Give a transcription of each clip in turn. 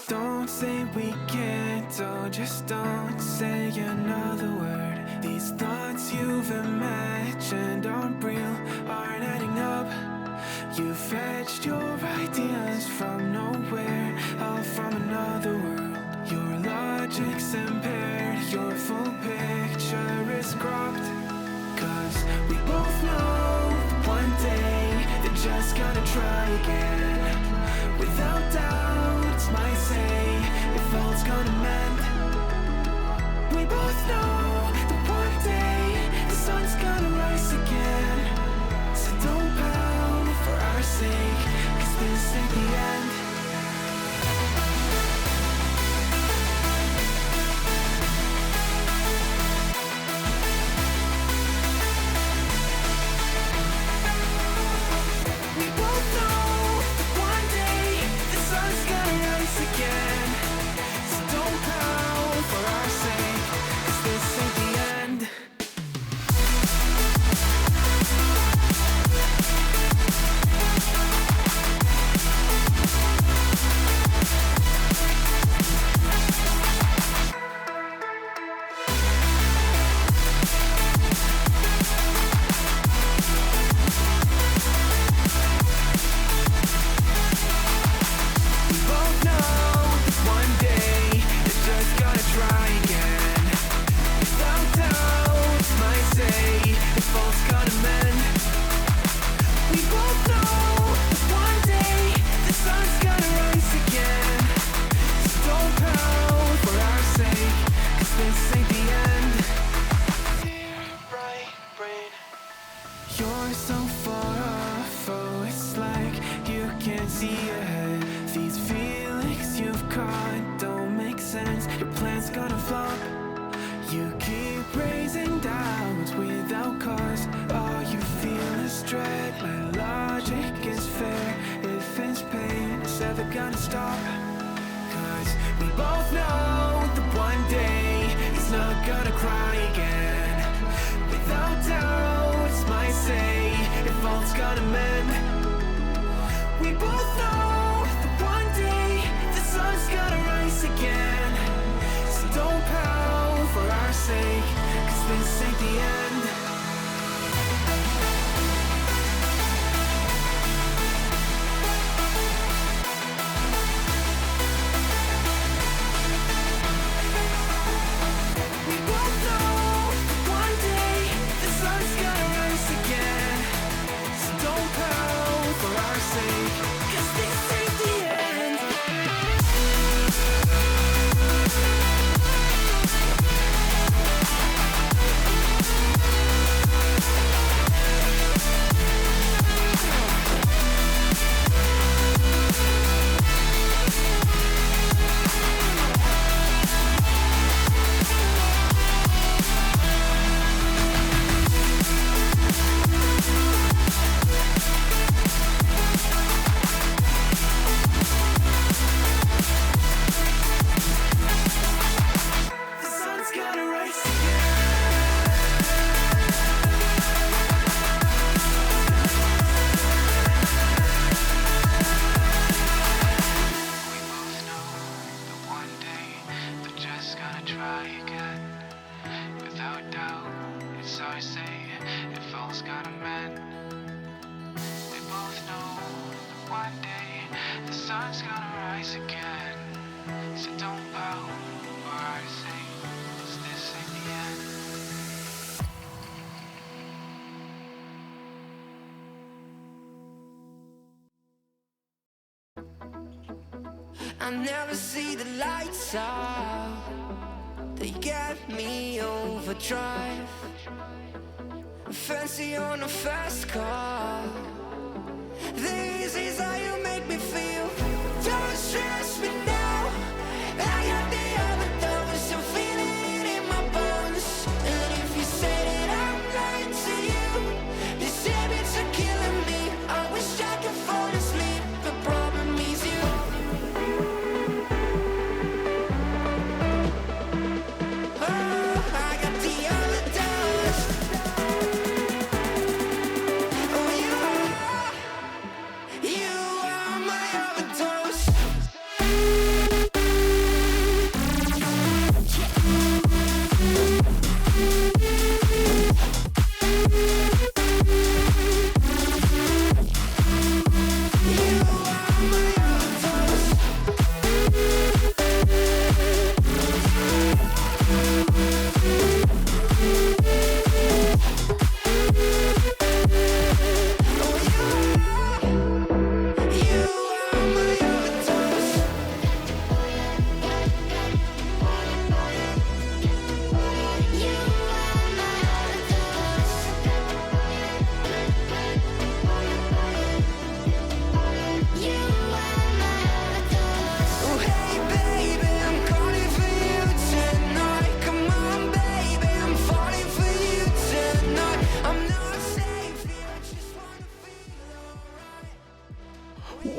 Don't say we can't, oh, just don't say another word. These thoughts you've imagined aren't real, aren't adding up. You fetched your ideas from nowhere, all from another world. Your logic's impaired, your full picture is cropped. Cause we both know one day they're just gonna try again. Without doubt, might say if all's gonna mend. We both know that one day the sun's gonna rise again. So don't pout for our sake, cause this ain't the end. You're so far off, oh, it's like you can't see ahead. These feelings you've caught don't make sense, your plan's gonna flop. You keep raising doubts without cause, all you feel is dread. My logic is fair, if it's pain, it's ever gonna stop. Cause we both know that one day he's not gonna cry again. Without doubt, might say if all's gonna mend. We both know that one day the sun's gonna rise again. So don't pout for our sake, cause this ain't the end. I never see the lights out, they get me overdrive. Fancy on a fast car, this is how you make me feel. Don't stress me now, I got the overdose, I'm feeling it in my bones. And if you say that I'm lying to you, these habits are killing me. I wish I could fall asleep, the problem is you.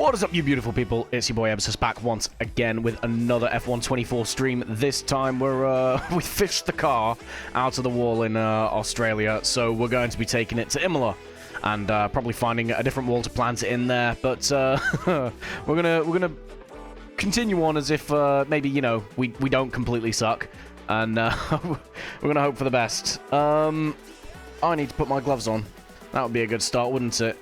What is up, you beautiful people? It's your boy Ebby'sVODArchive back once again with another F124 stream. This time we fished the car out of the wall in Australia, so we're going to be taking it to Imola and probably finding a different wall to plant it in there. But we're gonna continue on as if maybe, you know, we don't completely suck, and we're gonna hope for the best. I need to put my gloves on. That would be a good start, wouldn't it?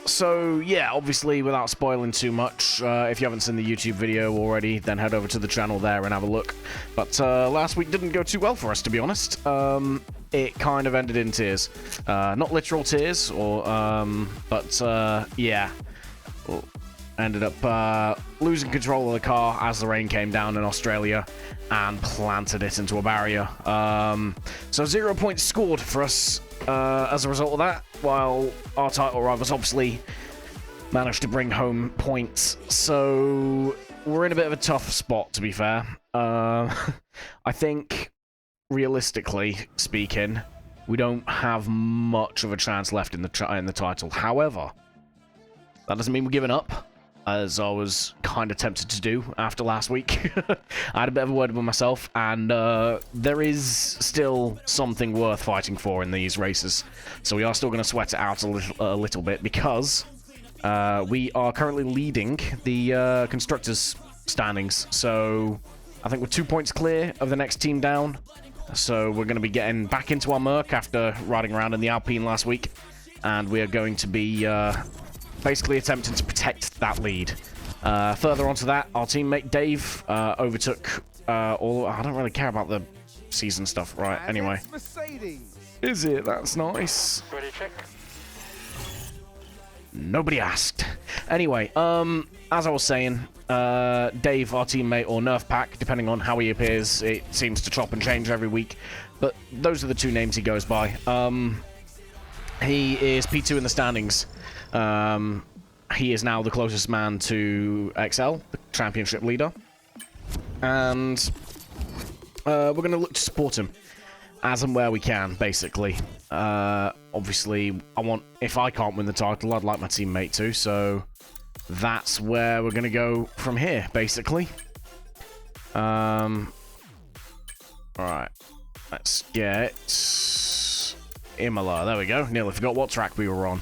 So yeah, obviously without spoiling too much, if you haven't seen the YouTube video already, then head over to the channel there and have a look. But last week didn't go too well for us, to be honest. It kind of ended in tears. Not literal tears, or but yeah, ended up losing control of the car as the rain came down in Australia and planted it into a barrier. So 0 points scored for us as a result of that, while our title rivals obviously managed to bring home points. So we're in a bit of a tough spot, to be fair. I think, realistically speaking, we don't have much of a chance left in the title. However, that doesn't mean we're giving up, as I was kind of tempted to do after last week. I had a bit of a word with myself, and there is still something worth fighting for in these races. So we are still going to sweat it out a little bit, because we are currently leading the Constructors' standings. So I think we're 2 points clear of the next team down. So we're going to be getting back into our Merc after riding around in the Alpine last week, and we are going to be basically attempting to protect that lead. Further on to that, our teammate Dave overtook all... I don't really care about the season stuff, right? Anyway. Is it? That's nice. Ready, check. Nobody asked. Anyway, as I was saying, Dave, our teammate, or Nerf Pack, depending on how he appears, it seems to chop and change every week, but those are the two names he goes by. He is P2 in the standings. He is now the closest man to XL, the championship leader, and we're going to look to support him as and where we can, basically. Obviously, if I can't win the title, I'd like my teammate to, so that's where we're going to go from here, basically. Alright, let's get Imola. There we go. Nearly forgot what track we were on.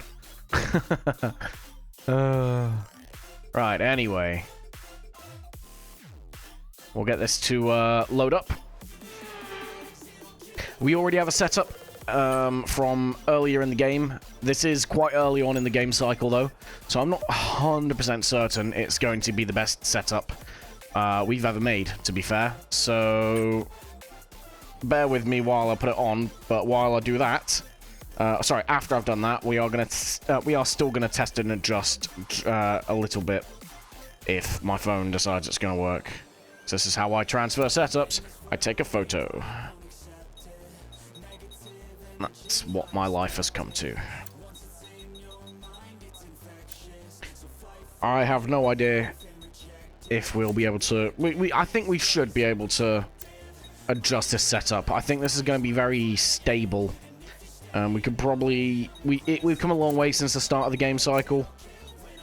Right, anyway. We'll get this to load up. We already have a setup from earlier in the game. This is quite early on in the game cycle, though, so I'm not 100% certain it's going to be the best setup we've ever made, to be fair. So bear with me while I put it on, but while I do that... sorry, after I've done that, we are still gonna test and adjust a little bit if my phone decides it's gonna work. So this is how I transfer setups. I take a photo. That's what my life has come to. I have no idea if we'll be able to... I think we should be able to adjust this setup. I think this is going to be very stable. We could probably... We've come a long way since the start of the game cycle.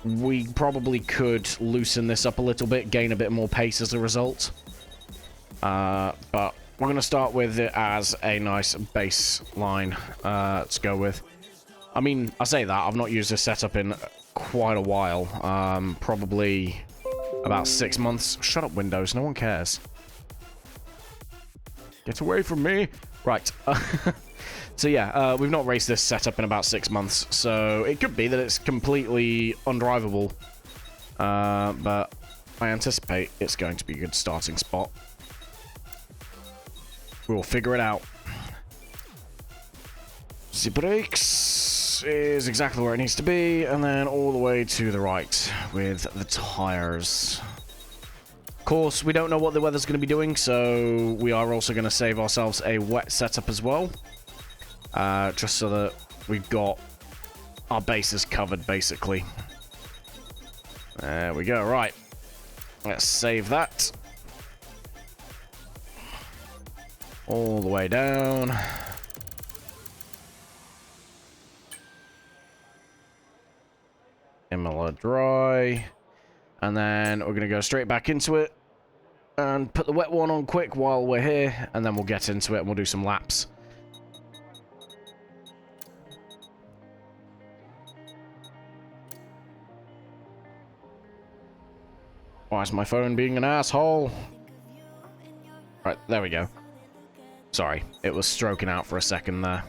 We probably could loosen this up a little bit, gain a bit more pace as a result. But we're going to start with it as a nice baseline to go with. I mean, I say that, I've not used this setup in quite a while. Probably about 6 months. Shut up, Windows, no one cares. Get away from me! Right. So yeah, we've not raced this setup in about 6 months, so it could be that it's completely undrivable. But I anticipate it's going to be a good starting spot. We'll figure it out. The brakes is exactly where it needs to be, and then all the way to the right with the tires. Of course, we don't know what the weather's going to be doing, so we are also going to save ourselves a wet setup as well. Just so that we've got our bases covered, basically. There we go, right. Let's save that. All the way down. Imola dry. And then we're going to go straight back into it. And put the wet one on quick while we're here. And then we'll get into it and we'll do some laps. Why is my phone being an asshole? Right, there we go. Sorry, it was stroking out for a second there.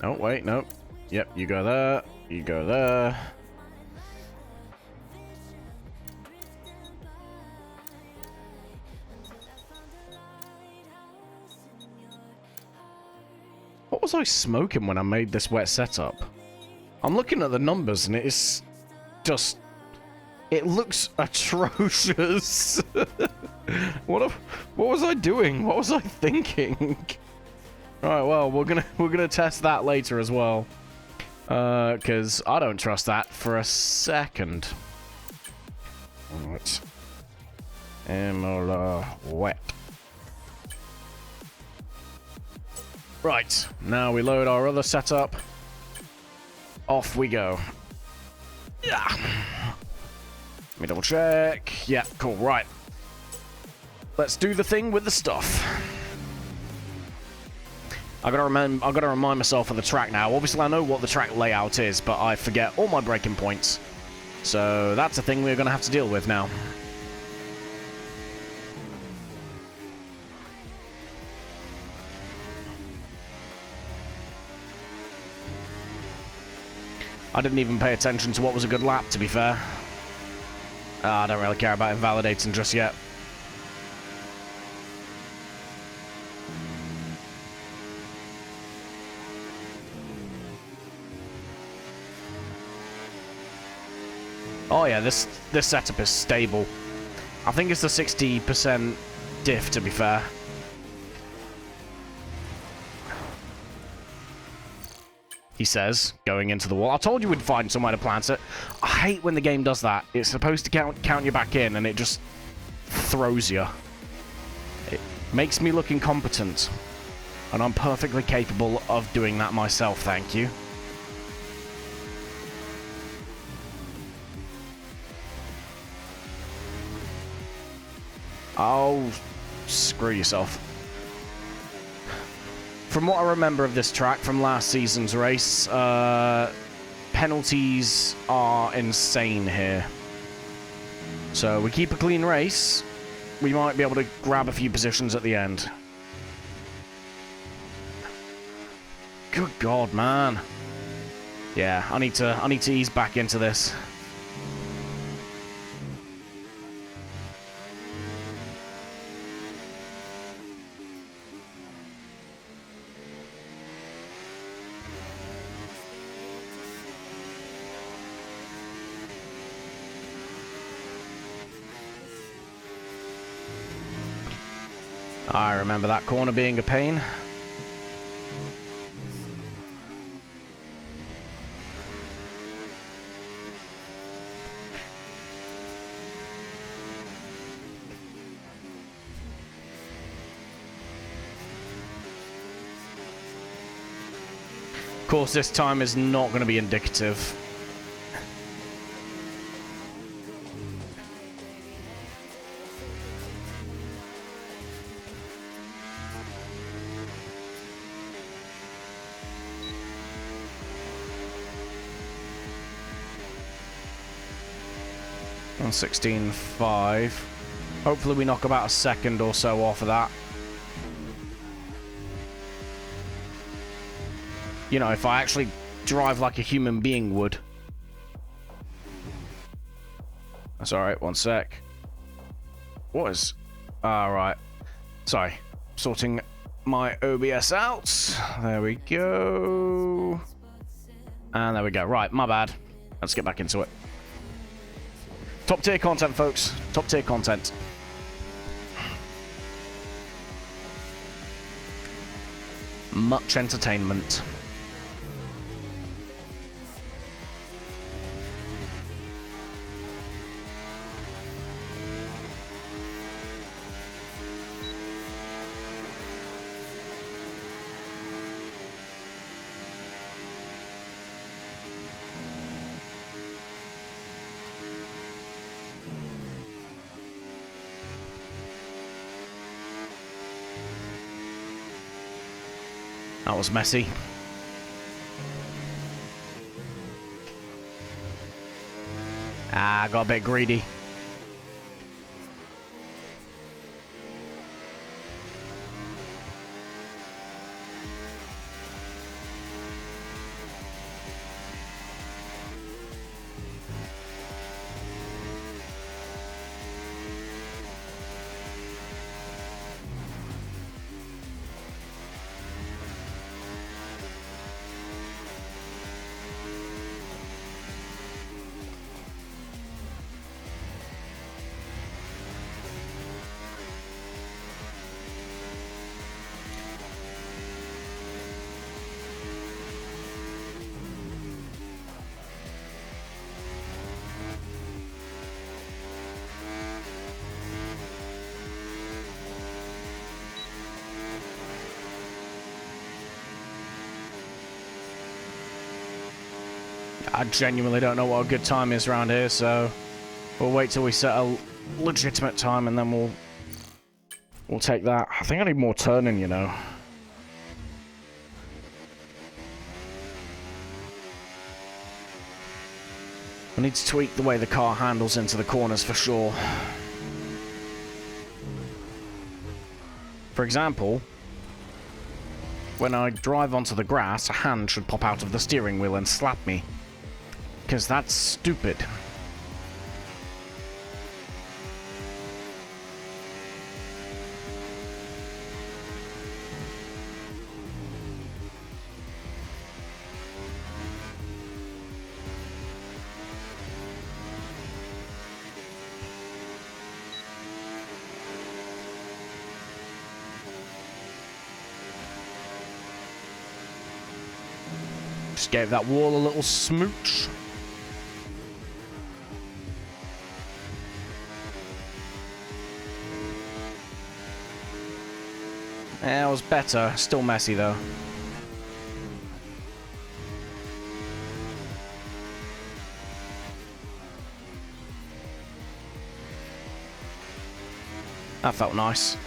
Oh, wait, no. Yep, you go there. You go there. What was I smoking when I made this wet setup? I'm looking at the numbers and it is just... It looks atrocious. What was I doing? What was I thinking? Right, well, we're gonna test that later as well. Because I don't trust that for a second. Alright. IMOLA wet. Right, now we load our other setup. Off we go. Yeah. Let me double check. Yeah, cool, right. Let's do the thing with the stuff. I gotta remind myself of the track now. Obviously, I know what the track layout is, but I forget all my braking points. So that's a thing we're gonna have to deal with now. I didn't even pay attention to what was a good lap, to be fair. I don't really care about invalidating just yet. Oh yeah, this setup is stable. I think it's the 60% diff, to be fair. He says, going into the wall. I told you we'd find somewhere to plant it. I hate when the game does that. It's supposed to count you back in, and it just throws you. It makes me look incompetent. And I'm perfectly capable of doing that myself, thank you. Oh, screw yourself. From what I remember of this track from last season's race, penalties are insane here. So we keep a clean race, we might be able to grab a few positions at the end. Good God, man. Yeah, I need to ease back into this. I remember that corner being a pain. Of course, this time is not going to be indicative. On 16.5. Hopefully we knock about a second or so off of that. You know, if I actually drive like a human being would. That's alright, one sec. What is... Alright. Sorry. Sorting my OBS out. There we go. And there we go. Right, my bad. Let's get back into it. Top tier content, folks. Top tier content. Much entertainment. That was messy. Ah, got a bit greedy. I genuinely don't know what a good time is around here, so we'll wait till we set a legitimate time and then we'll take that. I think I need more turning, you know. I need to tweak the way the car handles into the corners for sure. For example, when I drive onto the grass, a hand should pop out of the steering wheel and slap me. Because that's stupid. Just gave that wall a little smooch. Yeah, it was better. Still messy, though. That felt nice.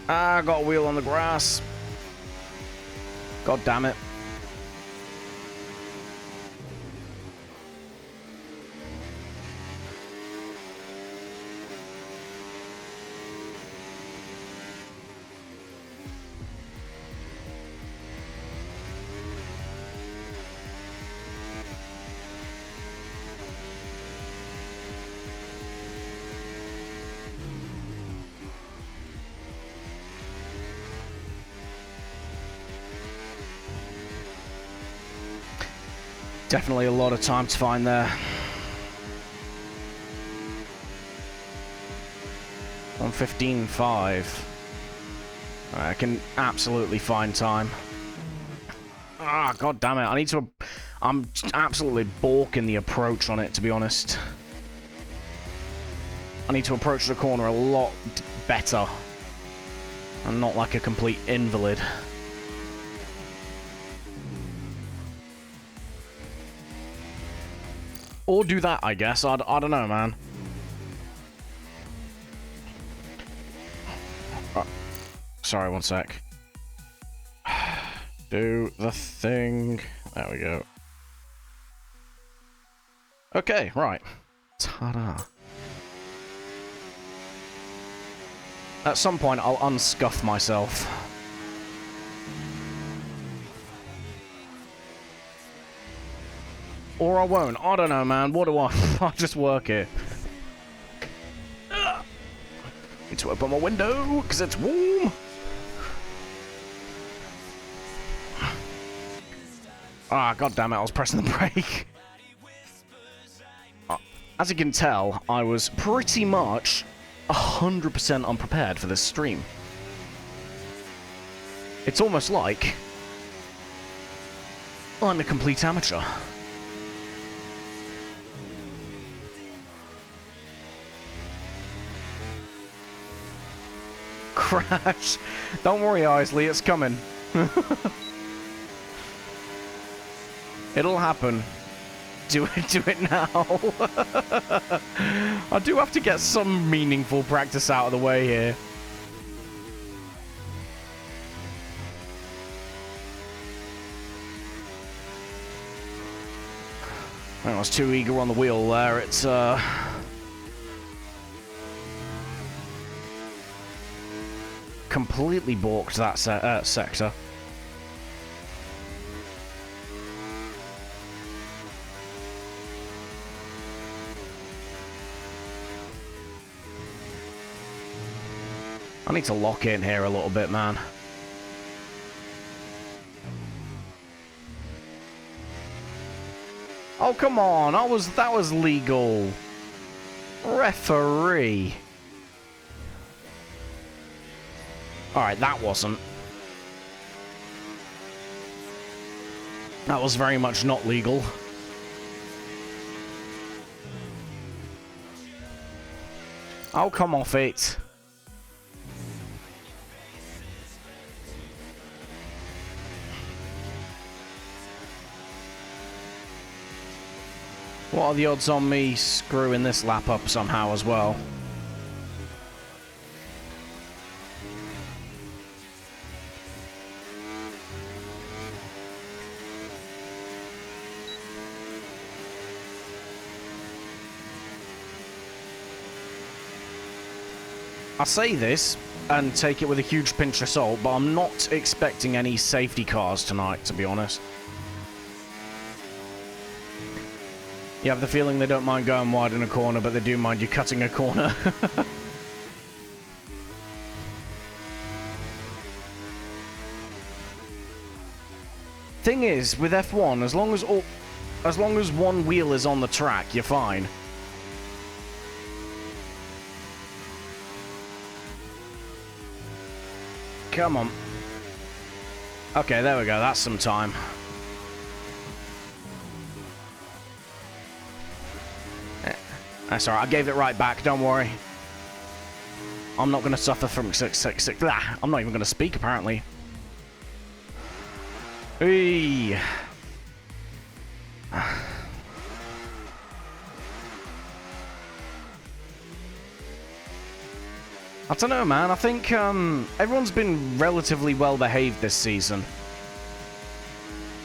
Ah, I got a wheel on the grass. God damn it. Definitely a lot of time to find there. 1:15.5. I can absolutely find time. Ah, god damn it. I need to... I'm absolutely balking the approach on it, to be honest. I need to approach the corner a lot better. I'm not like a complete invalid. Or do that, I guess. I don't know, man. Oh, sorry, one sec. Do the thing. There we go. Okay, right. Ta-da. At some point, I'll unscuff myself. Or I won't. I don't know, man. What do I... I'll just work it. Need to open my window, because it's warm. Ah, god damn it. I was pressing the brake. As you can tell, I was pretty much 100% unprepared for this stream. It's almost like I'm a complete amateur. Crash. Don't worry, Isley, it's coming. It'll happen. do it now. I do have to get some meaningful practice out of the way here. I was too eager on the wheel there. It's completely balked that sector. I need to lock in here a little bit, man. Oh, come on. That was legal. Referee. Alright, that wasn't. That was very much not legal. Oh, come off it. What are the odds on me screwing this lap up somehow as well? I say this and take it with a huge pinch of salt, but I'm not expecting any safety cars tonight, to be honest. You have the feeling they don't mind going wide in a corner, but they do mind you cutting a corner. Thing is, with F1, as long as one wheel is on the track, you're fine. Come on. Okay, there we go. That's some time. That's alright, I gave it right back, don't worry. I'm not going to suffer from 666. I'm not even going to speak, apparently. Hey. I don't know, man. I think everyone's been relatively well behaved this season.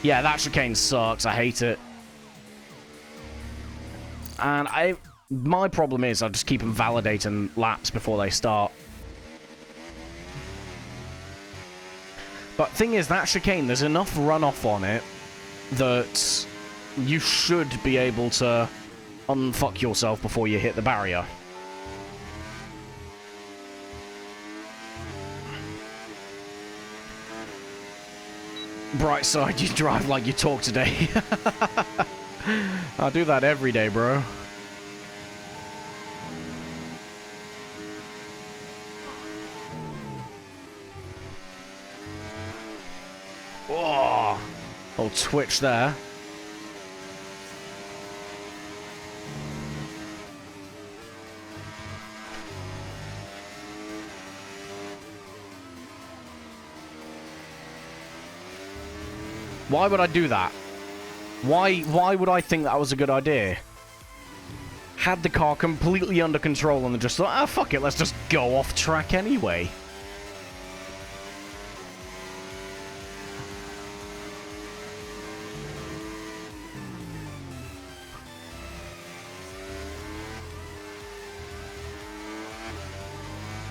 Yeah, that chicane sucks. I hate it. And my problem is I just keep them validating laps before they start. But thing is, that chicane, there's enough runoff on it that you should be able to unfuck yourself before you hit the barrier. Bright side, you drive like you talk today. I do that every day, bro. Oh, old twitch there. Why would I do that? Why would I think that was a good idea? Had the car completely under control and then just thought, ah, fuck it, let's just go off track anyway.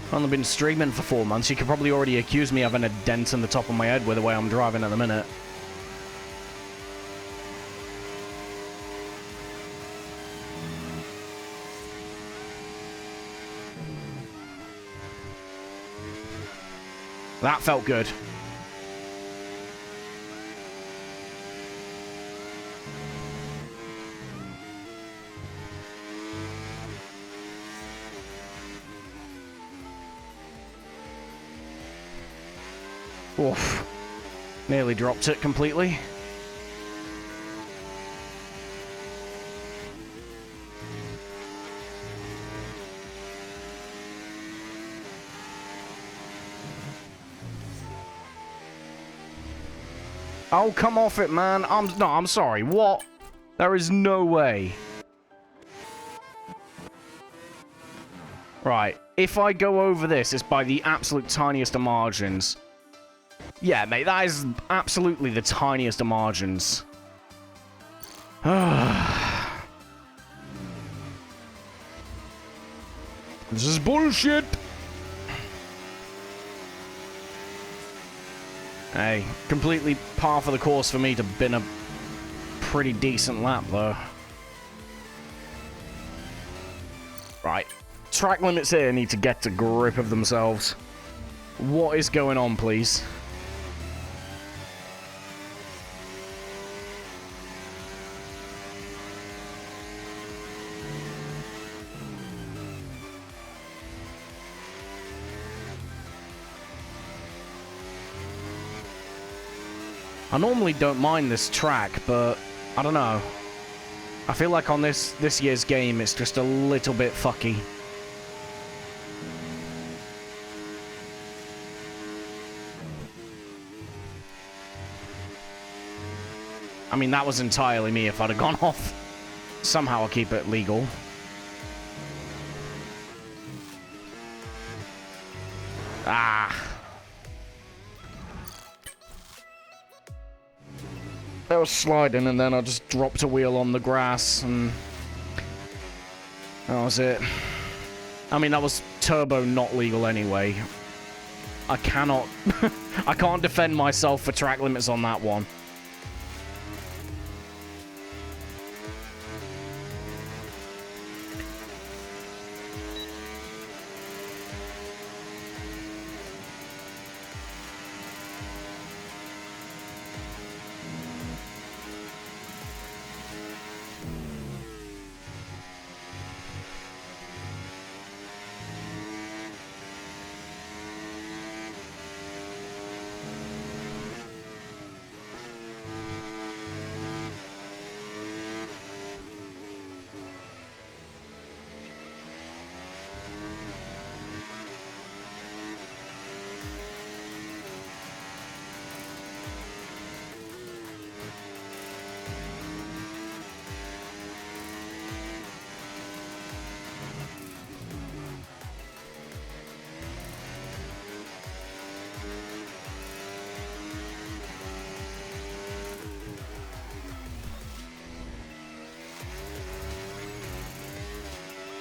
I've only been streaming for 4 months. You could probably already accuse me of having a dent in the top of my head with the way I'm driving at the minute. That felt good. Oof. Nearly dropped it completely. Oh, come off it, man. I'm sorry. What? There is no way. Right. If I go over this, it's by the absolute tiniest of margins. Yeah, mate, that is absolutely the tiniest of margins. This is bullshit. Hey, completely par for the course for me to bin a pretty decent lap, though. Right. Track limits here need to get a grip of themselves. What is going on, please? I normally don't mind this track, but I don't know. I feel like on this year's game, it's just a little bit fucky. I mean, that was entirely me if I'd have gone off. Somehow I'll keep it legal. Ah. That was sliding, and then I just dropped a wheel on the grass, and that was it. I mean, that was turbo not legal anyway. I cannot... I can't defend myself for track limits on that one.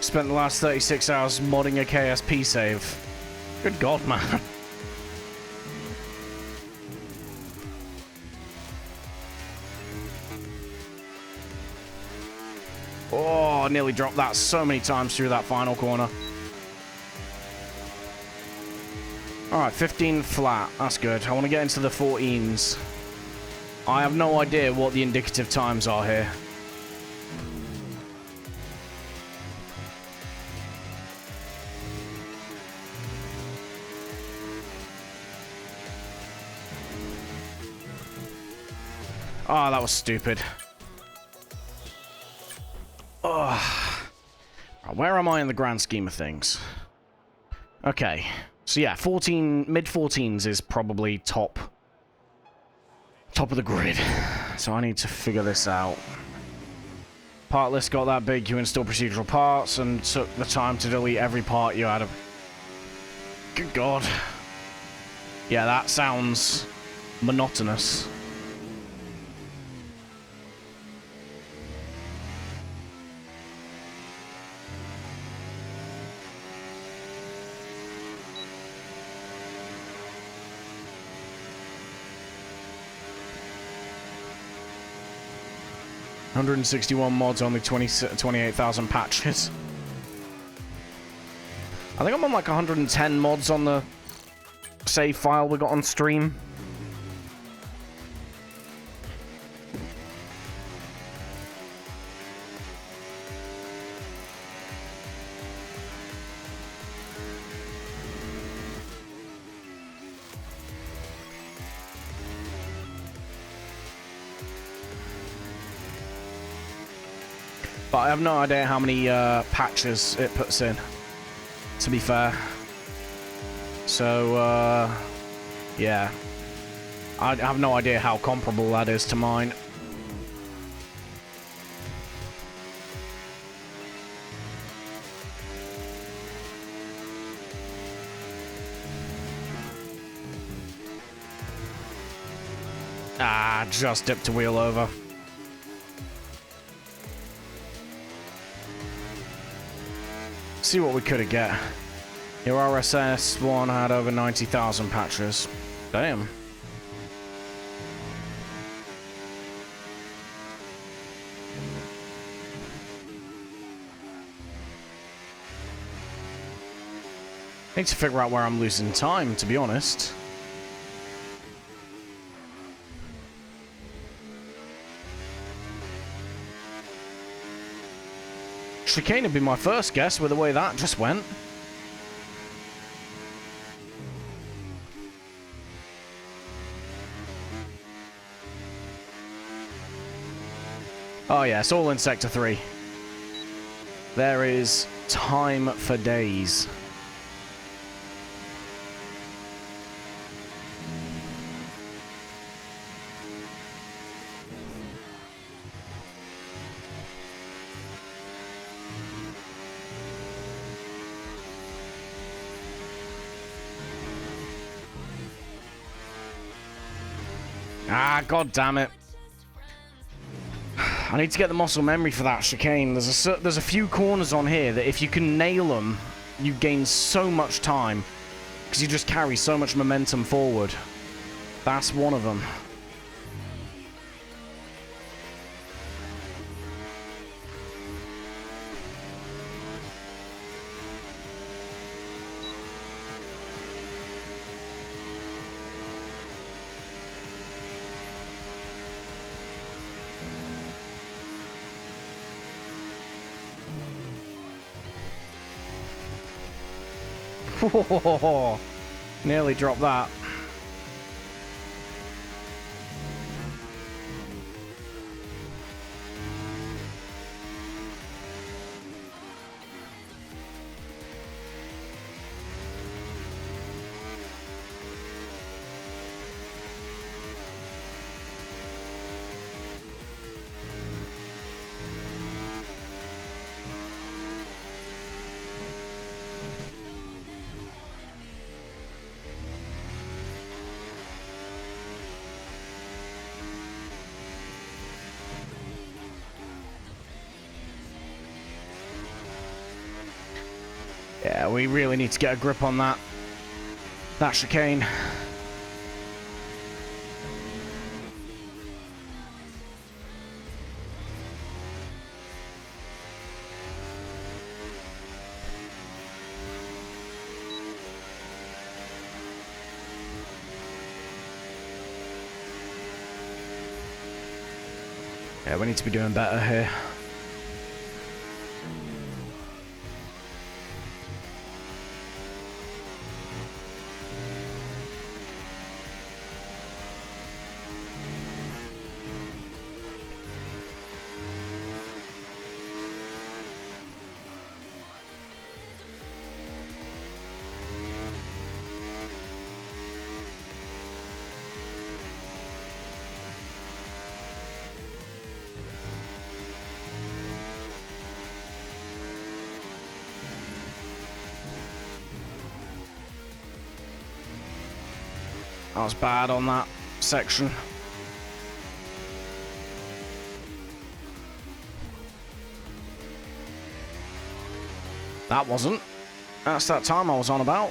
Spent the last 36 hours modding a KSP save. Good God, man. Oh, I nearly dropped that so many times through that final corner. Alright, 15 flat. That's good. I want to get into the 14s. I have no idea what the indicative times are here. Oh, that was stupid. Oh. Where am I in the grand scheme of things? Okay. So yeah, mid-14s is probably top of the grid. So I need to figure this out. Part list got that big, you install procedural parts and took the time to delete every part you had. Good God. Yeah, that sounds monotonous. $161 mods, only 28,000 patches. I think I'm on like 110 mods on the save file we got on stream. But I have no idea how many patches it puts in, to be fair. So, yeah. I have no idea how comparable that is to mine. Ah, just dipped a wheel over. See what we could have get. Your RSS one had over 90,000 patches. Damn. Need to figure out where I'm losing time, to be honest. Chicane would be my first guess with the way that just went. Oh yeah, it's all in Sector 3. There is time for days. Ah, god damn it. I need to get the muscle memory for that chicane. There's a few corners on here that if you can nail them, you gain so much time. Because you just carry so much momentum forward. That's one of them. Whoa, nearly dropped that. Yeah, we really need to get a grip on that chicane. Yeah, we need to be doing better here. That was bad on that section. That wasn't. That's that time I was on about.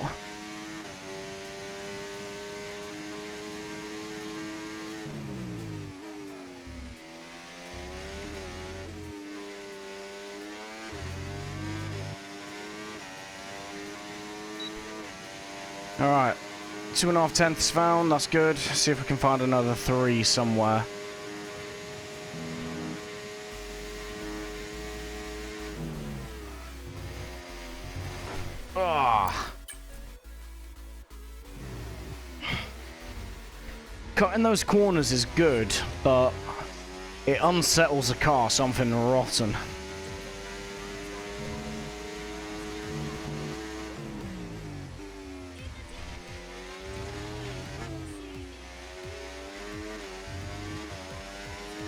All right. 2.5 tenths found, that's good. See if we can find another 3 somewhere. Ah. Cutting those corners is good, but it unsettles the car something rotten.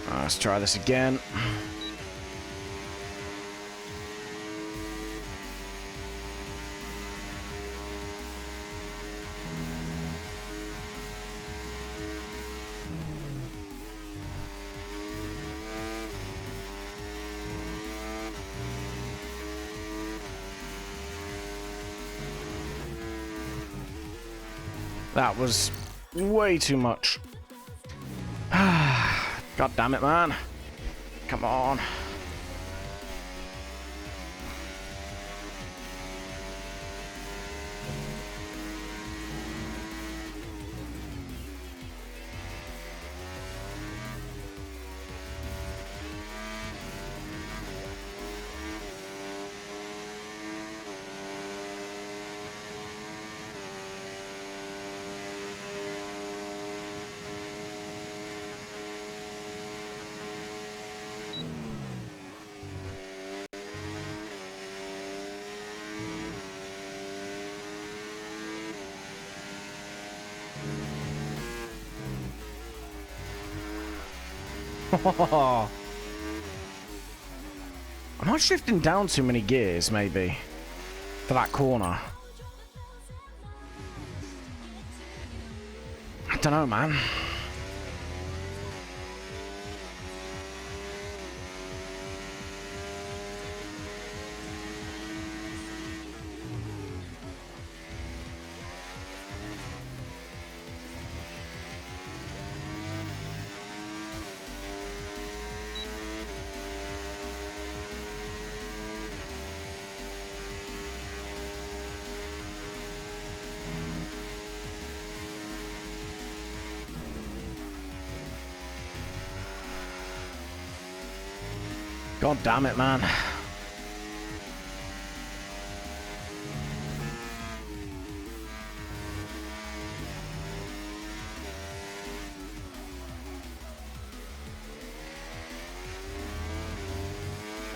Let's try this again. That was way too much. God damn it, man. Come on. Am I shifting down too many gears, maybe? For that corner? I don't know, man. God damn it, man.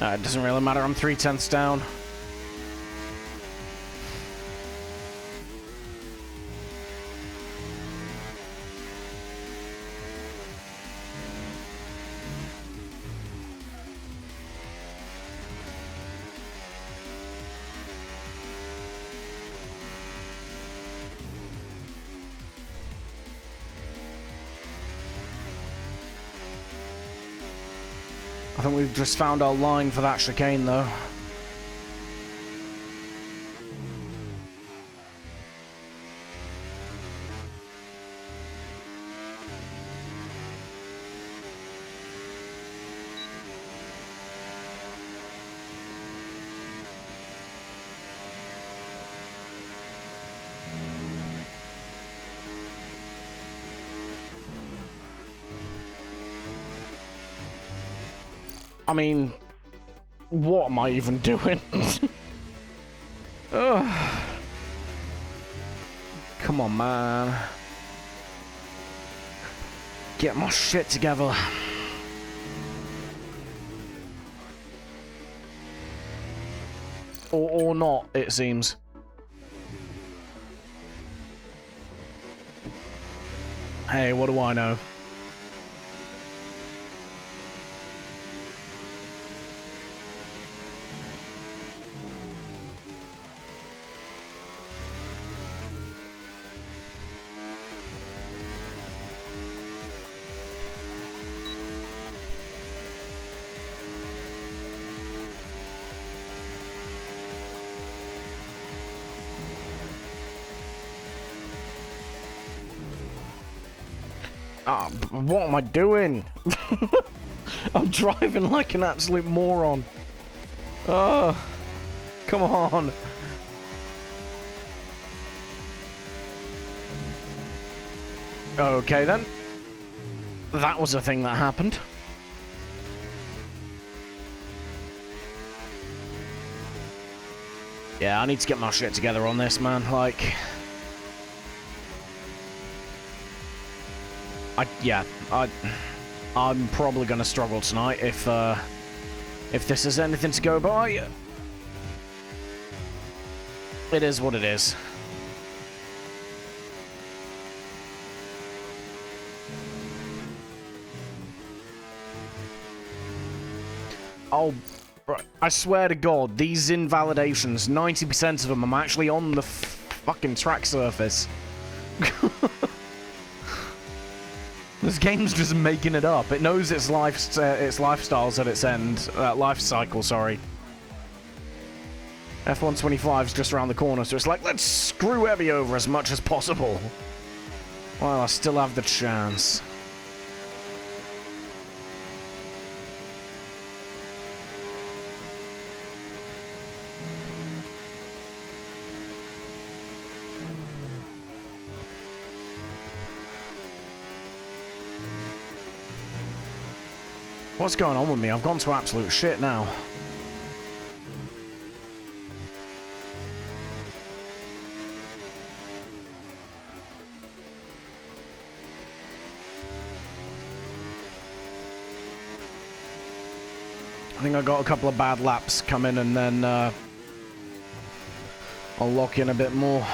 It doesn't really matter, I'm 3/10 down. I think we've just found our line for that chicane, though. I mean, what am I even doing? Ugh. Come on, man. Get my shit together. Or not, it seems. Hey, what do I know? What am I doing? I'm driving like an absolute moron. Oh, come on. Okay then. That was a thing that happened. Yeah, I need to get my shit together on this, man. Like... I'm probably gonna struggle tonight if this is anything to go by. It is what it is. Oh, I swear to God, these invalidations, 90% of them, I'm actually on the fucking track surface. This game's just making it up. It knows its lifestyle's at its end. Life cycle, sorry. F125's just around the corner, so it's like, let's screw Ebby over as much as possible. Well, I still have the chance. What's going on with me? I've gone to absolute shit now. I think I got a couple of bad laps coming, and then I'll lock in a bit more.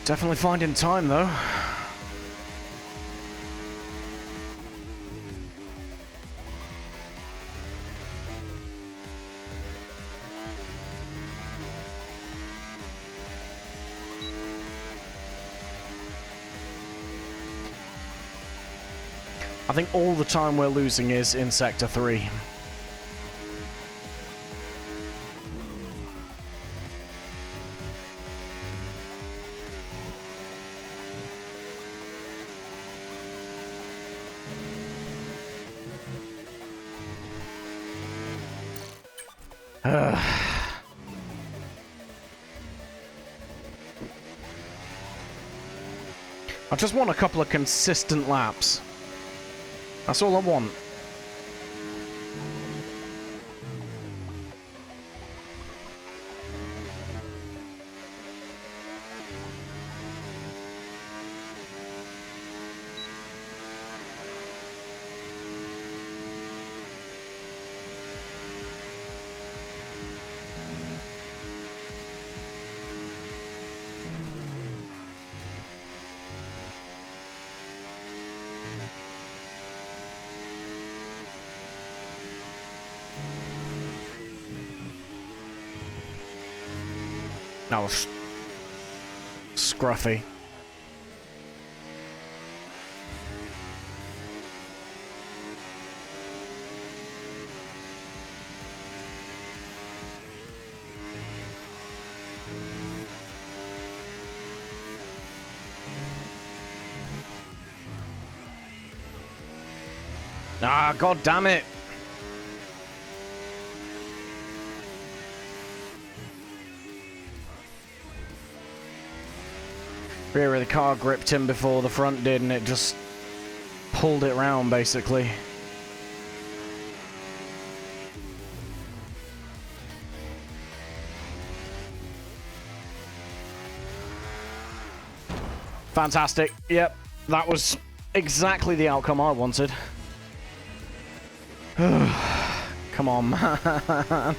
Definitely finding time, though. I think all the time we're losing is in Sector 3. I just want a couple of consistent laps. That's all I want. That was scruffy. Ah, god damn it. Rear of the car gripped him before the front did, and it just pulled it round, basically. Fantastic. Yep, that was exactly the outcome I wanted. Come on, man.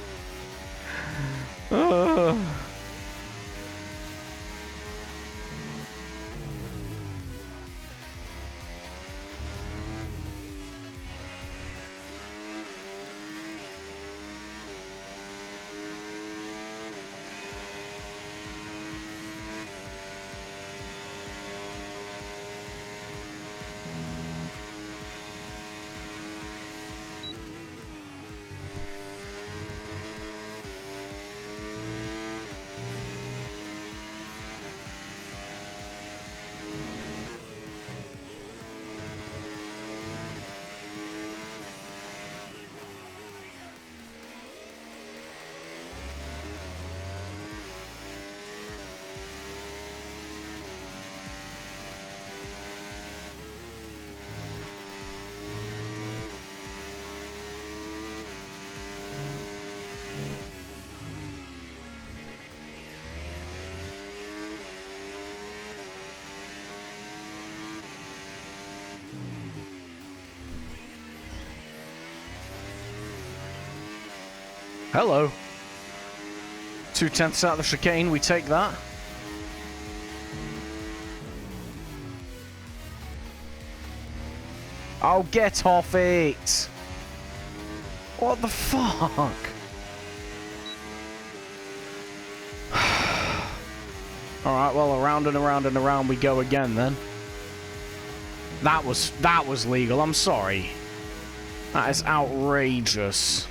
Hello. 2/10 out of the chicane, we take that. Oh, get off it! What the fuck? Alright, well, around and around and around we go again, then. That was legal, I'm sorry. That is outrageous.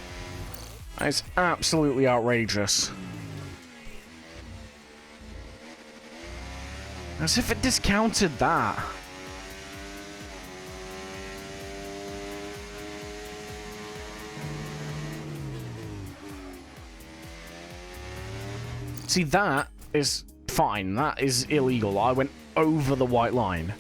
That is absolutely outrageous. As if it discounted that. See, that is fine. That is illegal. I went over the white line.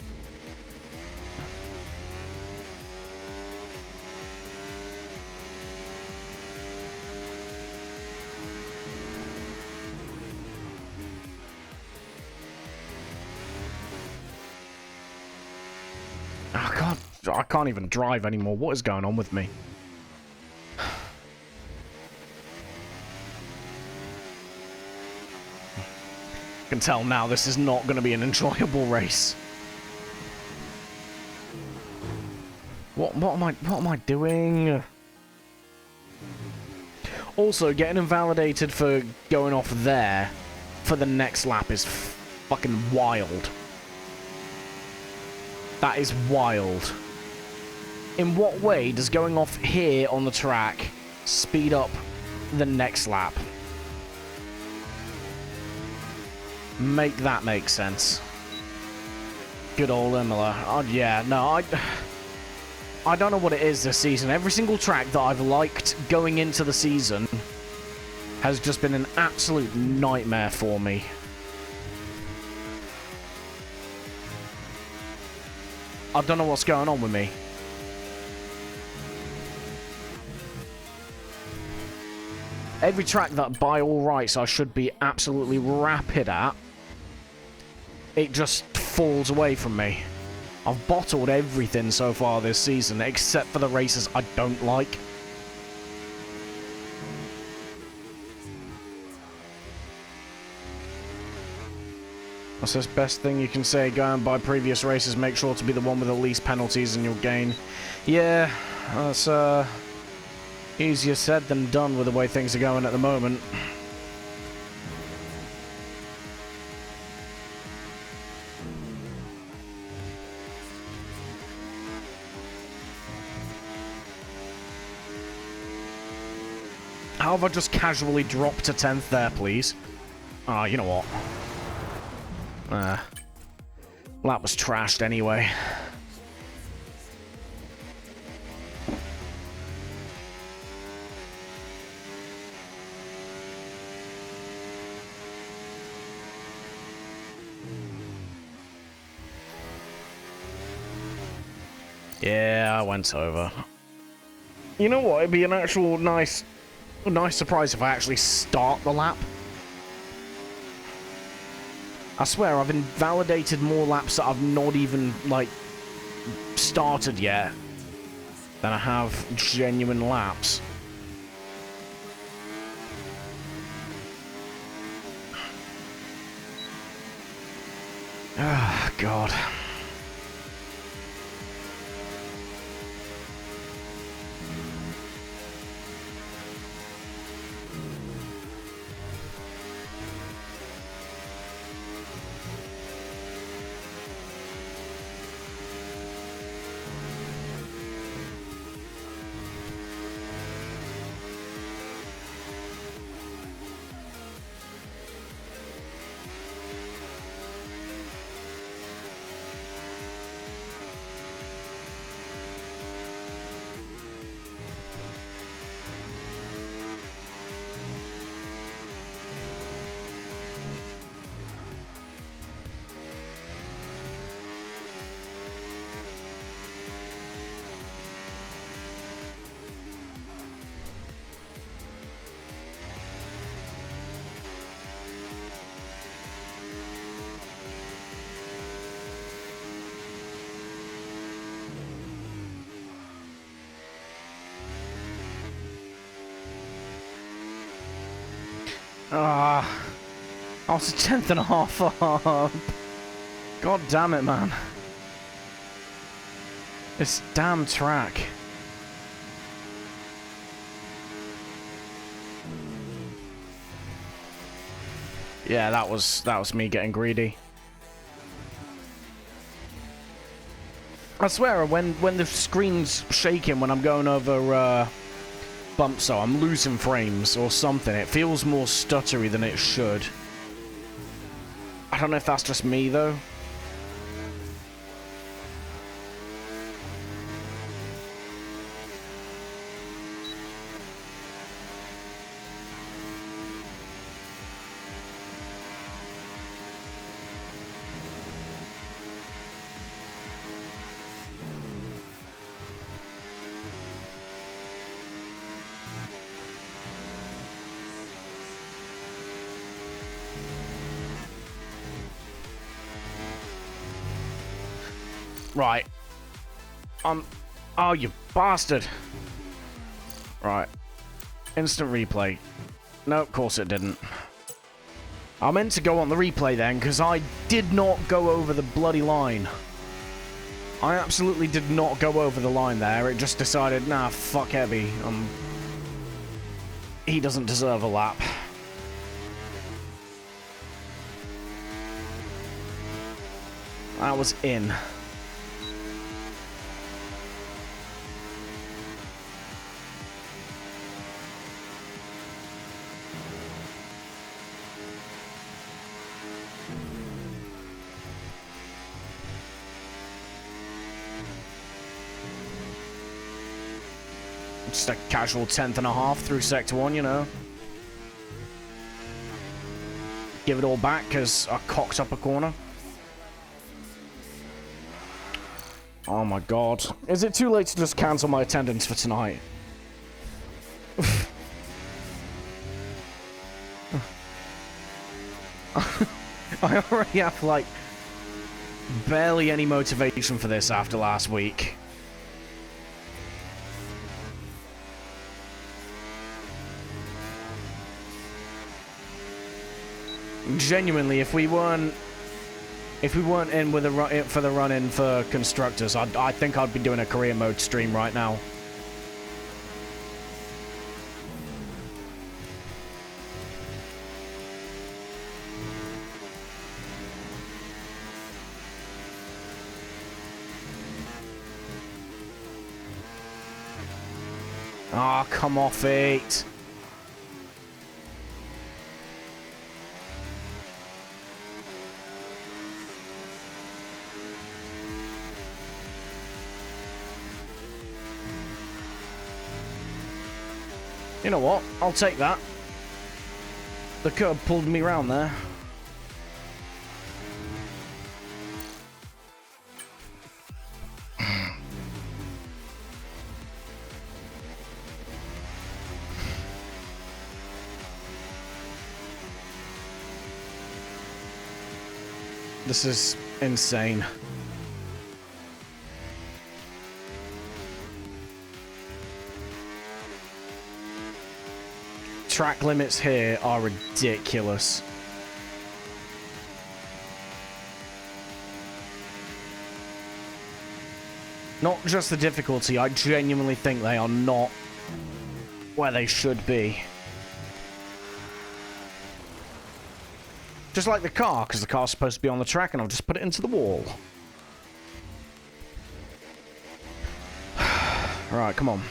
I can't even drive anymore. What is going on with me? I can tell now this is not going to be an enjoyable race. What am I doing? Also, getting invalidated for going off there for the next lap is fucking wild. That is wild. In what way does going off here on the track speed up the next lap? Make that make sense. Good old IMOLA. Oh, yeah, no, I don't know what it is this season. Every single track that I've liked going into the season has just been an absolute nightmare for me. I don't know what's going on with me. Every track that by all rights I should be absolutely rapid at, it just falls away from me. I've bottled everything so far this season, except for the races I don't like. What's this best thing you can say? Going by previous races, make sure to be the one with the least penalties and you'll gain. Yeah, that's easier said than done with the way things are going at the moment. How have I just casually dropped to 10th there, please? Ah, you know what? Well, that was trashed anyway. Yeah, I went over. You know what? It'd be an actual nice surprise if I actually start the lap. I swear, I've invalidated more laps that I've not even, like, started yet than I have genuine laps. Ah, God. I was a 10th and a half up. God damn it, man. This damn track. Yeah, that was me getting greedy. I swear, when the screen's shaking when I'm going over bumps, so I'm losing frames or something. It feels more stuttery than it should. I don't know if that's just me though. Right. Oh, you bastard. Right. Instant replay. No, of course it didn't. I meant to go on the replay then, because I did not go over the bloody line. I absolutely did not go over the line there. It just decided, nah, fuck Ebby. He doesn't deserve a lap. That was in. Just a casual 10th and a half through Sector 1, you know. Give it all back because I cocked up a corner. Oh my god. Is it too late to just cancel my attendance for tonight? I already have, like, barely any motivation for this after last week. Genuinely, if we weren't in with for the run-in for constructors, I think I'd be doing a career mode stream right now. Ah, oh, come off it. You know what? I'll take that. The curb pulled me round there. This is insane. Track limits here are ridiculous. Not just the difficulty, I genuinely think they are not where they should be. Just like the car, because the car's supposed to be on the track and I've just put it into the wall. Alright, come on.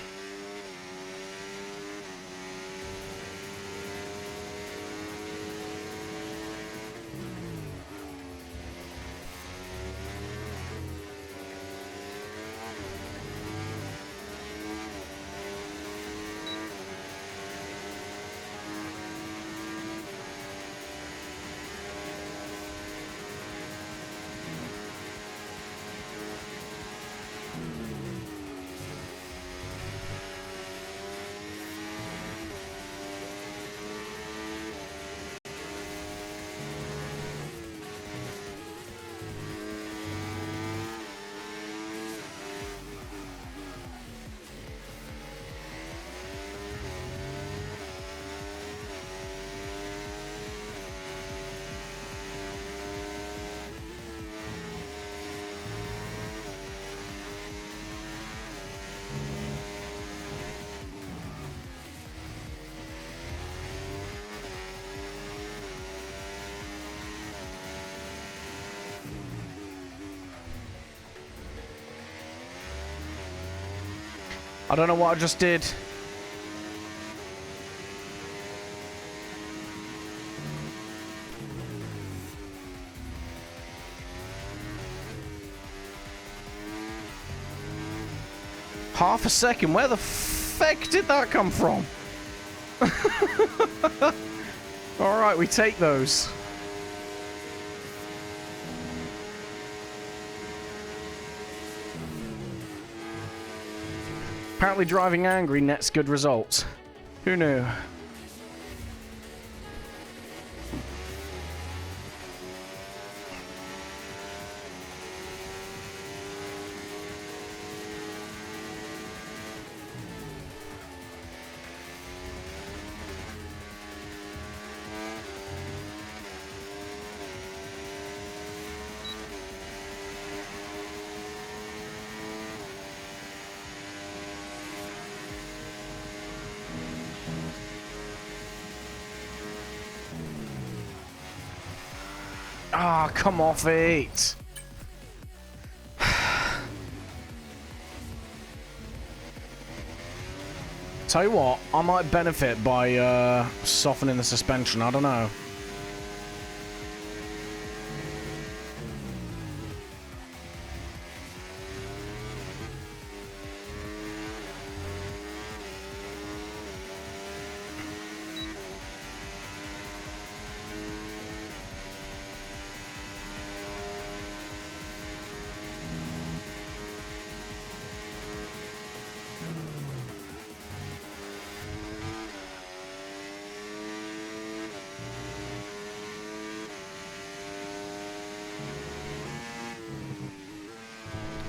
I don't know what I just did. Half a second. Where the feck did that come from? Alright, we take those. Apparently driving angry nets good results. Who knew? Ah, come off it. Tell you what, I might benefit by softening the suspension. I don't know.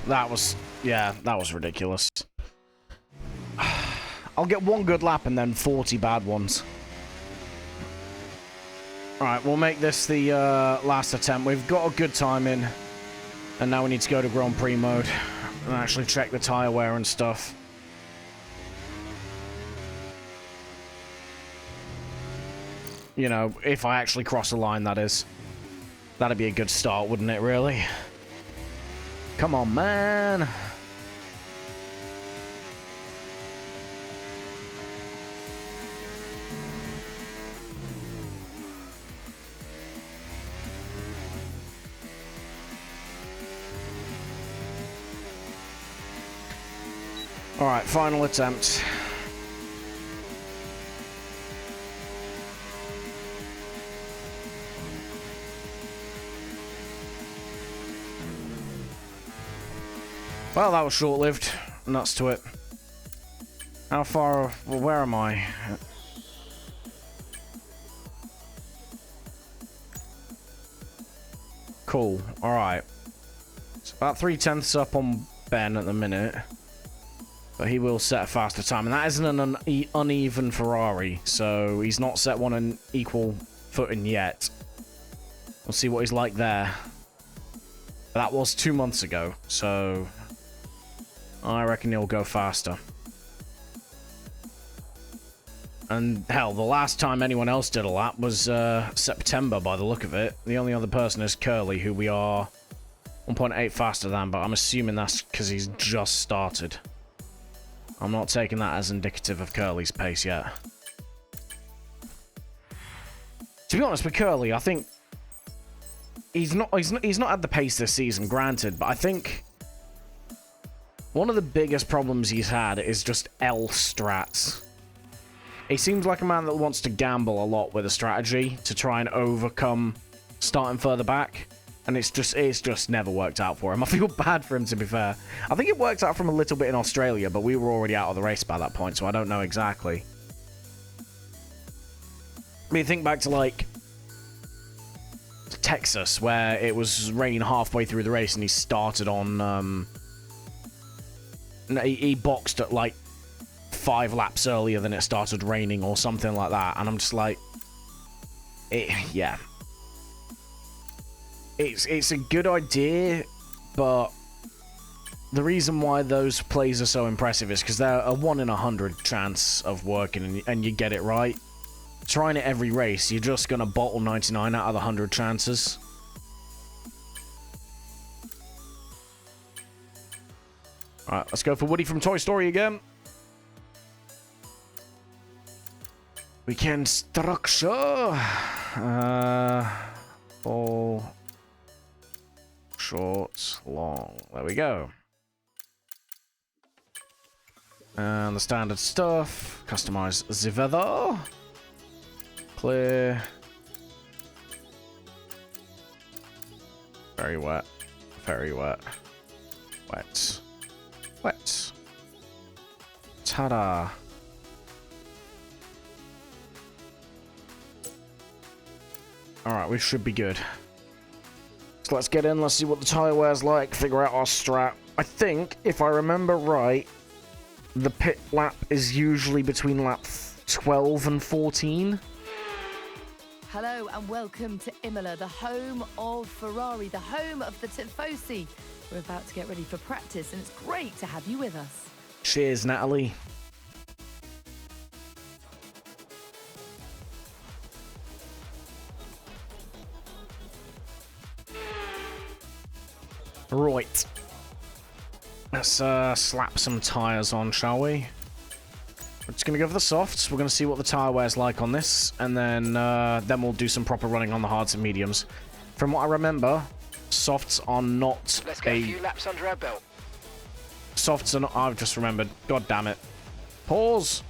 That was, yeah, that was ridiculous. I'll get one good lap and then 40 bad ones. Alright, we'll make this the last attempt. We've got a good time in. And now we need to go to Grand Prix mode and actually check the tyre wear and stuff. You know, if I actually cross the line, that is. That'd be a good start, wouldn't it, really? Come on, man. All right, final attempt. Well, that was short-lived, and that's to it. How far... well, where am I? Cool. Alright. It's about 3/10 up on Ben at the minute. But he will set a faster time. And that isn't an uneven Ferrari, so he's not set one on equal footing yet. We'll see what he's like there. That was 2 months ago, so... I reckon he'll go faster. And hell, the last time anyone else did a lap was September by the look of it. The only other person is Curly, who we are 1.8 faster than, but I'm assuming that's because he's just started. I'm not taking that as indicative of Curly's pace yet. To be honest with Curly, I think he's not had the pace this season, granted, but I think one of the biggest problems he's had is just L strats. He seems like a man that wants to gamble a lot with a strategy to try and overcome starting further back, and it's just never worked out for him. I feel bad for him, to be fair. I think it worked out for him a little bit in Australia, but we were already out of the race by that point, so I don't know exactly. I mean, think back to, like, Texas, where it was raining halfway through the race, and he started on, he boxed at, like, 5 laps earlier than it started raining or something like that. And I'm just like... yeah. It's a good idea, but the reason why those plays are so impressive is because they're a 1 in 100 chance of working, and you get it right. Trying it every race, you're just going to bottle 99 out of the 100 chances. Alright, let's go for Woody from Toy Story again. Weekend structure. Full, short, long. There we go. And the standard stuff. Customize the weather. Clear. Very wet. Very wet. Wet. Wet. Ta-da. Alright, we should be good. So let's get in, let's see what the tyre wear's like, figure out our strat. I think, if I remember right, the pit lap is usually between lap 12 and 14. Hello and welcome to Imola, the home of Ferrari, the home of the Tifosi. We're about to get ready for practice and it's great to have you with us. Cheers, Natalie. Right. Let's slap some tyres on, shall we? We're just going to go for the softs. We're going to see what the tyre wear's like on this, and then we'll do some proper running on the hards and mediums. From what I remember, softs are not Let's get a few laps under our belt. Softs are not... I've just remembered. God damn it. Pause!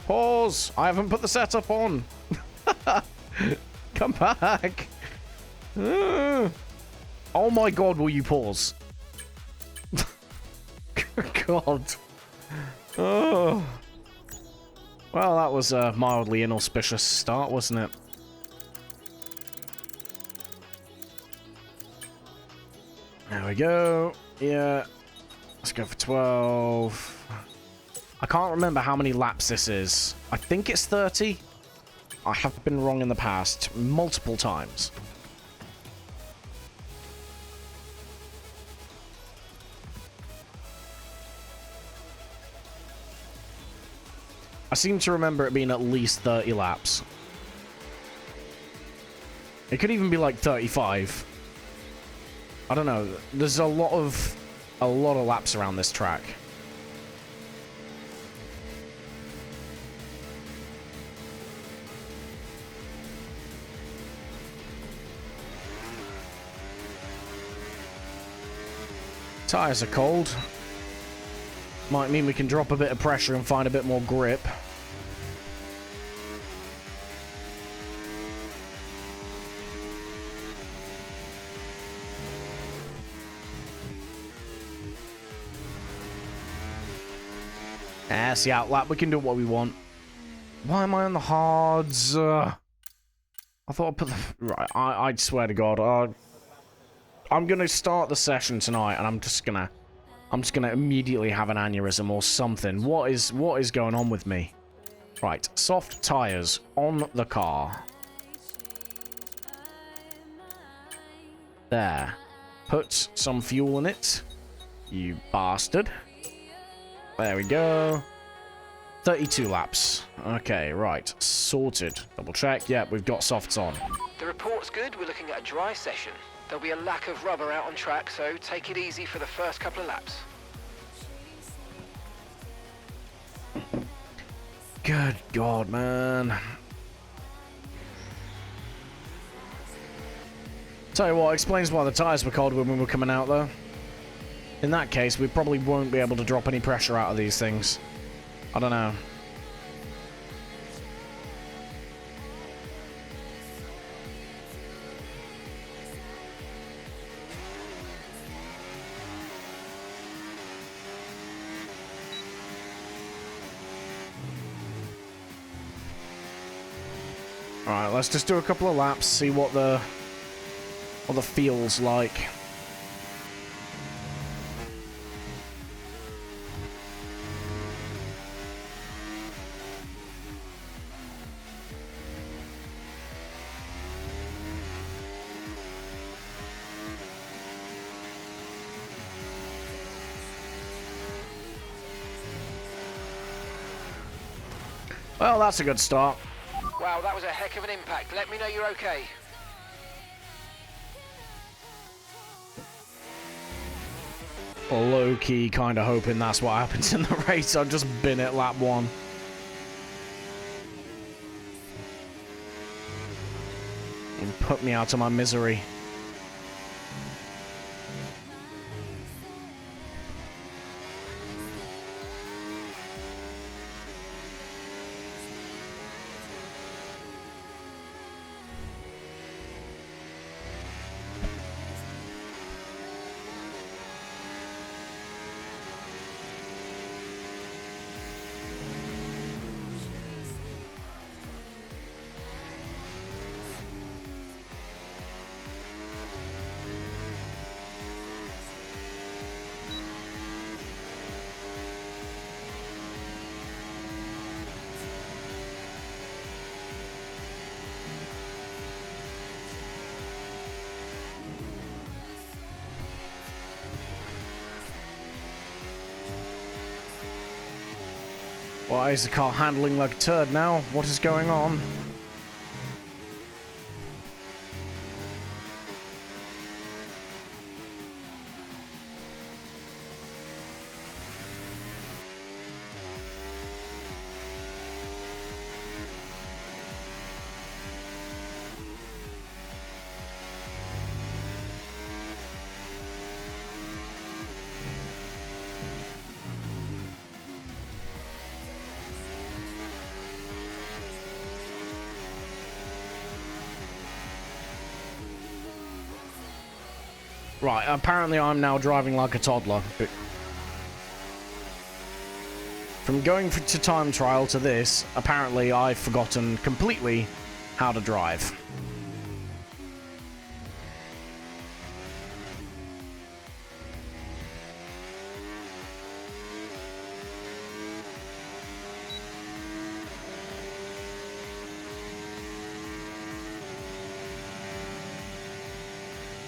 Pause! I haven't put the setup on! Come back! Oh my god, will you pause? God. Oh. Well, that was a mildly inauspicious start, wasn't it? There we go. Yeah. Let's go for 12. I can't remember how many laps this is. I think it's 30. I have been wrong in the past, multiple times. I seem to remember it being at least 30 laps. It could even be like 35. I don't know. There's a lot of laps around this track. Tires are cold. Might mean we can drop a bit of pressure and find a bit more grip. It's the outlap. We can do what we want. Why am I on the hards? I thought I put the... Right, I swear to God. I'm going to start the session tonight, and I'm just going to immediately have an aneurysm or something. What is going on with me? Right, soft tires on the car. There. Put some fuel in it. You bastard. There we go. 32 laps. Okay, right. Sorted. Double check. Yep, we've got softs on. The report's good. We're looking at a dry session. There'll be a lack of rubber out on track, so take it easy for the first couple of laps. Good God, man. Tell you what, explains why the tyres were cold when we were coming out, though. In that case, we probably won't be able to drop any pressure out of these things. I don't know. Alright, let's just do a couple of laps, see what the feel's like. Well, that's a good start. Wow, that was a heck of an impact. Let me know you're okay. Low-key kind of hoping that's what happens in the race. I've just been at lap 1. And put me out of my misery. Why is the car handling like a turd now? What is going on? Right, apparently I'm now driving like a toddler. From going to time trial to this, apparently I've forgotten completely how to drive.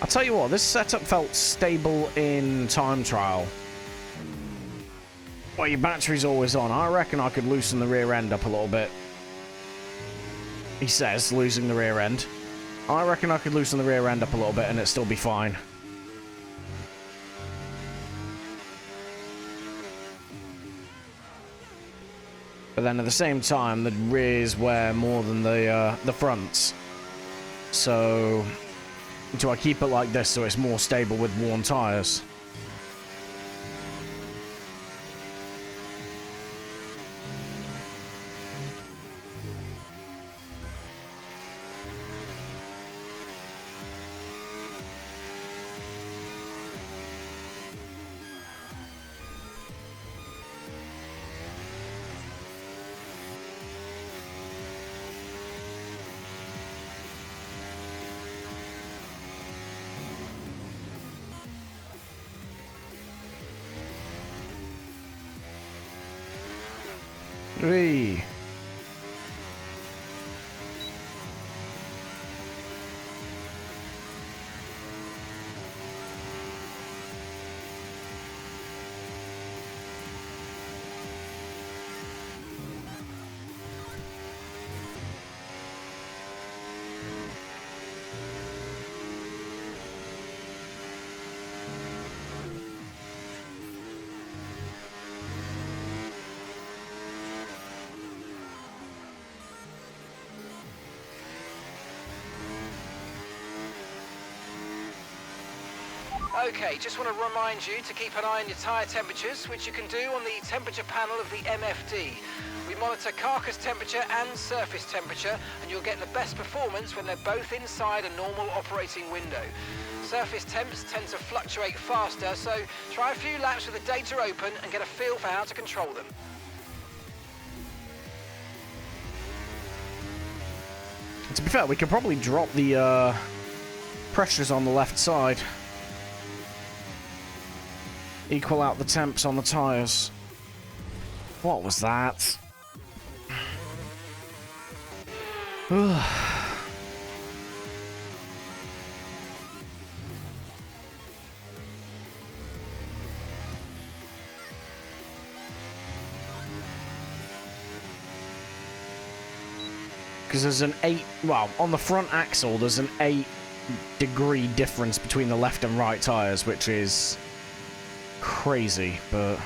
I'll tell you what, this setup felt stable in time trial. Well, your battery's always on. I reckon I could loosen the rear end up a little bit. He says, losing the rear end. I reckon I could loosen the rear end up a little bit and it'd still be fine. But then at the same time, the rears wear more than the fronts. So do I keep it like this so it's more stable with worn tyres? Hey. Okay, just want to remind you to keep an eye on your tyre temperatures, which you can do on the temperature panel of the MFD. We monitor carcass temperature and surface temperature, and you'll get the best performance when they're both inside a normal operating window. Surface temps tend to fluctuate faster, so try a few laps with the data open and get a feel for how to control them. To be fair, we could probably drop the pressures on the left side. Equal out the temps on the tyres. What was that? Because there's an 8... Well, on the front axle, there's an 8-degree difference between the left and right tyres, which is crazy, but...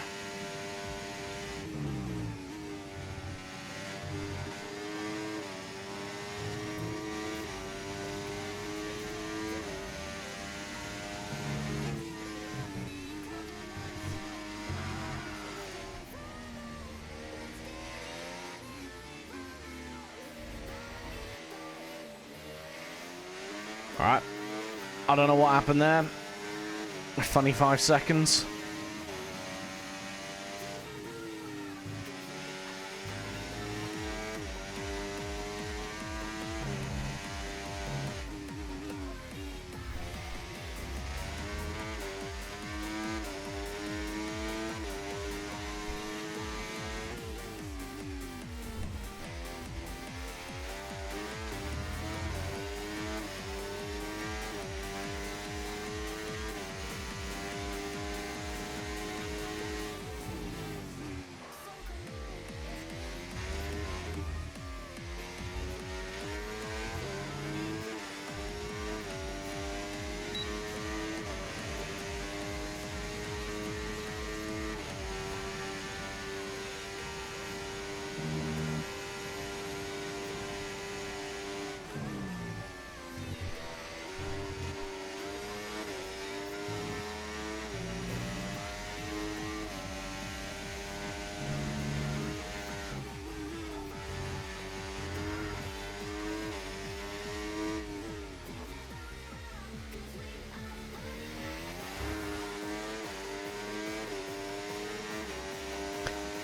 Alright. I don't know what happened there. Funny 5 seconds.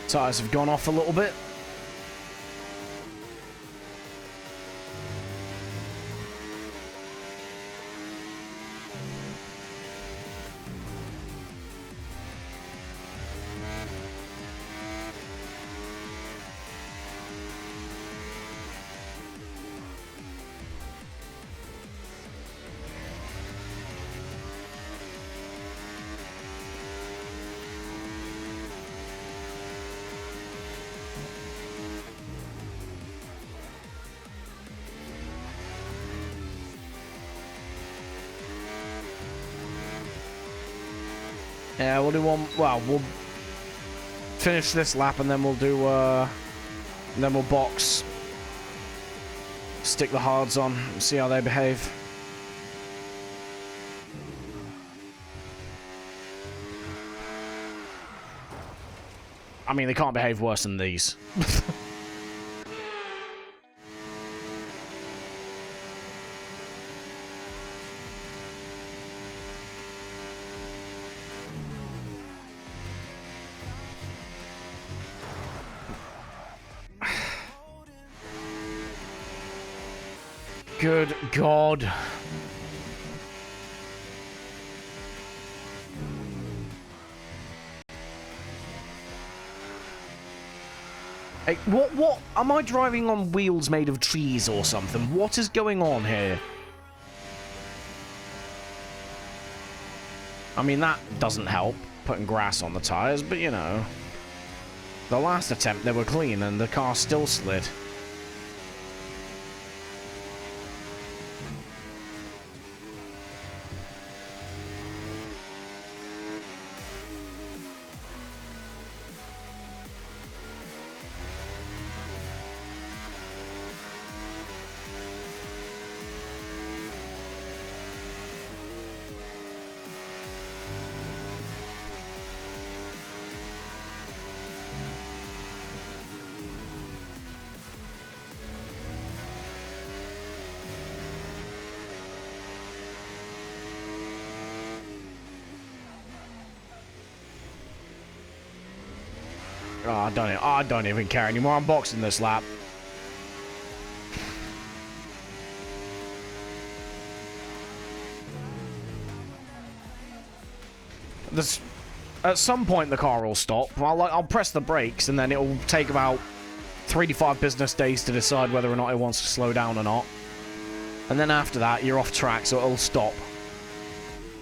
Tires have gone off a little bit. Yeah, we'll do one. Well, we'll finish this lap and then we'll do. Then we'll box. Stick the hards on. See how they behave. I mean, they can't behave worse than these. Good God. Hey, what? Am I driving on wheels made of trees or something? What is going on here? I mean, that doesn't help, putting grass on the tires, but you know. The last attempt, they were clean and the car still slid. Oh, I don't even care anymore. I'm boxing this lap. At some point, the car will stop. I'll press the brakes, and then it will take about 3 to 5 business days to decide whether or not it wants to slow down or not. And then after that, you're off track, so it'll stop.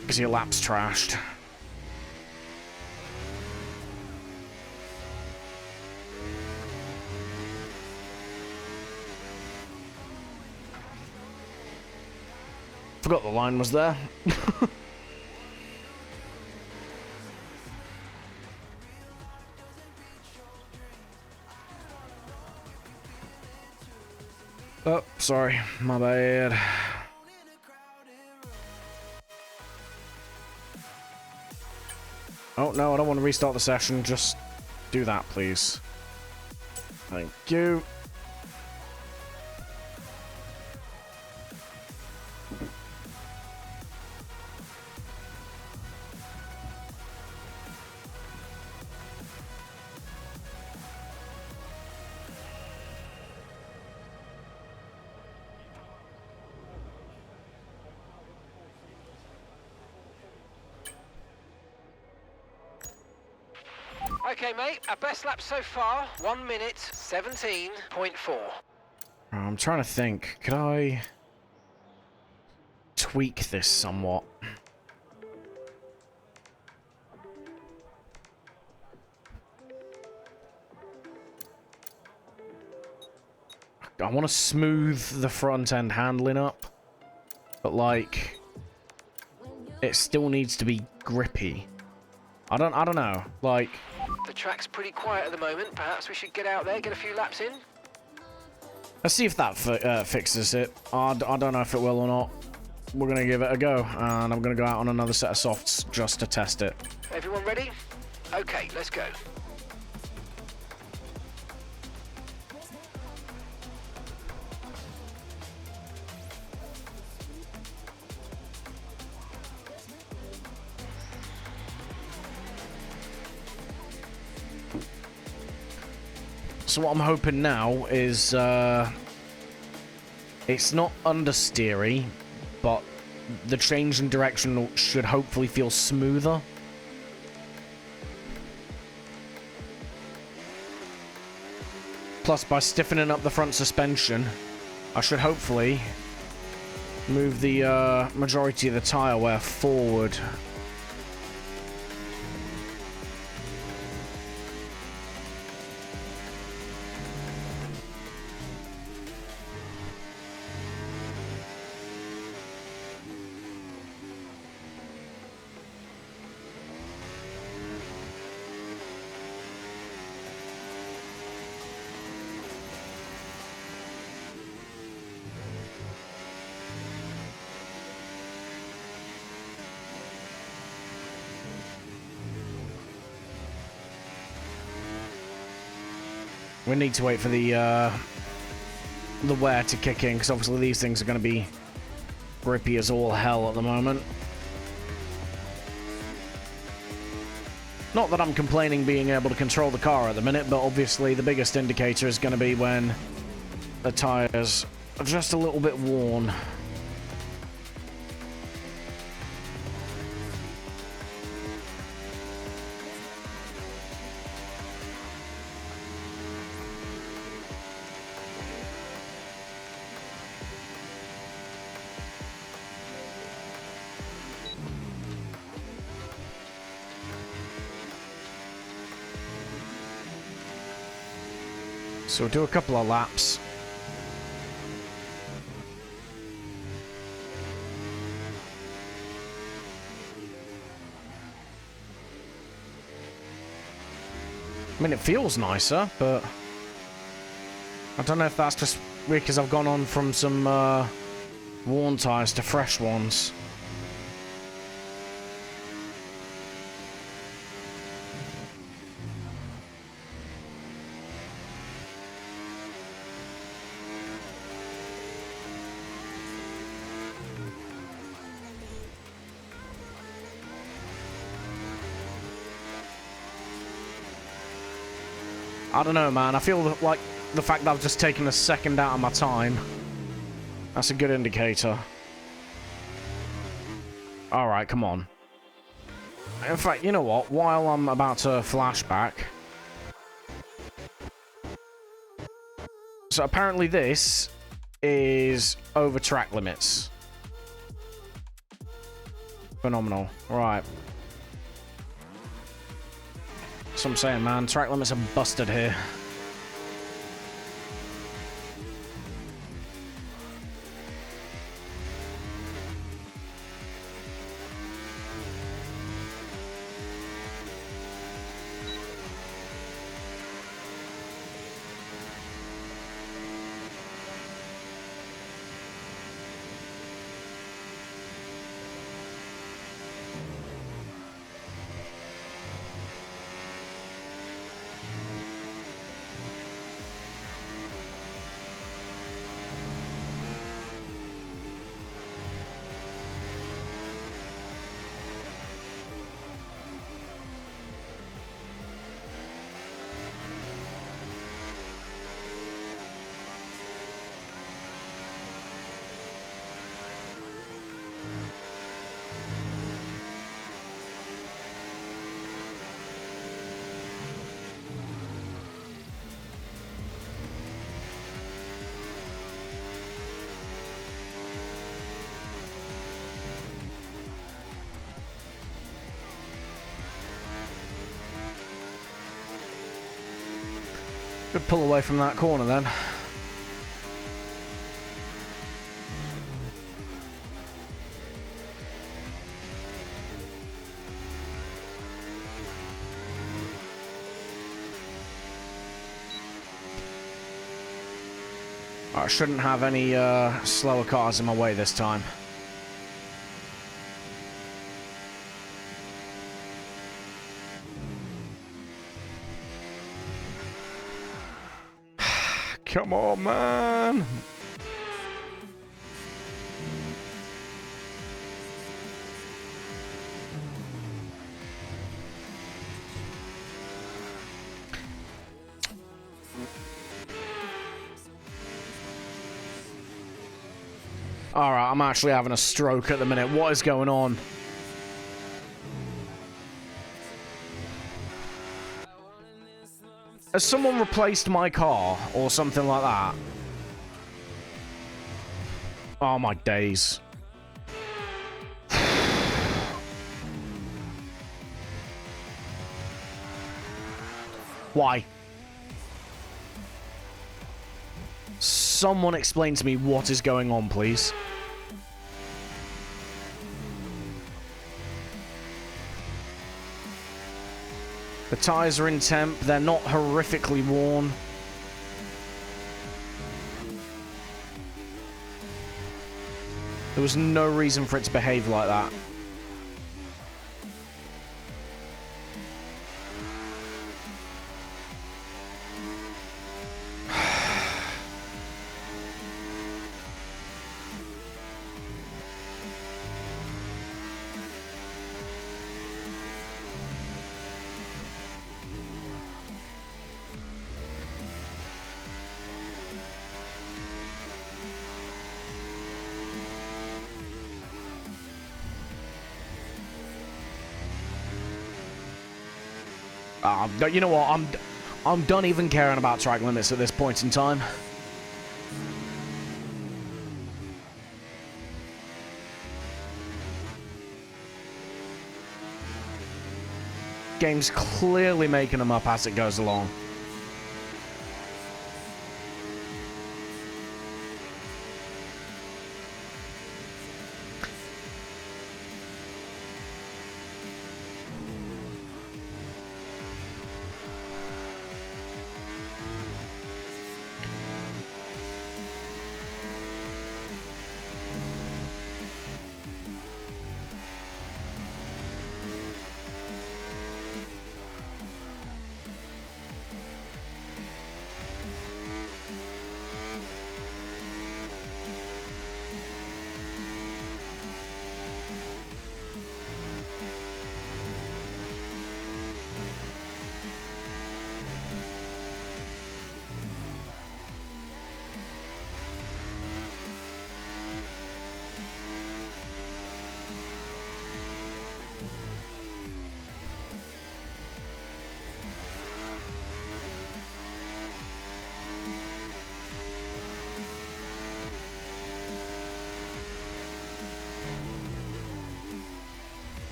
Because your lap's trashed. Forgot the line was there. Oh, sorry. My bad. Oh, no, I don't want to restart the session. Just do that, please. Thank you. Okay, mate, our best lap so far, 1 minute 17.4. I'm trying to think. Could I tweak this somewhat? I want to smooth the front end handling up, but like, it still needs to be grippy. I don't know. Like, The track's pretty quiet at the moment. Perhaps we should get out there, get a few laps in. let's see if that fixes it. I don't know if it will or not. We're gonna give it a go, and I'm gonna go out on another set of softs just to test it. Everyone ready? Okay, let's go. So what I'm hoping now is, it's not understeery, but the change in direction should hopefully feel smoother. Plus, by stiffening up the front suspension, I should hopefully move the majority of the tyre wear forward. We need to wait for the wear to kick in, because obviously these things are going to be grippy as all hell at the moment. Not that I'm complaining being able to control the car at the minute, but obviously the biggest indicator is going to be when the tyres are just a little bit worn. So we'll do a couple of laps. I mean, it feels nicer, but I don't know if that's just because I've gone on from some worn tyres to fresh ones. I don't know, man. I feel like the fact that I've just taken a second out of my time, that's a good indicator. Alright, come on. In fact, you know what? While I'm about to flashback... So apparently this is over track limits. Phenomenal. Right. That's what I'm saying, man. Track limits are busted here. Good pull away from that corner then. I shouldn't have any slower cars in my way this time. Come on, man! Alright, I'm actually having a stroke at the minute. What is going on? Has someone replaced my car or something like that? Oh my days. Why? Someone explain to me what is going on, please. The tyres are in temp, they're not horrifically worn. There was no reason for it to behave like that. You know what? I'm done even caring about track limits at this point in time. Game's clearly making them up as it goes along.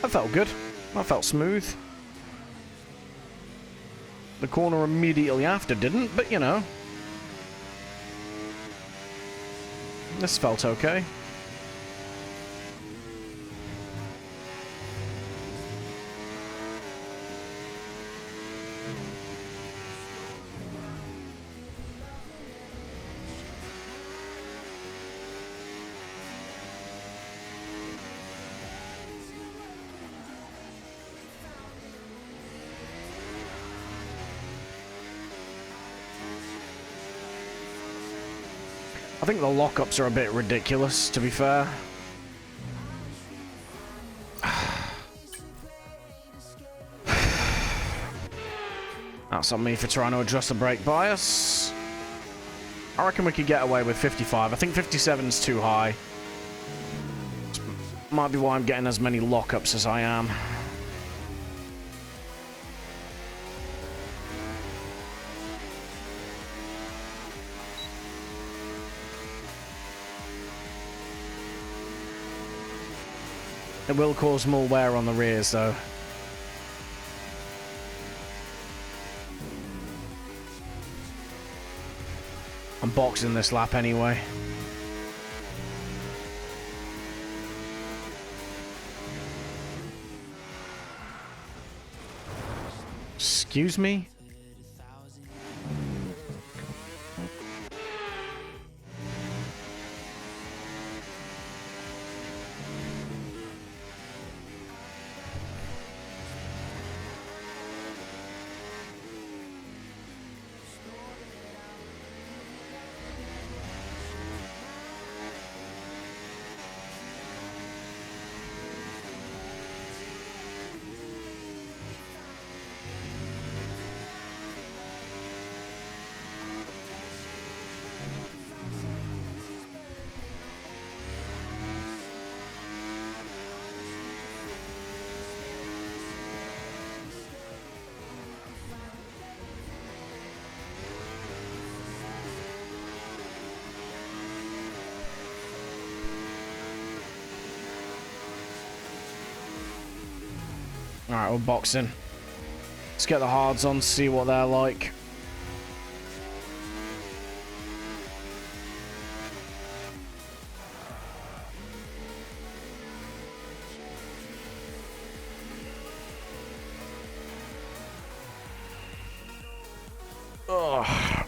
That felt good. That felt smooth. The corner immediately after didn't, but you know. This felt okay. I think the lockups are a bit ridiculous, to be fair. That's on me for trying to adjust the brake bias. I reckon we could get away with 55. I think 57's too high. Might be why I'm getting as many lockups as I am. It will cause more wear on the rears, though. I'm boxing this lap anyway. Excuse me? Alright, we're boxing. Let's get the hards on, see what they're like. Ugh.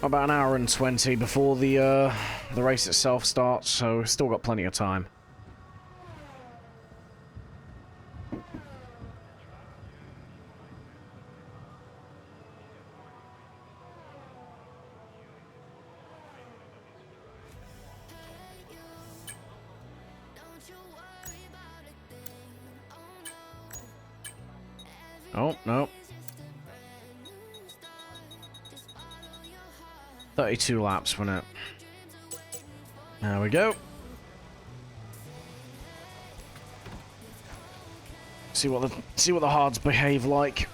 About an hour and 20 before the race itself starts, so we've still got plenty of time. Oh, no. 32 laps, wasn't it? There we go. See what the hards behave like.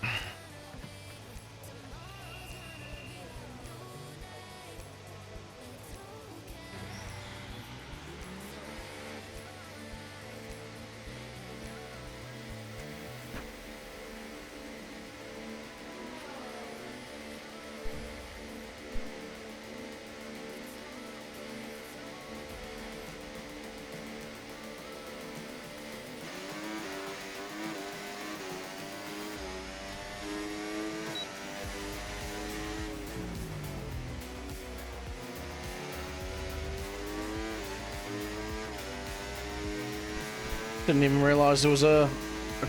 Didn't even realise there was a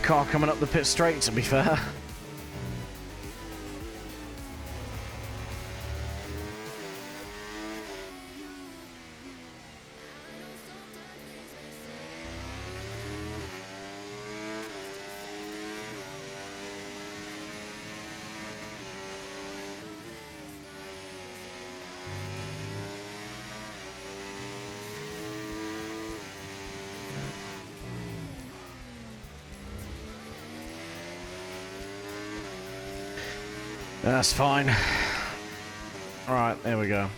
car coming up the pit straight, to be fair. That's fine. Alright, there we go.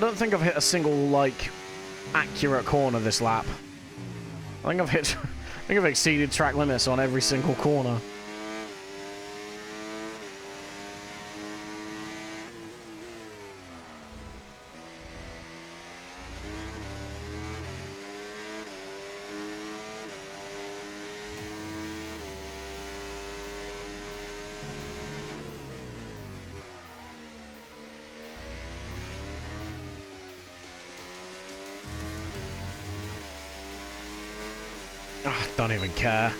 I don't think I've hit a single, like, accurate corner this lap. I think I've hit... I think I've exceeded track limits on every single corner. Don't even care.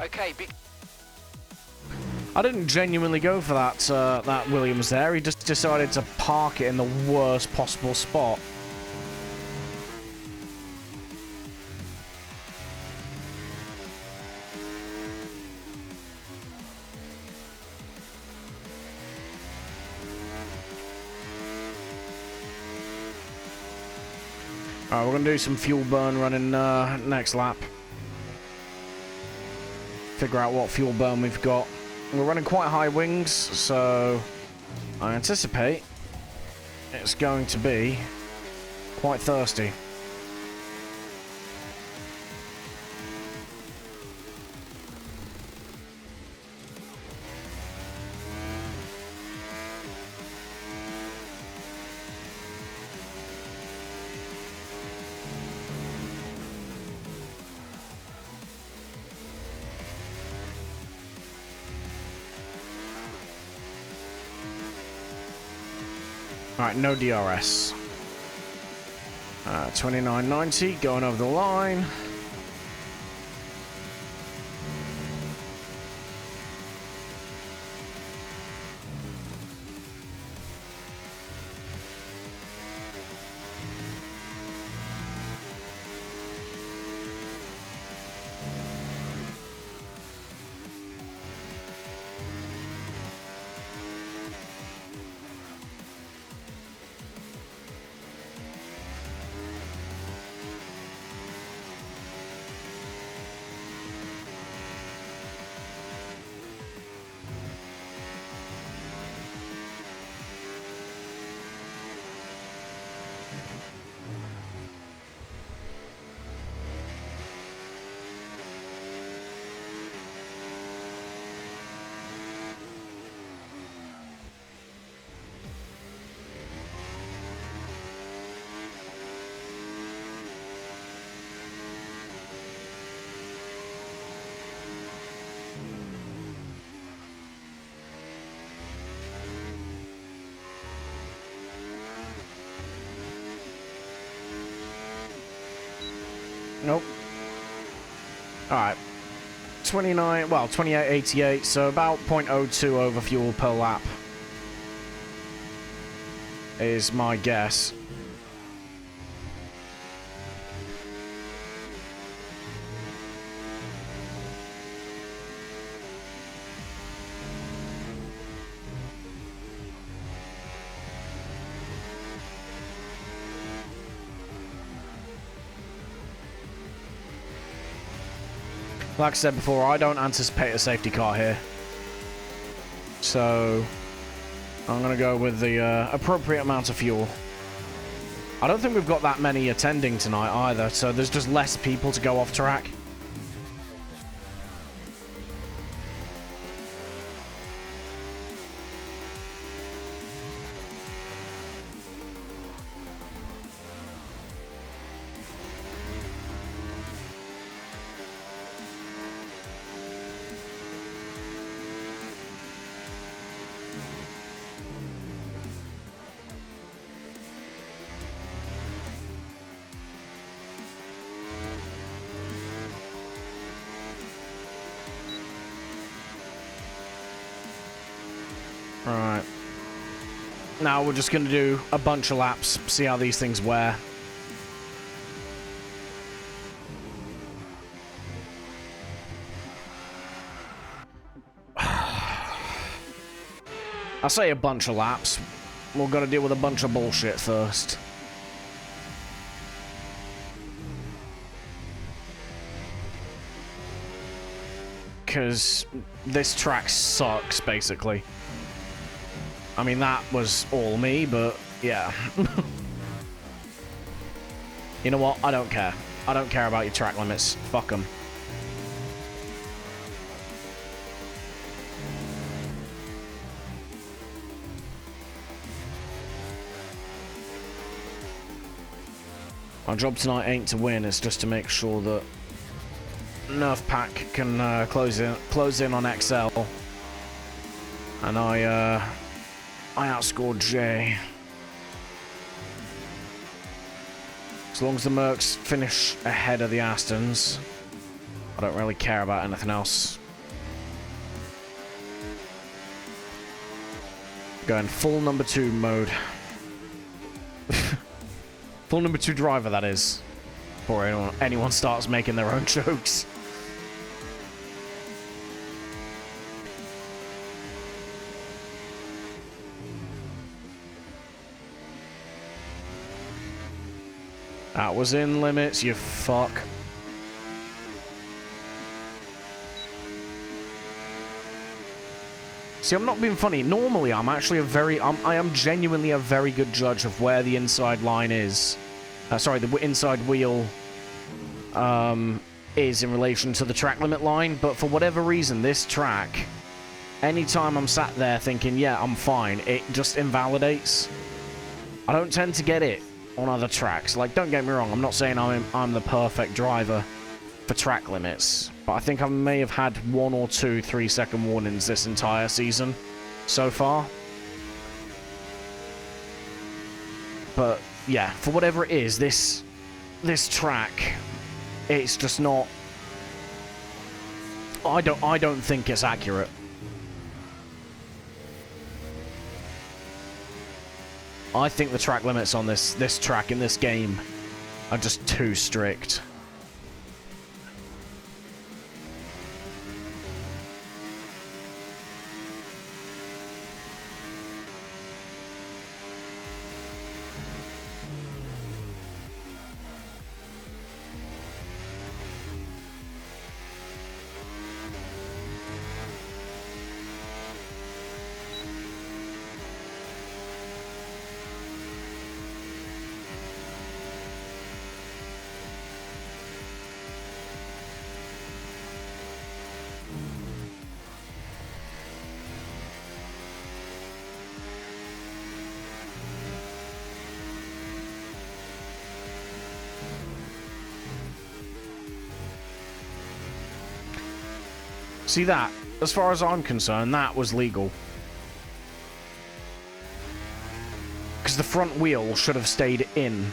Okay, I didn't genuinely go for that that Williams there. He just decided to park it in the worst possible spot. Alright, we're going to do some fuel burn running next lap. Figure out what fuel burn we've got. We're running quite high wings, so I anticipate it's going to be quite thirsty. Alright, no DRS. 29.90 going over the line. Nope. Alright. 28.88, so about 0.02 over fuel per lap is my guess. Like I said before, I don't anticipate a safety car here. So I'm going to go with the appropriate amount of fuel. I don't think we've got that many attending tonight either, so there's just less people to go off track. Right. Now we're just going to do a bunch of laps, see how these things wear. I say a bunch of laps. We've got to deal with a bunch of bullshit first. Because this track sucks, basically. I mean, that was all me, but yeah. You know what? I don't care. I don't care about your track limits. Fuck them. My job tonight ain't to win, it's just to make sure that Nerf Pack can close in on XL. And I outscored Jay. As long as the Mercs finish ahead of the Astons, I don't really care about anything else. Going full number 2 mode. Full number 2 driver, that is. Before anyone starts making their own jokes. That was in limits, you fuck. See, I'm not being funny. Normally, I'm actually I am genuinely a very good judge of where the inside line is. Sorry, the inside wheel is in relation to the track limit line. But for whatever reason, this track, anytime I'm sat there thinking, yeah, I'm fine, it just invalidates. I don't tend to get it on other tracks. Like, don't get me wrong, I'm not saying I'm the perfect driver for track limits, but I think I may have had 1 or 2 3-second warnings this entire season so far. But yeah, for whatever it is, this track, it's just not. I don't think it's accurate. I think the track limits on this track in this game are just too strict. See that? As far as I'm concerned, that was legal. Because the front wheel should have stayed in.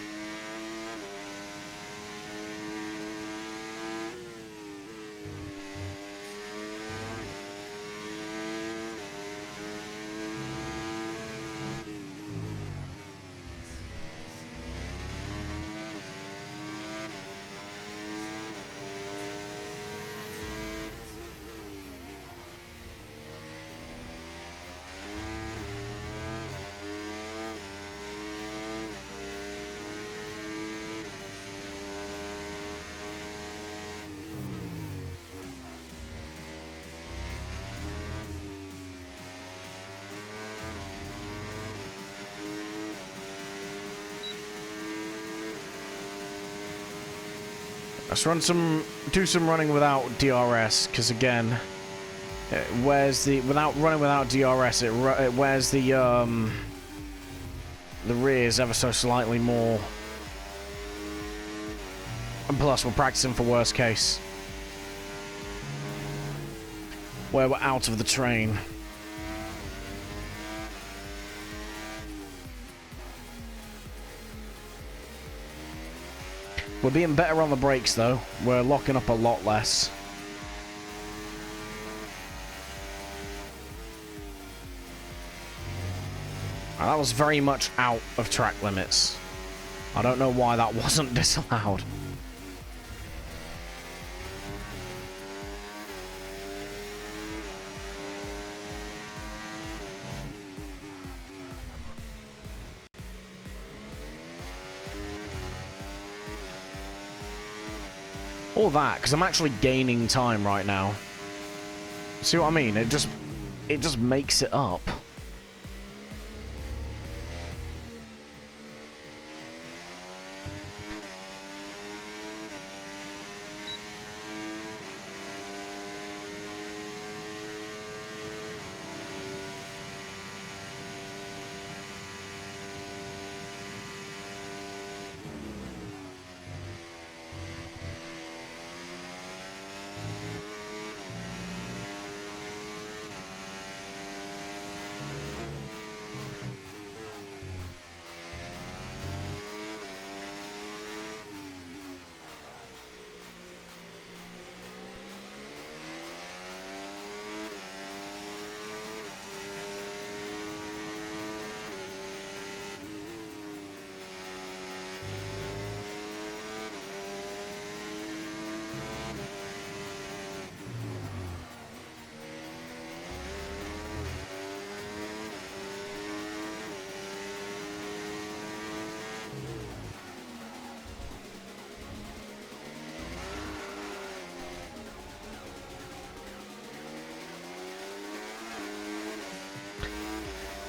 Let's do some running without DRS, because again, without running without DRS, it wears the rears ever so slightly more. And plus, we're practicing for worst case, where we're out of the train. We're being better on the brakes, though. We're locking up a lot less. And that was very much out of track limits. I don't know why that wasn't disallowed. Or that, because I'm actually gaining time right now. See what I mean? It just makes it up.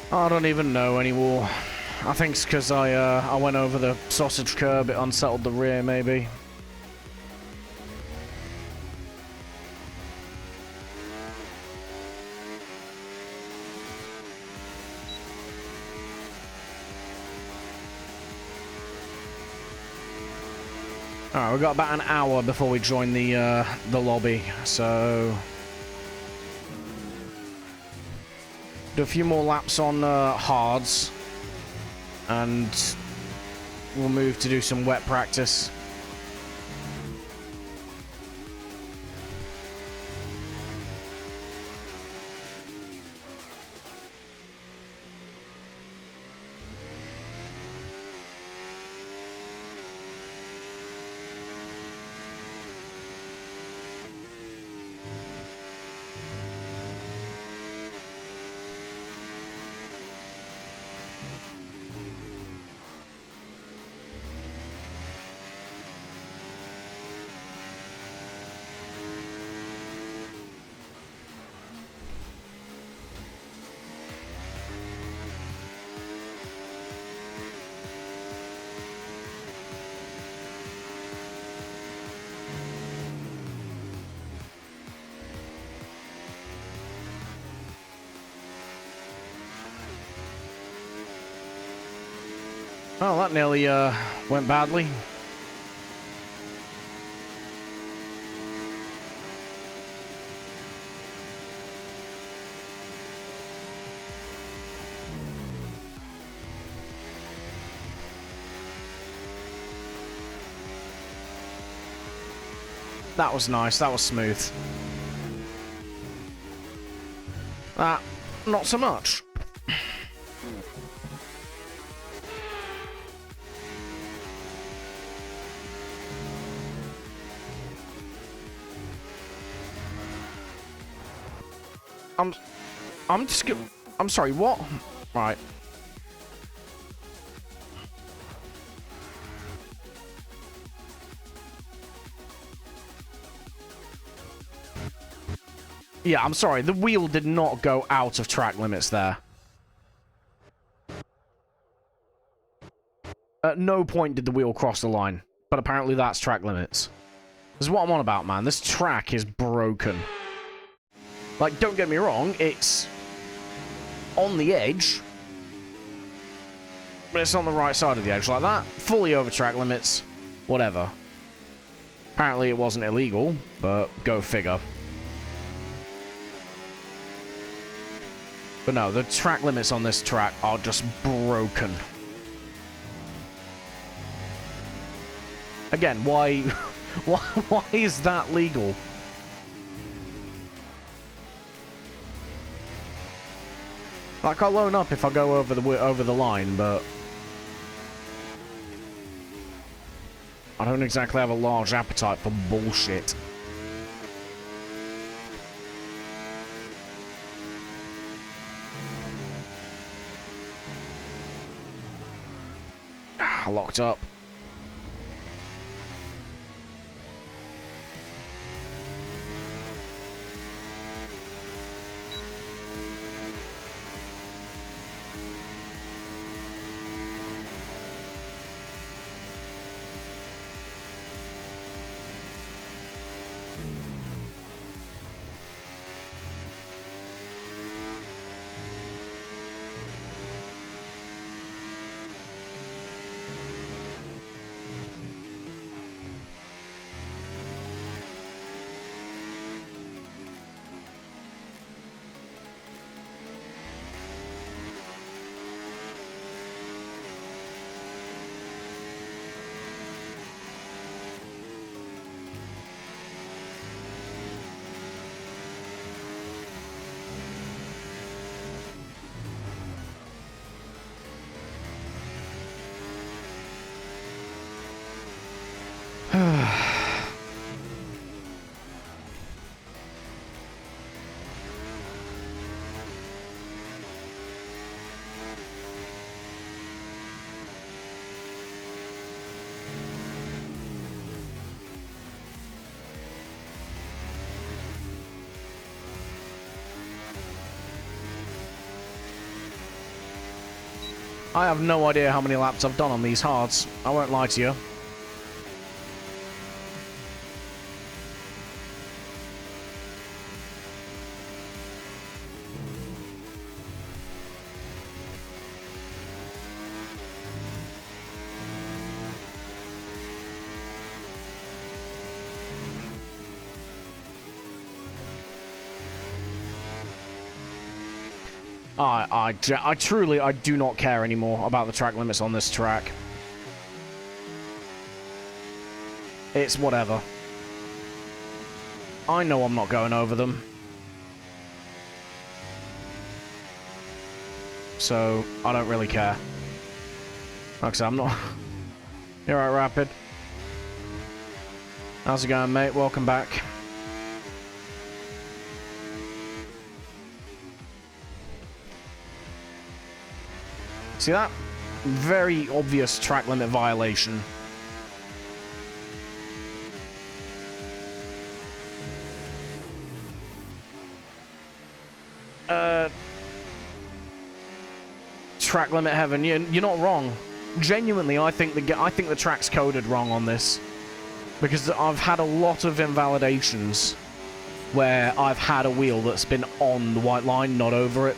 I don't even know anymore. I think it's because I went over the sausage curb, it unsettled the rear, maybe. Alright, we've got about an hour before we join the lobby, so... do a few more laps on hards, and we'll move to do some wet practice. Oh, that nearly went badly. That was nice, that was smooth. That, not so much. I'm sorry, what? Right. Yeah, I'm sorry, the wheel did not go out of track limits there. At no point did the wheel cross the line, but apparently that's track limits. This is what I'm on about, man. This track is broken. Like, don't get me wrong, it's on the edge, but it's on the right side of the edge like that. Fully over track limits, whatever. Apparently it wasn't illegal, but go figure. But no, the track limits on this track are just broken. Again, why is that legal? Like, I'll loan up if I go over the line, but I don't exactly have a large appetite for bullshit. Locked up. I have no idea how many laps I've done on these hards. I won't lie to you. I truly, I do not care anymore about the track limits on this track. It's whatever. I know I'm not going over them. So, I don't really care. Like I said, I'm not... You're right, Rapid. How's it going, mate? Welcome back. See that? Very obvious track limit violation. Track limit heaven. You're not wrong. Genuinely, I think the track's coded wrong on this, because I've had a lot of invalidations where I've had a wheel that's been on the white line, not over it.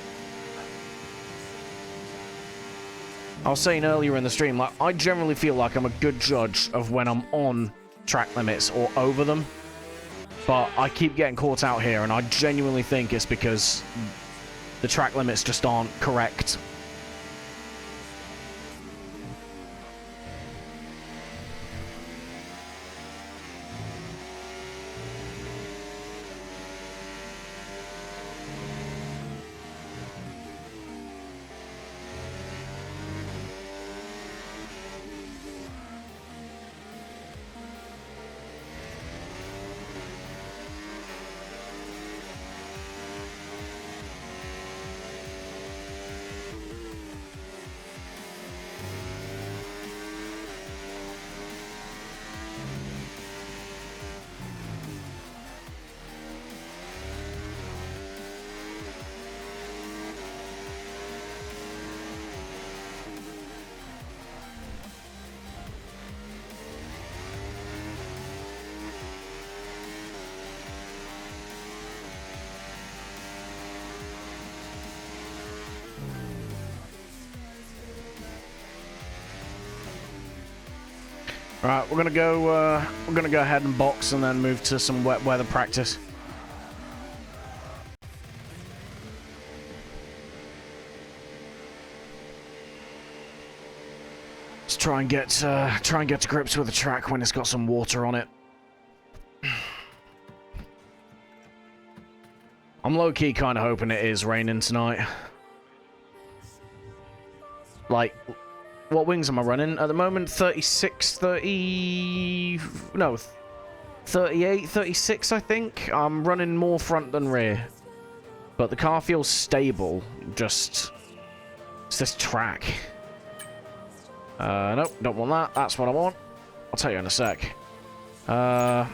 I was saying earlier in the stream, like, I generally feel like I'm a good judge of when I'm on track limits or over them, but I keep getting caught out here, and I genuinely think it's because the track limits just aren't correct. Right, we're gonna go ahead and box and then move to some wet weather practice. Let's try and get to grips with the track when it's got some water on it. I'm low-key kind of hoping it is raining tonight. Like, what wings am I running at the moment? 36, 30... No, 38, 36, I think. I'm running more front than rear. But the car feels stable. Just... It's this track. Nope, don't want that. That's what I want. I'll tell you in a sec. Yeah,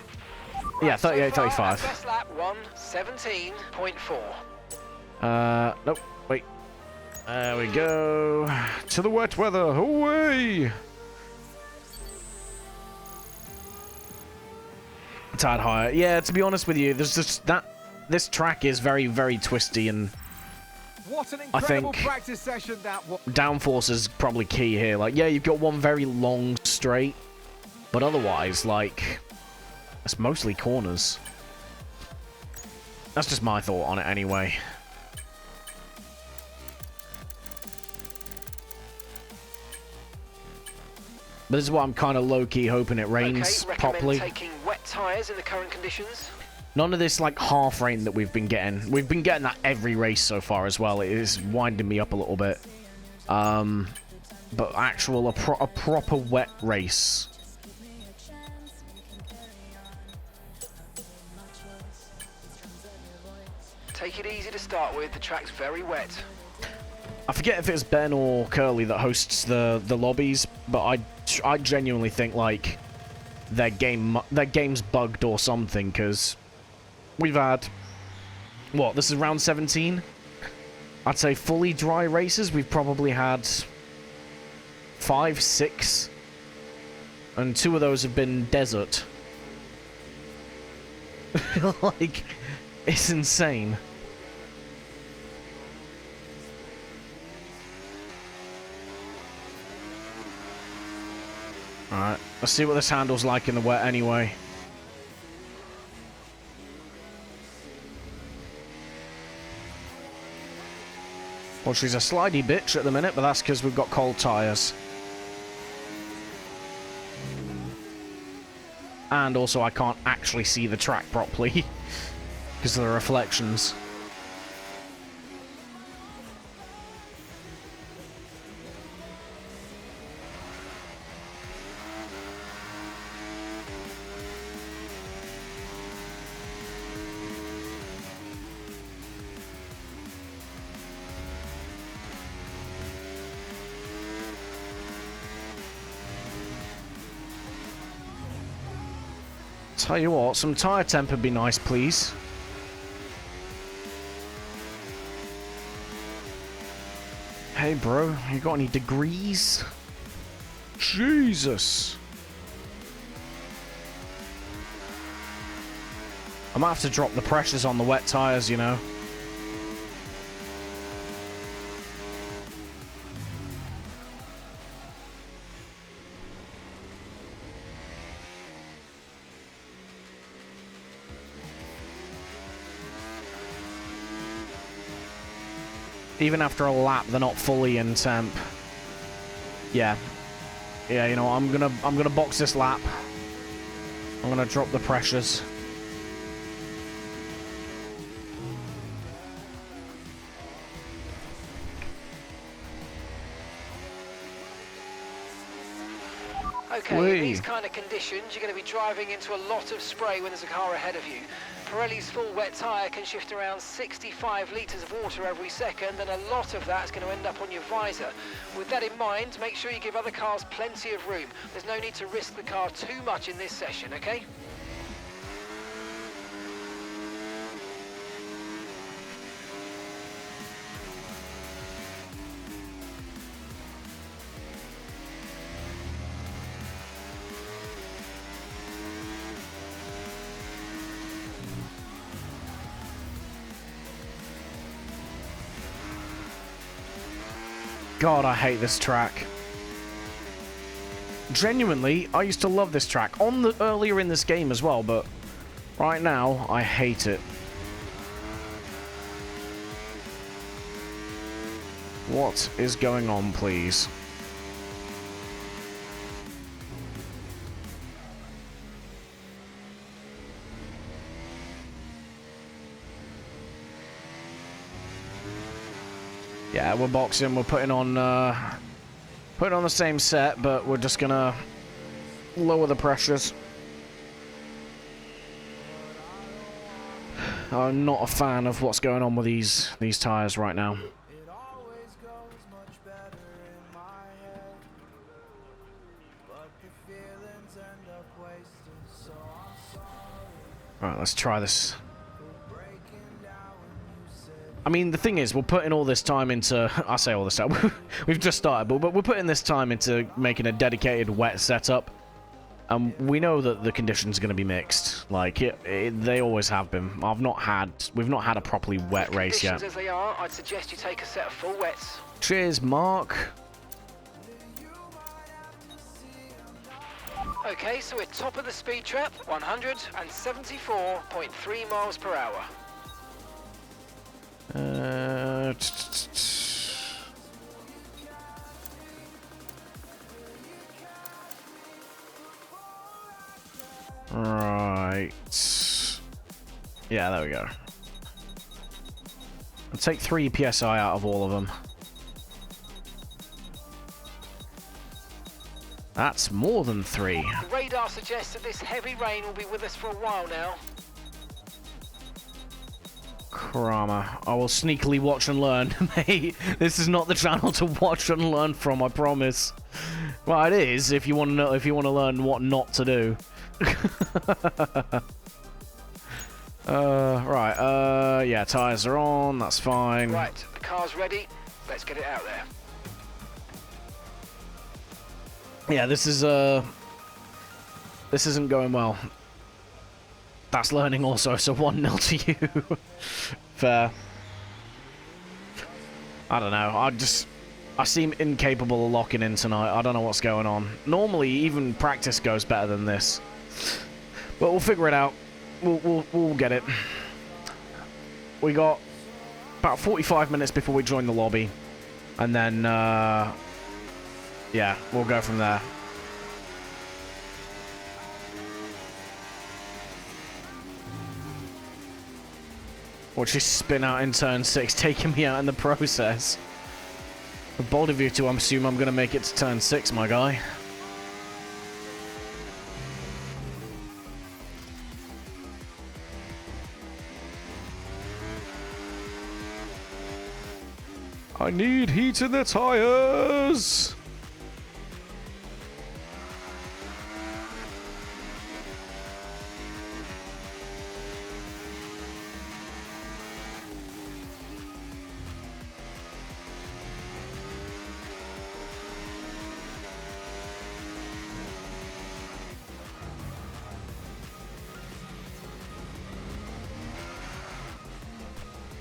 38, 35. Best lap 1:17.4. Nope, wait. There we go. To the wet weather. Away! A tad higher. Yeah, to be honest with you, there's just that... This track is very, very twisty, and what an I incredible think practice session that was. downforce is probably key here. Like, yeah, you've got one very long straight, but otherwise, like, it's mostly corners. That's just my thought on it anyway. But this is what I'm kind of low-key hoping it rains properly. Taking wet tyres in the current conditions. None of this, like, half rain that we've been getting. We've been getting that every race so far as well. It is winding me up a little bit. But actual, a proper wet race. Take it easy to start with. The track's very wet. I forget if it's Ben or Curly that hosts the lobbies, but I genuinely think, like, their game's bugged or something, because we've had, what, this is round 17? I'd say fully dry races, we've probably had 5, 6. And 2 of those have been desert. Like, it's insane. Alright, let's see what this handle's like in the wet anyway. Well, she's a slidey bitch at the minute, but that's because we've got cold tyres. And also I can't actually see the track properly because of the reflections. Tell you what, some tyre temp would be nice, please. Hey, bro, you got any degrees? Jesus. I might have to drop the pressures on the wet tyres, you know. Even after a lap, they're not fully in temp. Yeah. Yeah, you know, I'm gonna box this lap. I'm gonna drop the pressures. Okay, in these kind of conditions, you're going to be driving into a lot of spray when there's a car ahead of you. Pirelli's full wet tyre can shift around 65 litres of water every second, and a lot of that is going to end up on your visor. With that in mind, make sure you give other cars plenty of room. There's no need to risk the car too much in this session, okay? God, I hate this track. Genuinely, I used to love this track earlier in this game as well, but right now, I hate it. What is going on, please? Yeah, we're boxing, we're putting on the same set, but we're just gonna lower the pressures. I'm not a fan of what's going on with these tires right now. Alright, let's try this. I mean, the thing is, we're putting all this time into... I say all this time. We've just started, but we're putting this time into making a dedicated wet setup. And we know that the conditions are going to be mixed. Like, they always have been. We've not had a properly wet race yet. As they are, I'd suggest you take a set of full wets. Cheers, Mark. Okay, so we're top of the speed trap, 174.3 miles per hour. Right. Yeah, there we go. I'll take 3 PSI out of all of them. That's more than 3. The radar suggests that this heavy rain will be with us for a while now. Kramer. I will sneakily watch and learn. Mate, this is not the channel to watch and learn from, I promise. Well, it is if you want to know, if you want to learn what not to do. Right, yeah, tyres are on, that's fine. Right, the car's ready. Let's get it out there. Yeah, this isn't going well. That's learning also, so 1-0 to you. Fair. I don't know, I seem incapable of locking in tonight. I don't know what's going on. Normally, even practice goes better than this. But we'll figure it out. We'll get it. We got about 45 minutes before we join the lobby. And then, yeah, we'll go from there. Watch you spin out in turn 6, taking me out in the process. Bold of you to assume I'm going to make it to turn 6, my guy. I need heat in the tires!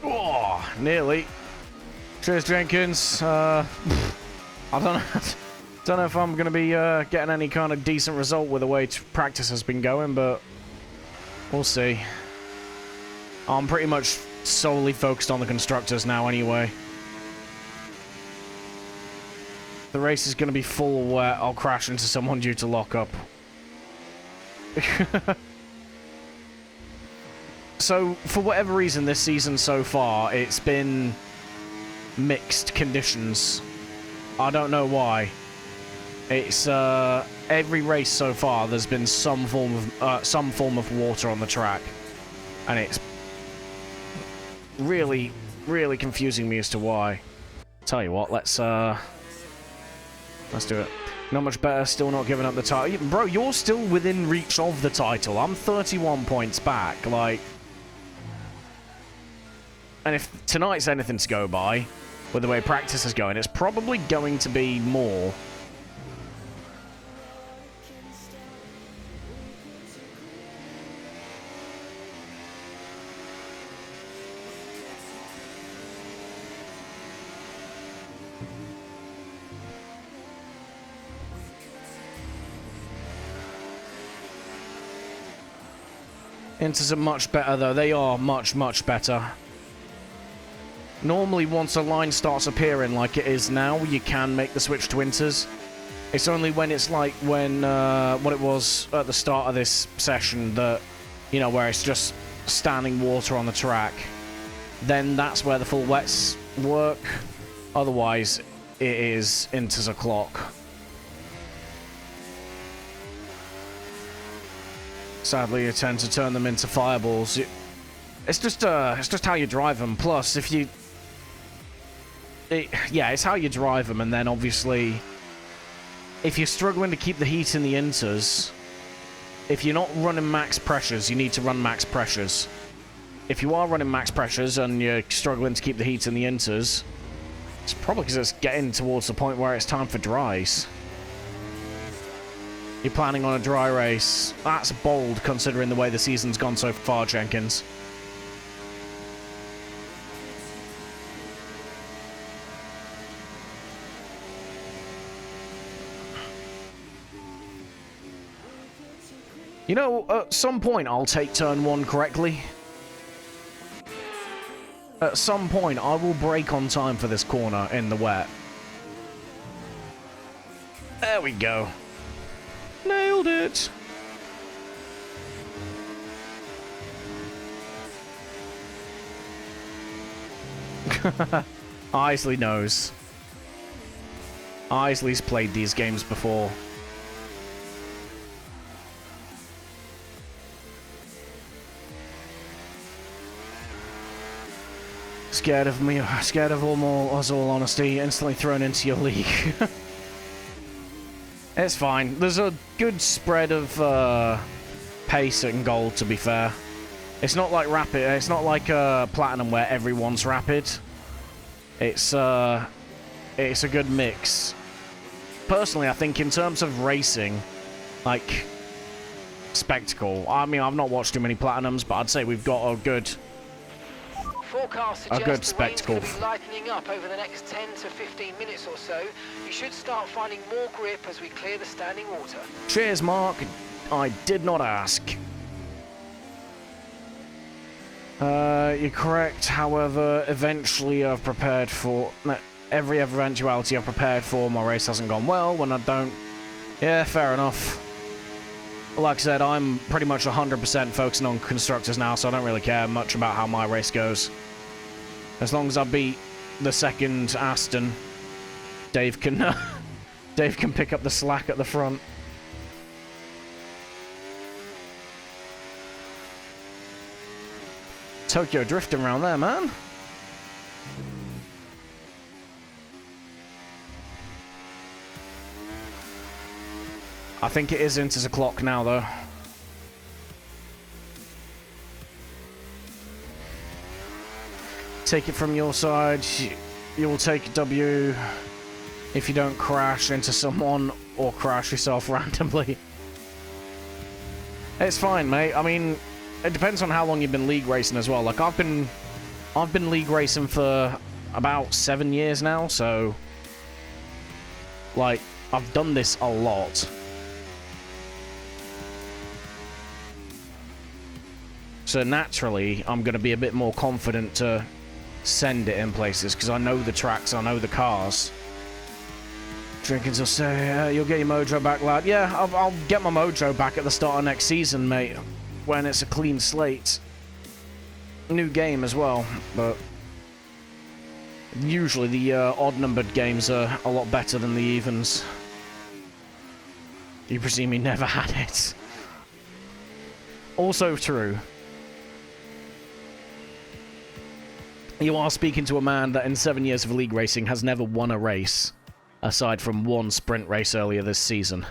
Oh, nearly. Cheers, Jenkins. I don't know. Don't know if I'm going to be getting any kind of decent result with the way practice has been going, but we'll see. I'm pretty much solely focused on the constructors now anyway. The race is going to be full where I'll crash into someone due to lock up. So, for whatever reason this season so far, it's been mixed conditions. I don't know why. It's every race so far there's been some form of water on the track, and it's really confusing me as to why. Tell you what, let's do it. Not much better, still not giving up the title. Bro, you're still within reach of the title. I'm 31 points back, like. And if tonight's anything to go by, with the way practice is going, it's probably going to be more. Inters are much better, though. They are much better. Normally, once a line starts appearing like it is now, you can make the switch to inters. It's only when it's like when, what it was at the start of this session that, you know, where it's just standing water on the track. Then that's where the full wets work. Otherwise, it is inters o'clock. Sadly, you tend to turn them into fireballs. It's just how you drive them. Plus, if you... yeah, it's how you drive them, and then obviously, if you're struggling to keep the heat in the inters, if you're not running max pressures, you need to run max pressures. If you are running max pressures and you're struggling to keep the heat in the inters, it's probably because it's getting towards the point where it's time for dries. You're planning on a dry race. That's bold, considering the way the season's gone so far, Jenkins. You know, at some point I'll take turn 1 correctly. At some point I will brake on time for this corner in the wet. There we go. Nailed it! Isley knows. Isley's played these games before. Scared of me, scared of us all honesty, instantly thrown into your league. It's fine. There's a good spread of pace and gold, to be fair. It's not like rapid. It's not like platinum where everyone's rapid. It's a good mix. personally, I think in terms of racing, like, spectacle, I mean, I've not watched too many Platinums, but I'd say we've got a good Forecast A good suggests the rain's spectacle. going to be lightening up over the next 10 to 15 minutes or so. You should start finding more grip as we clear the standing water. Cheers, Mark. I did not ask. You're correct. However, eventually I've prepared for... Every eventuality I've prepared for, my race hasn't gone well. When I don't... Yeah, fair enough. Like I said, I'm pretty much 100% focusing on constructors now, so I don't really care much about how my race goes. As long as I beat the second Aston, Dave can Dave can pick up the slack at the front. Tokyo drifting around there, man. I think it is into the clock now, though. Take it from your side. You will take a W if you don't crash into someone or crash yourself randomly. It's fine, mate. I mean, it depends on how long you've been league racing as well. Like, I've been league racing for about 7 years now, so... Like, I've done this a lot. So naturally, I'm going to be a bit more confident to send it in places, because I know the tracks, I know the cars. Drinkins will say, you'll get your mojo back, lad. Yeah, I'll get my mojo back at the start of next season, mate, when it's a clean slate. New game as well, but usually the odd-numbered games are a lot better than the evens. You presume he never had it. Also true. You are speaking to a man that in 7 years of league racing has never won a race, aside from one sprint race earlier this season.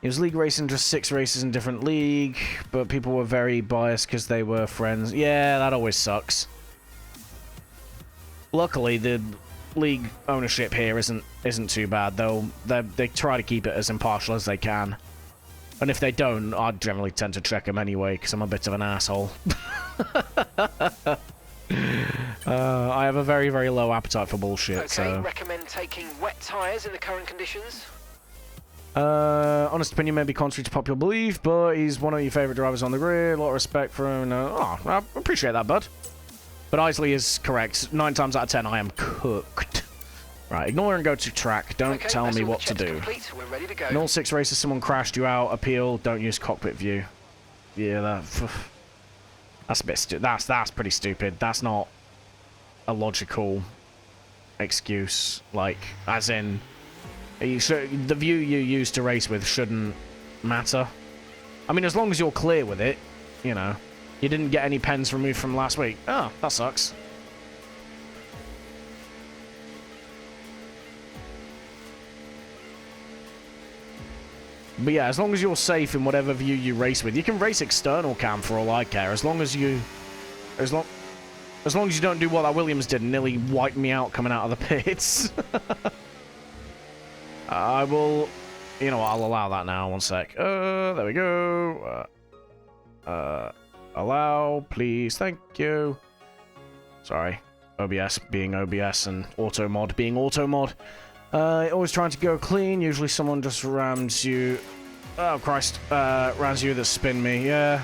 He was league racing just 6 races in different league, but people were very biased because they were friends. Yeah, that always sucks. Luckily, the league ownership here isn't too bad, though. They try to keep it as impartial as they can. And if they don't, I generally tend to check them anyway, because I'm a bit of an asshole. I have a very, very low appetite for bullshit, Okay, so... recommend taking wet tyres in the current conditions. Honest opinion may be contrary to popular belief, but he's one of your favourite drivers on the grid. A lot of respect for him. Oh, I appreciate that, bud. But Isley is correct. 9 times out of 10, I am cooked. Right, ignore and go to track. Don't tell me what to do. Complete. We're ready to go. In all 6 races, someone crashed you out. Appeal. Don't use cockpit view. Yeah, that's a bit that's pretty stupid. That's not a logical excuse. Like, as in, the view you use to race with shouldn't matter. I mean, as long as you're clear with it, you know. You didn't get any pens removed from last week. Oh, that sucks. But yeah, as long as you're safe in whatever view you race with, you can race external cam for all I care. As long as you don't do what that Williams did and nearly wipe me out coming out of the pits. I will, you know what, I'll allow that now. 1 sec. There we go. Allow, please. Thank you. Sorry. OBS being OBS and auto mod being auto mod. Always trying to go clean. Usually someone just rams you. Oh, Christ. Rams you that spin me. Yeah.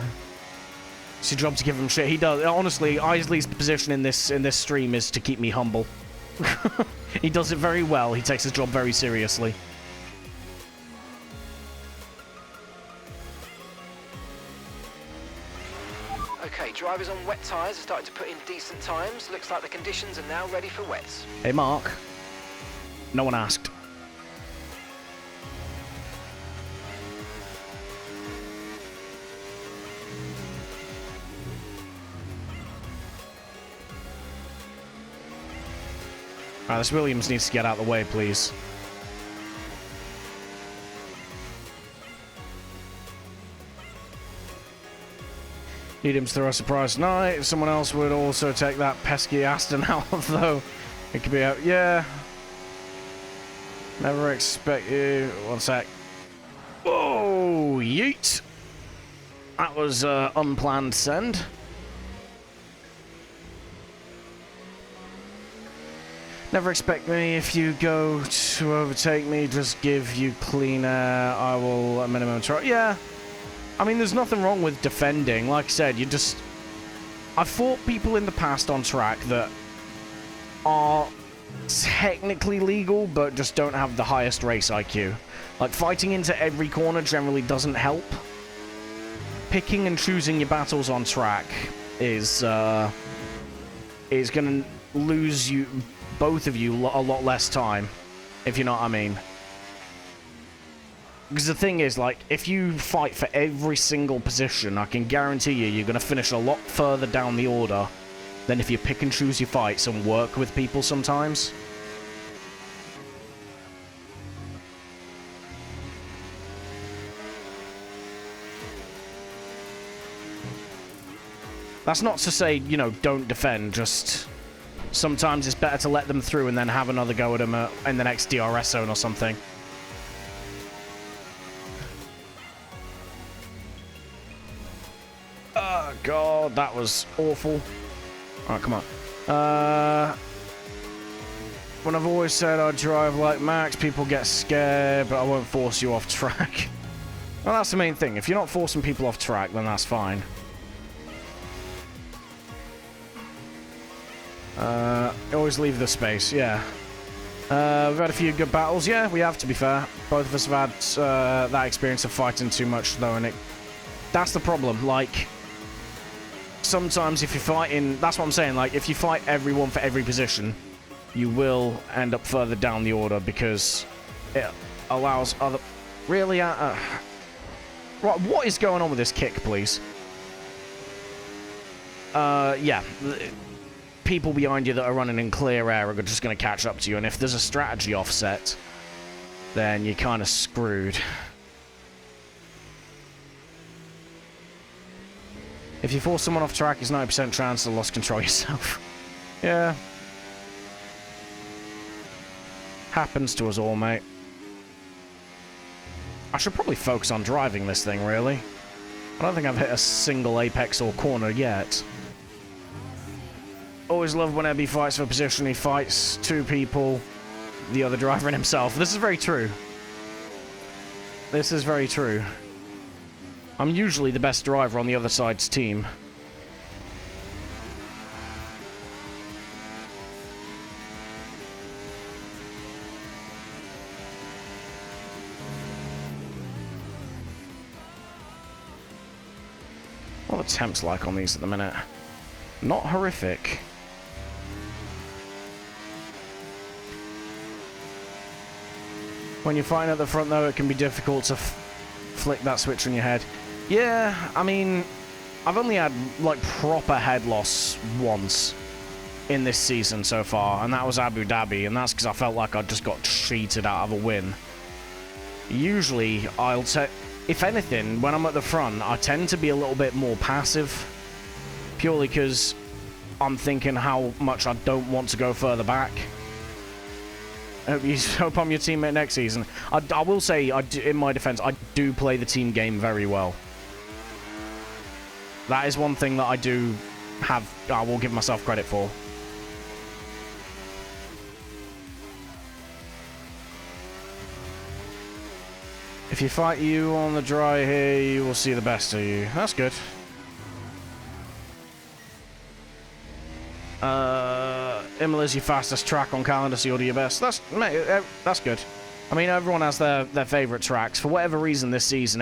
It's your job to give him shit. He does. Honestly, Isley's position in this stream is to keep me humble. He does it very well. He takes his job very seriously. Okay, drivers on wet tyres are starting to put in decent times. Looks like the conditions are now ready for wets. Hey, Mark. No one asked. Alright, this Williams needs to get out of the way, please. Need him to throw a surprise tonight. Someone else would also take that pesky Aston out, though. It could be out. Yeah. Never expect you. One sec. Whoa, yeet. That was unplanned send. Never expect me if you go to overtake me, just give you clean air. I will a minimum try. Yeah. I mean, there's nothing wrong with defending. Like I said, you just... I've fought people in the past on track that are technically legal, but just don't have the highest race IQ. Like, fighting into every corner generally doesn't help. Picking and choosing your battles on track is gonna lose you, both of you, a lot less time, if you know what I mean. Because the thing is, like, if you fight for every single position, I can guarantee you, you're gonna finish a lot further down the order than if you pick and choose your fights and work with people sometimes. That's not to say, you know, don't defend, just sometimes it's better to let them through and then have another go at them in the next DRS zone or something. Oh, God, that was awful. Alright, come on. When I've always said I drive like Max, people get scared, but I won't force you off track. Well, that's the main thing. If you're not forcing people off track, then that's fine. Always leave the space, yeah. We've had a few good battles, yeah, we have, to be fair. Both of us have had that experience of fighting too much, though, and that's the problem. Like, sometimes if you're fighting... That's what I'm saying, like, if you fight everyone for every position, you will end up further down the order, because it allows other... Really? What is going on with this kick, please? Yeah. People behind you that are running in clear air are just going to catch up to you, and if there's a strategy offset, then you're kind of screwed. If you force someone off track, it's 90% chance to lose control yourself. Yeah. Happens to us all, mate. I should probably focus on driving this thing, really. I don't think I've hit a single apex or corner yet. Always love when Ebby fights for position. He fights two people, the other driver and himself. This is very true. This is very true. I'm usually the best driver on the other side's team. What are the temps like on these at the minute? Not horrific. When you're fighting at the front, though, it can be difficult to flick that switch on your head. Yeah, I mean, I've only had, like, proper head loss once in this season so far, and that was Abu Dhabi, and that's because I felt like I just got cheated out of a win. Usually, I'll take... If anything, when I'm at the front, I tend to be a little bit more passive, purely because I'm thinking how much I don't want to go further back. Hope I'm your teammate next season. I will say, in my defense, I do play the team game very well. That is one thing that I will give myself credit for. If you fight you on the dry here, you will see the best of you. That's good. Imola's your fastest track on calendar, so you'll do your best. That's good. I mean, everyone has their favourite tracks. For whatever reason this season,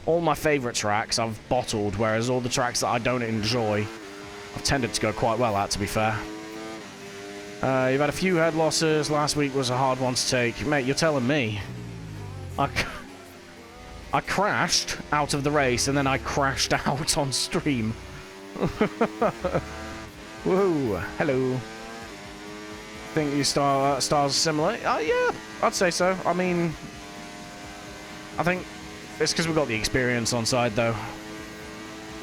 all my favourite tracks I've bottled, whereas all the tracks that I don't enjoy, I've tended to go quite well at, to be fair. You've had a few head losses. Last week was a hard one to take. Mate, you're telling me. I crashed out of the race, and then I crashed out on stream. Whoa, hello. Think your stars are similar? Yeah, I'd say so. I mean, I think it's because we've got the experience on side, though.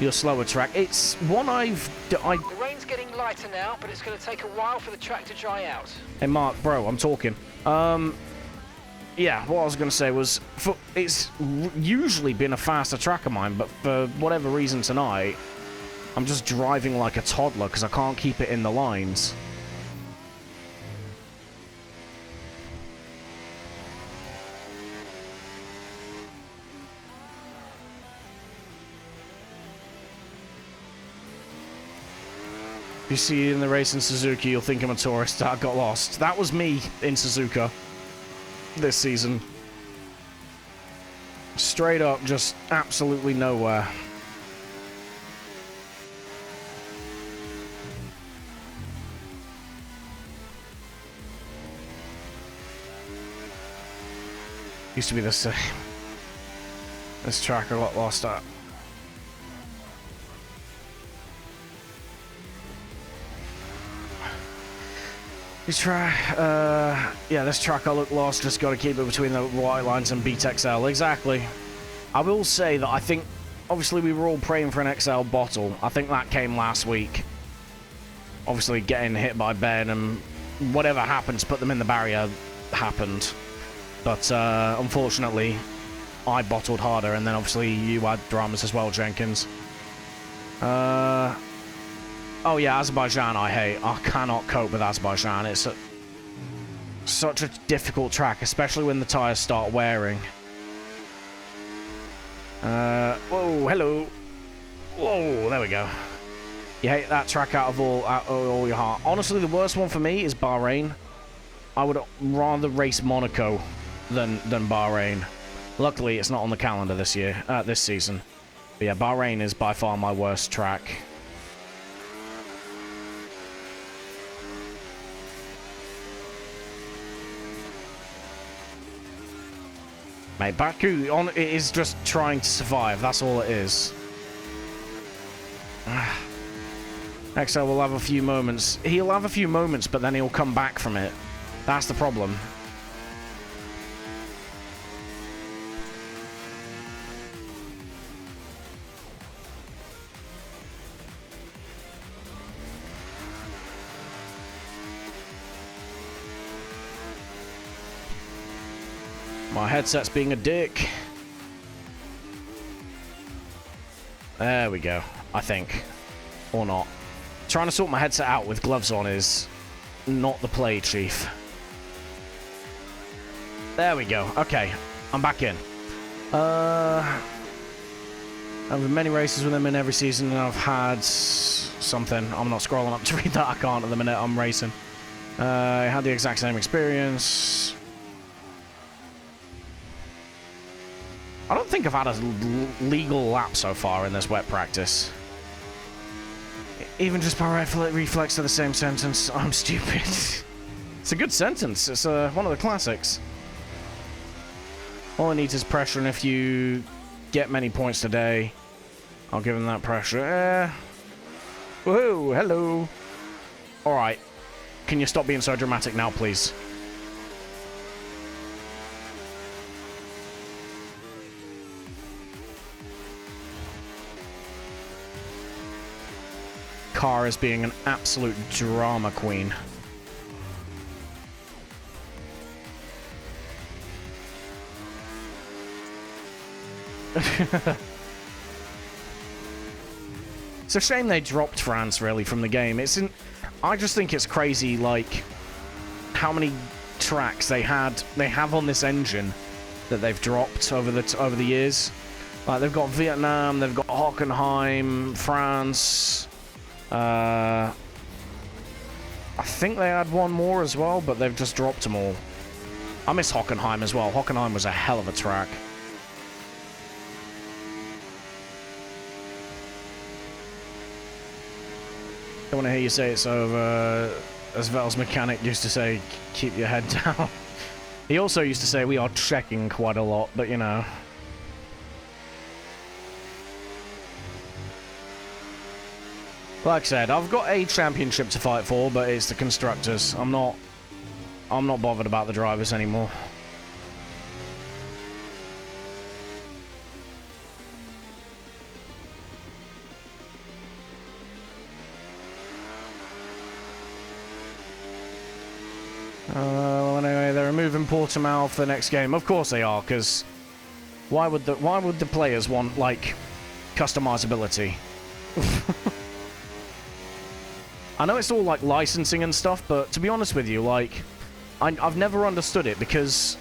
Your slower track. It's one The rain's getting lighter now, but it's going to take a while for the track to dry out. Hey, Mark, bro, I'm talking. yeah, what I was going to say was, it's usually been a faster track of mine, but for whatever reason tonight, I'm just driving like a toddler because I can't keep it in the lines. If you see in the race in Suzuka, you'll think I'm a tourist that got lost. That was me in Suzuka this season. Straight up, just absolutely nowhere. Used to be the same. This track I got lost at. This track, yeah, this track I look lost, just got to keep it between the white lines and beat XL. Exactly. I will say that I think, obviously we were all praying for an XL bottle. I think that came last week. Obviously getting hit by Ben and whatever happened to put them in the barrier happened. But unfortunately, I bottled harder, and then obviously you had dramas as well, Jenkins. Oh yeah, Azerbaijan I hate. I cannot cope with Azerbaijan. It's such a difficult track, especially when the tyres start wearing. Whoa, hello. Whoa, there we go. You hate that track out of all your heart. Honestly, the worst one for me is Bahrain. I would rather race Monaco than Bahrain. Luckily, it's not on the calendar this year, this season. But yeah, Bahrain is by far my worst track. Mate, Baku it is just trying to survive. That's all it is. XL will have a few moments. He'll have a few moments, but then he'll come back from it. That's the problem. My headset's being a dick. There we go, I think. Or not. Trying to sort my headset out with gloves on is not the play, Chief. There we go. Okay, I'm back in. I've had many races with him in every season, and I've had something. I'm not scrolling up to read that. I can't at the minute. I'm racing. I had the exact same experience. I don't think I've had a legal lap so far in this wet practice. Even just by reflex to the same sentence, I'm stupid. It's a good sentence. It's one of the classics. All I need is pressure, and if you get many points today, I'll give him that pressure. Woohoo! Hello! Alright. Can you stop being so dramatic now, please? Car is being an absolute drama queen. It's a shame they dropped France really from the game. I just think it's crazy, like how many tracks they have on this engine that they've dropped over the years. Like they've got Vietnam, they've got Hockenheim, France. I think they had one more as well, but they've just dropped them all. I miss Hockenheim as well. Hockenheim was a hell of a track. Don't want to hear you say it's over. As Vel's mechanic used to say, keep your head down. He also used to say we are checking quite a lot, but you know. Like I said, I've got a championship to fight for, but it's the constructors. I'm not bothered about the drivers anymore. Well, anyway, they're removing Portimao for the next game. Of course they are, because why would the players want, like, customizability? I know it's all, like, licensing and stuff, but to be honest with you, like, I've never understood it, because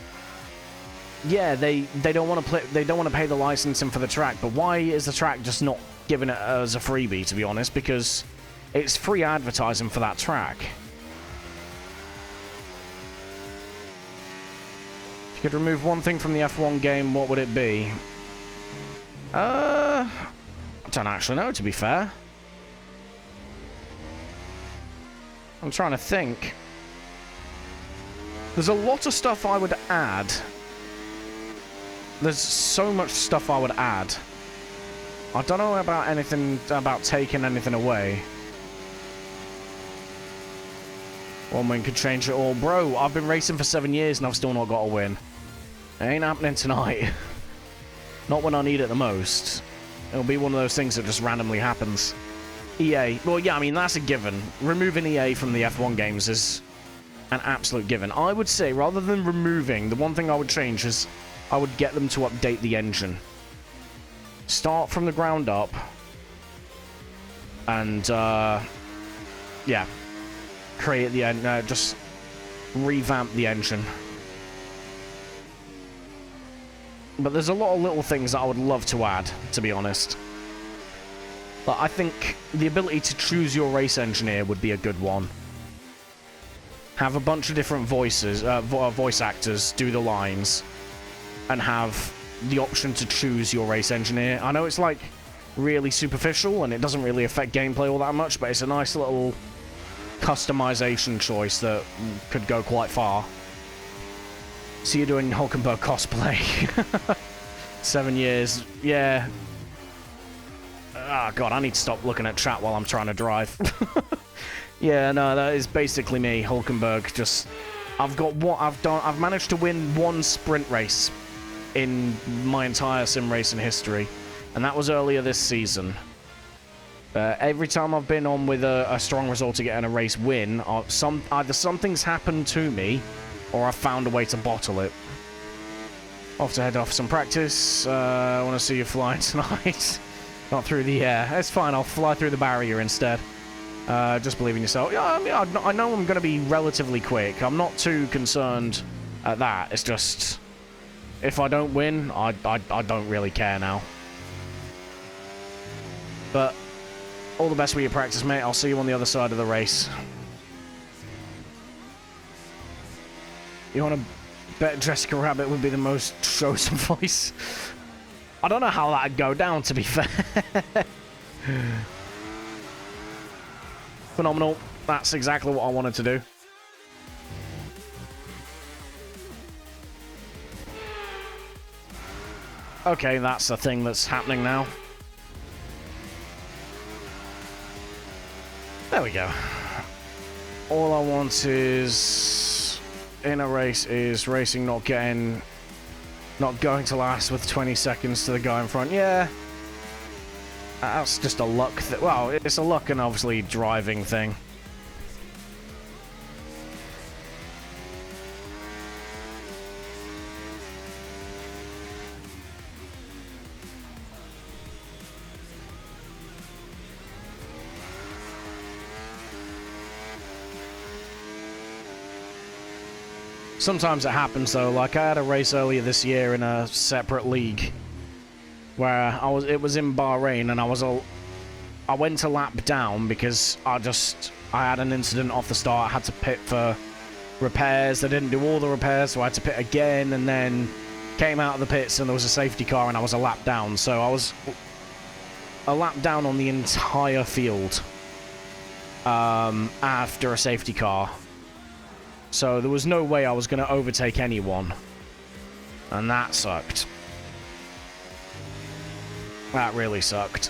yeah, they don't want to pay the licensing for the track, but why is the track just not given it as a freebie, to be honest? Because it's free advertising for that track. If you could remove one thing from the F1 game, what would it be? I don't actually know, to be fair. I'm trying to think. There's a lot of stuff I would add. There's so much stuff I would add. I don't know about anything, about taking anything away. One win could change it all. Bro, I've been racing for 7 years and I've still not got a win. It ain't happening tonight. Not when I need it the most. It'll be one of those things that just randomly happens. EA. Well, yeah, I mean, that's a given. Removing EA from the F1 games is an absolute given. I would say, rather than removing, the one thing I would change is I would get them to update the engine. Start from the ground up. And, yeah. Create the end. Just revamp the engine. But there's a lot of little things that I would love to add, to be honest. But I think the ability to choose your race engineer would be a good one. Have a bunch of different voices, voice actors do the lines, and have the option to choose your race engineer. I know it's like really superficial and it doesn't really affect gameplay all that much, but it's a nice little customization choice that could go quite far. So you're doing Hulkenberg cosplay. 7 years, yeah. Ah, God, I need to stop looking at chat while I'm trying to drive. Yeah, no, that is basically me, Hulkenberg. Just, I've managed to win one sprint race in my entire sim racing history, and that was earlier this season. Every time I've been on with a strong result to getting a race win, either something's happened to me, or I've found a way to bottle it. Off to head off some practice. I want to see you flying tonight. Not through the air. It's fine, I'll fly through the barrier instead. Just believe in yourself. Yeah, I mean, I know I'm going to be relatively quick. I'm not too concerned at that. It's just, if I don't win, I don't really care now. But all the best with your practice, mate. I'll see you on the other side of the race. You want to bet Jessica Rabbit would be the most chosen voice? I don't know how that'd go down, to be fair. Phenomenal. That's exactly what I wanted to do. Okay, that's the thing that's happening now. There we go. All I want is in a race is racing, not going to last with 20 seconds to the guy in front. Yeah. That's just a luck thing. Well, it's a luck and obviously driving thing. Sometimes it happens though, like I had a race earlier this year in a separate league where it was in Bahrain, and I went a lap down because I had an incident off the start. I had to pit for repairs. They didn't do all the repairs, so I had to pit again, and then came out of the pits and there was a safety car and I was a lap down. So I was a lap down on the entire field after a safety car. So there was no way I was going to overtake anyone. And that sucked. That really sucked.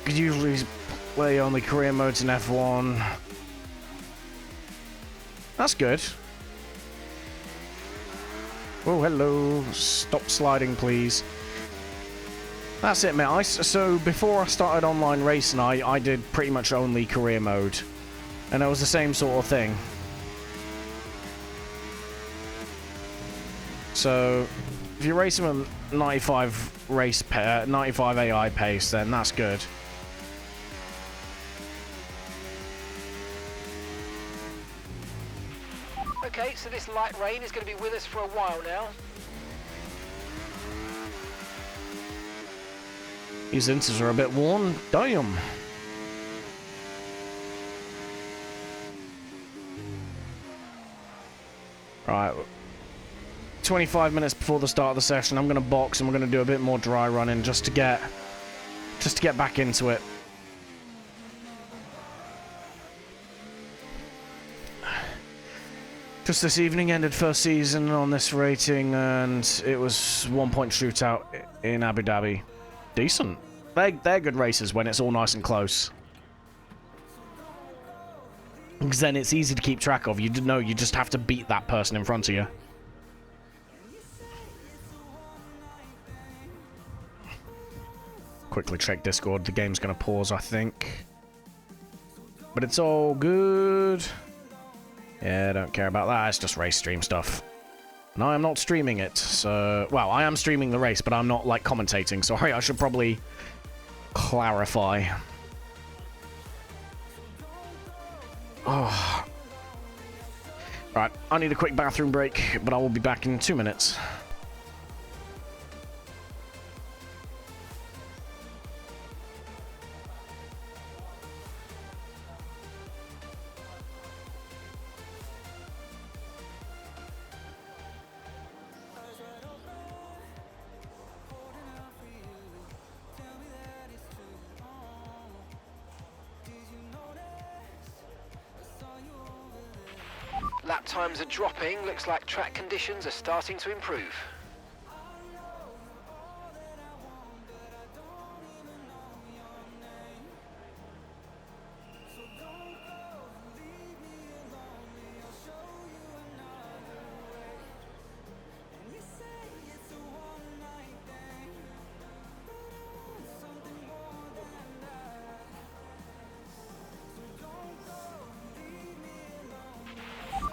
Could usually play only career modes in F1. That's good. Oh, hello. Stop sliding, please. That's it, mate. So before I started online racing, I did pretty much only career mode. And it was the same sort of thing. So, if you're racing with 95 95 AI pace, then that's good. Okay, so this light rain is going to be with us for a while now. These inters are a bit worn. Damn. Right. 25 minutes before the start of the session, I'm going to box and we're going to do a bit more dry running just to get back into it. Just this evening ended first season on this rating, and it was 1-point shootout in Abu Dhabi. Decent. They're good races when it's all nice and close. Because then it's easy to keep track of. You know, you just have to beat that person in front of you. Quickly check Discord. The game's going to pause, I think. But it's all good. Yeah, don't care about that. It's just race stream stuff. No, I'm not streaming it. So, well, I am streaming the race, but I'm not, like, commentating. Sorry, I should probably clarify. Oh. Right, I need a quick bathroom break, but I will be back in 2 minutes. Lap times are dropping. Looks like track conditions are starting to improve.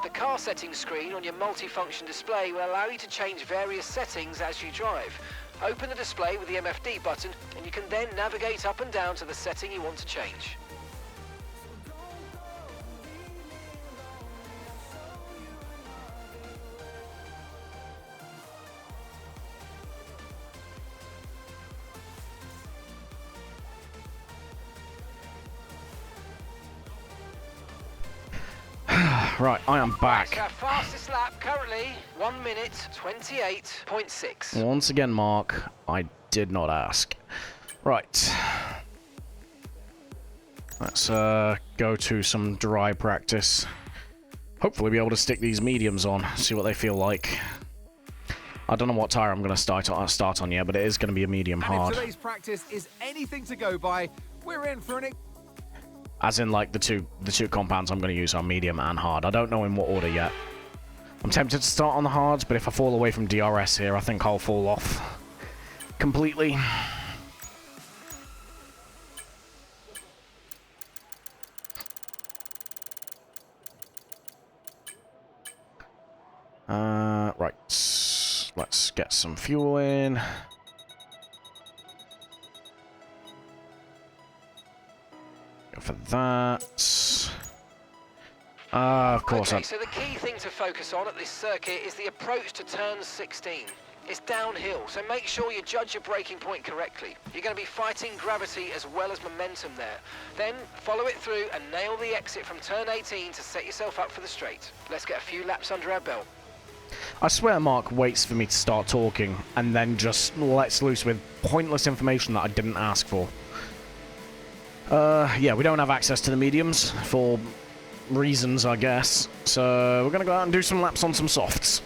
The car settings screen on your multifunction display will allow you to change various settings as you drive. Open the display with the MFD button and you can then navigate up and down to the setting you want to change. Right, I am back. So our fastest lap currently 1 minute 28.6. Once again, Mark, I did not ask. Right. Let's go to some dry practice. Hopefully be able to stick these mediums on, see what they feel like. I don't know what tire I'm going to start on yet, but it is going to be a medium hard. And if today's practice is anything to go by, we're in for an... As in, like, the two compounds I'm going to use are medium and hard. I don't know in what order yet. I'm tempted to start on the hards, but if I fall away from DRS here, I think I'll fall off completely. Right. Let's get some fuel in. For that. Of course. Okay, so the key thing to focus on at this circuit is the approach to turn 16. It's downhill, so make sure you judge your braking point correctly. You're going to be fighting gravity as well as momentum there. Then follow it through and nail the exit from turn 18 to set yourself up for the straight. Let's get a few laps under our belt. I swear Mark waits for me to start talking and then just lets loose with pointless information that I didn't ask for. Yeah, we don't have access to the mediums for reasons, I guess. So we're going to go out and do some laps on some softs.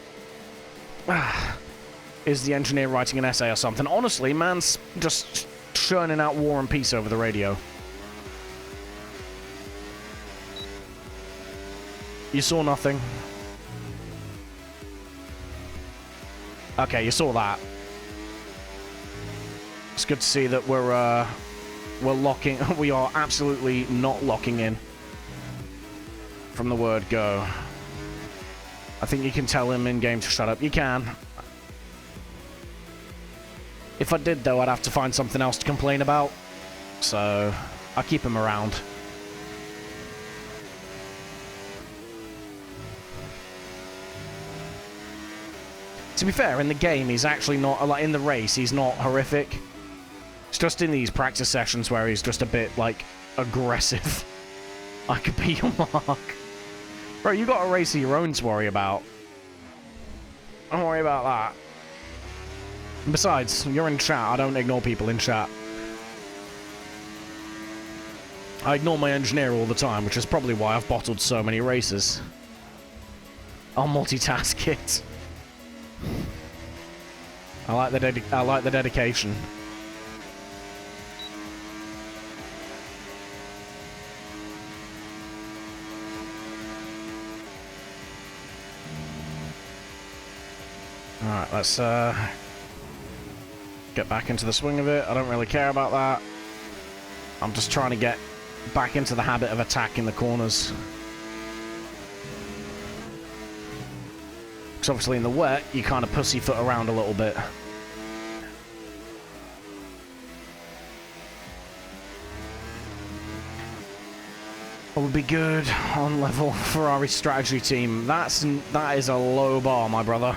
Is the engineer writing an essay or something? Honestly, man's just churning out War and Peace over the radio. You saw nothing. Okay, you saw that. It's good to see that we're locking. We are absolutely not locking in from the word go. I think you can tell him in game to shut up. You can. If I did, though, I'd have to find something else to complain about. So I'll keep him around. To be fair, in the game, he's actually not, like, in the race, he's not horrific. It's just in these practice sessions where he's just a bit, like, aggressive. I could be your mark. Bro, you got a race of your own to worry about. Don't worry about that. Besides, you're in chat. I don't ignore people in chat. I ignore my engineer all the time, which is probably why I've bottled so many races. I'll multitask it. I like the dedication. Alright, let's get back into the swing of it. I don't really care about that. I'm just trying to get back into the habit of attacking the corners. Because obviously in the wet, you kind of pussyfoot around a little bit. What would be good on level Ferrari strategy team? That is a low bar, my brother.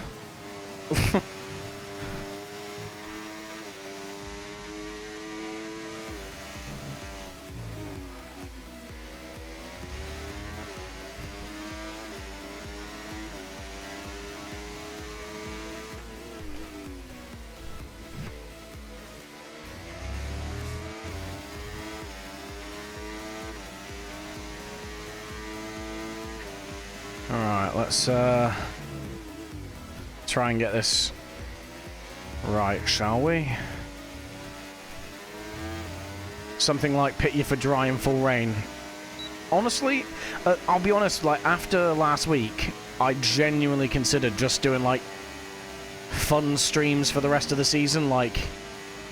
Alright, let's try and get this right, shall we? Something like pit you for dry and full rain. Honestly, I'll be honest, like, after last week, I genuinely considered just doing, like, fun streams for the rest of the season, like,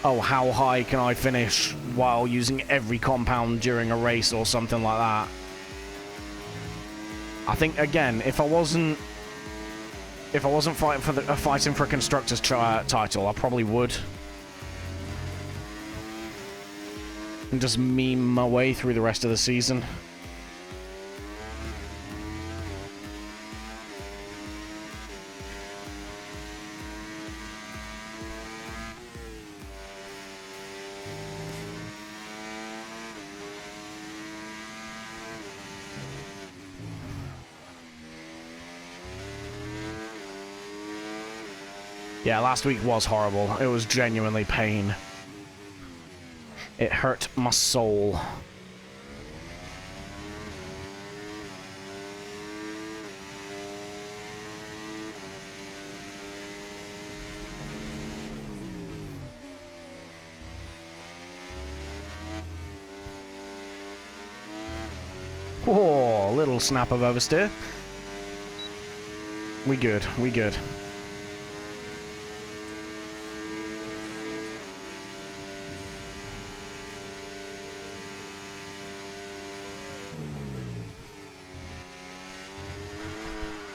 oh, how high can I finish while using every compound during a race or something like that. I think, again, if I wasn't fighting for a constructor's title, I probably would. And just meme my way through the rest of the season. Yeah, last week was horrible. It was genuinely pain. It hurt my soul. Whoa, little snap of oversteer. We good, we good.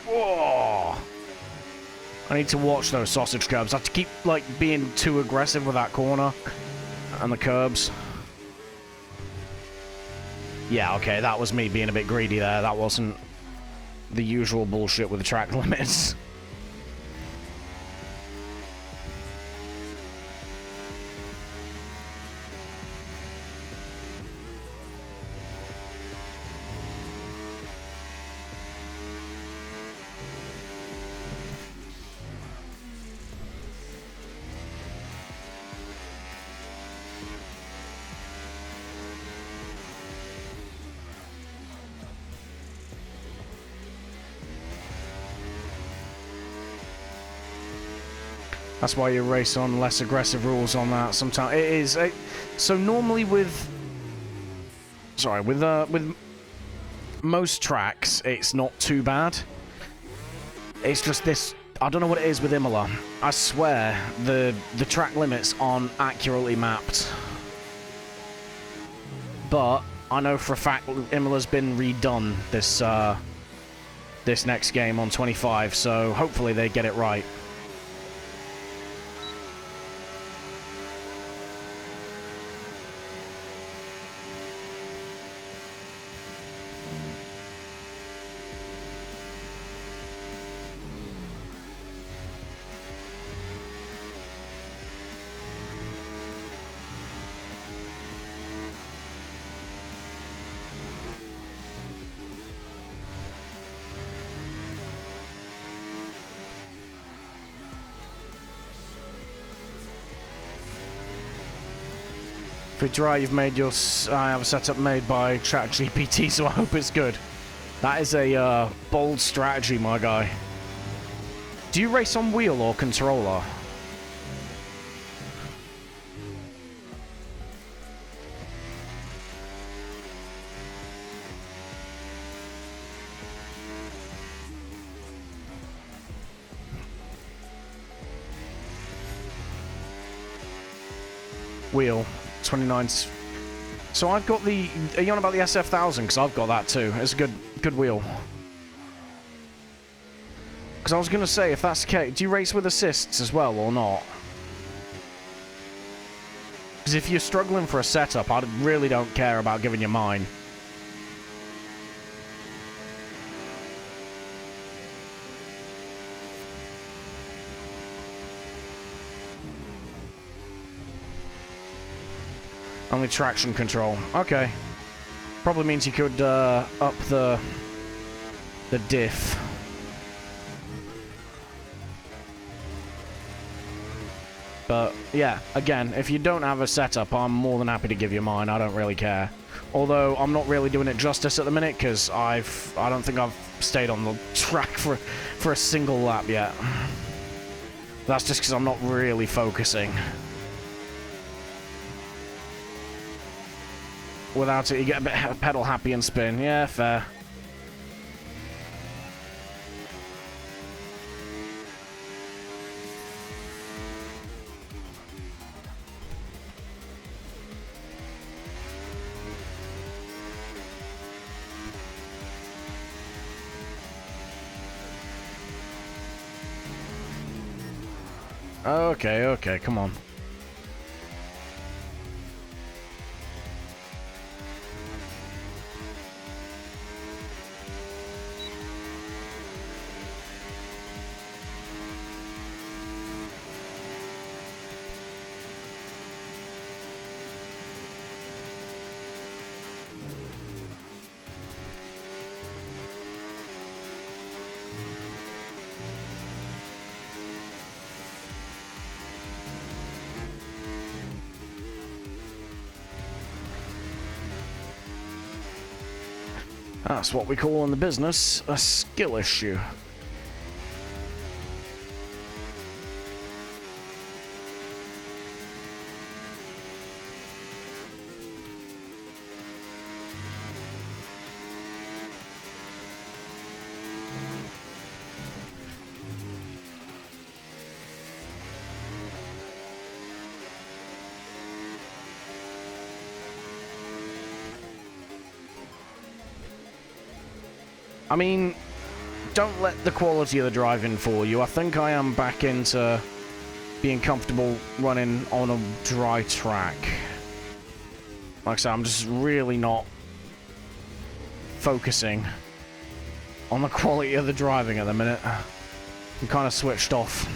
Whoa! I need to watch those sausage curbs. I have to keep, like, being too aggressive with that corner and the curbs. Yeah, okay, that was me being a bit greedy there. That wasn't the usual bullshit with the track limits. That's why you race on less aggressive rules on that. Sometimes it is. So normally with most tracks, it's not too bad. It's just this. I don't know what it is with IMOLA. I swear, the track limits aren't accurately mapped. But I know for a fact Imola's been redone this this next game on 25, so hopefully they get it right. If it's right, you've made your... I have a setup made by ChatGPT, so I hope it's good. That is a bold strategy, my guy. Do you race on wheel or controller? Wheel. 29. So I've got the... Are you on about the SF1000? Because I've got that too. It's a good wheel. Because I was going to say, if that's the case, do you race with assists as well or not? Because if you're struggling for a setup, I really don't care about giving you mine. Only traction control. Okay. Probably means you could up the diff. But yeah, again, if you don't have a setup, I'm more than happy to give you mine. I don't really care. Although I'm not really doing it justice at the minute because I don't think I've stayed on the track for a single lap yet. That's just because I'm not really focusing. Without it, you get a bit pedal happy and spin. Yeah, fair. Okay, okay, come on. That's what we call in the business a skill issue. I mean, don't let the quality of the driving fool you. I think I am back into being comfortable running on a dry track. Like I said, I'm just really not focusing on the quality of the driving at the minute. I'm kind of switched off.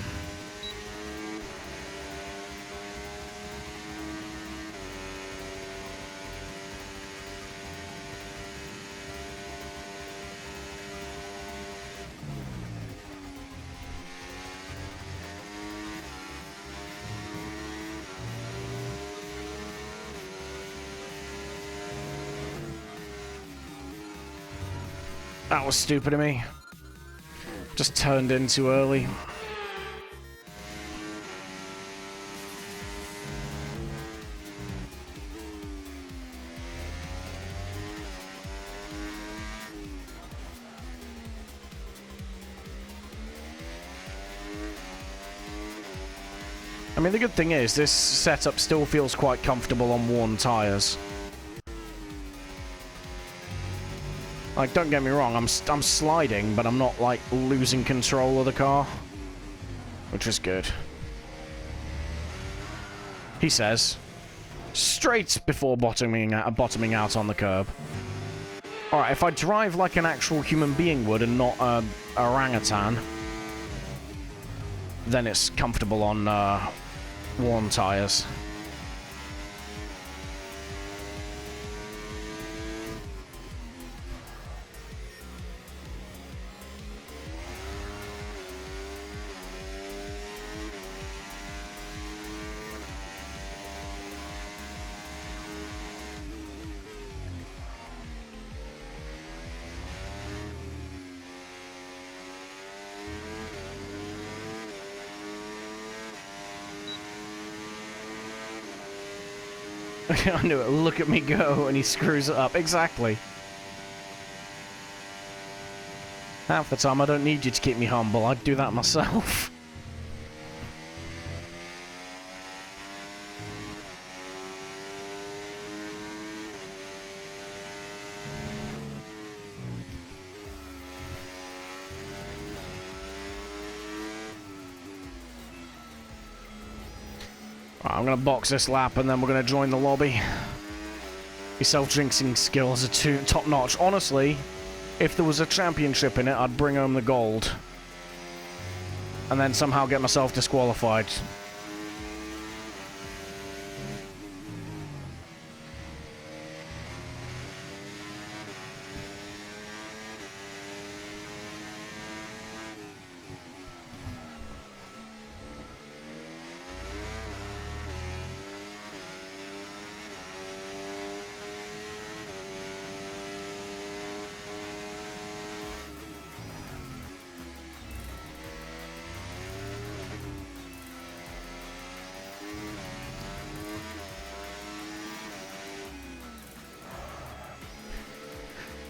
That was stupid of me. Just turned in too early. I mean, the good thing is, this setup still feels quite comfortable on worn tyres. Like, don't get me wrong, I'm sliding, but I'm not, like, losing control of the car. Which is good. He says. Straight before bottoming out on the curb. Alright, if I drive like an actual human being would and not a orangutan, then it's comfortable on worn tyres. I knew it. Look at me go, and he screws it up. Exactly. Half the time, I don't need you to keep me humble. I'd do that myself. Right, I'm going to box this lap and then we're going to join the lobby. Your self-jinxing skills are top-notch. Honestly, if there was a championship in it, I'd bring home the gold. And then somehow get myself disqualified.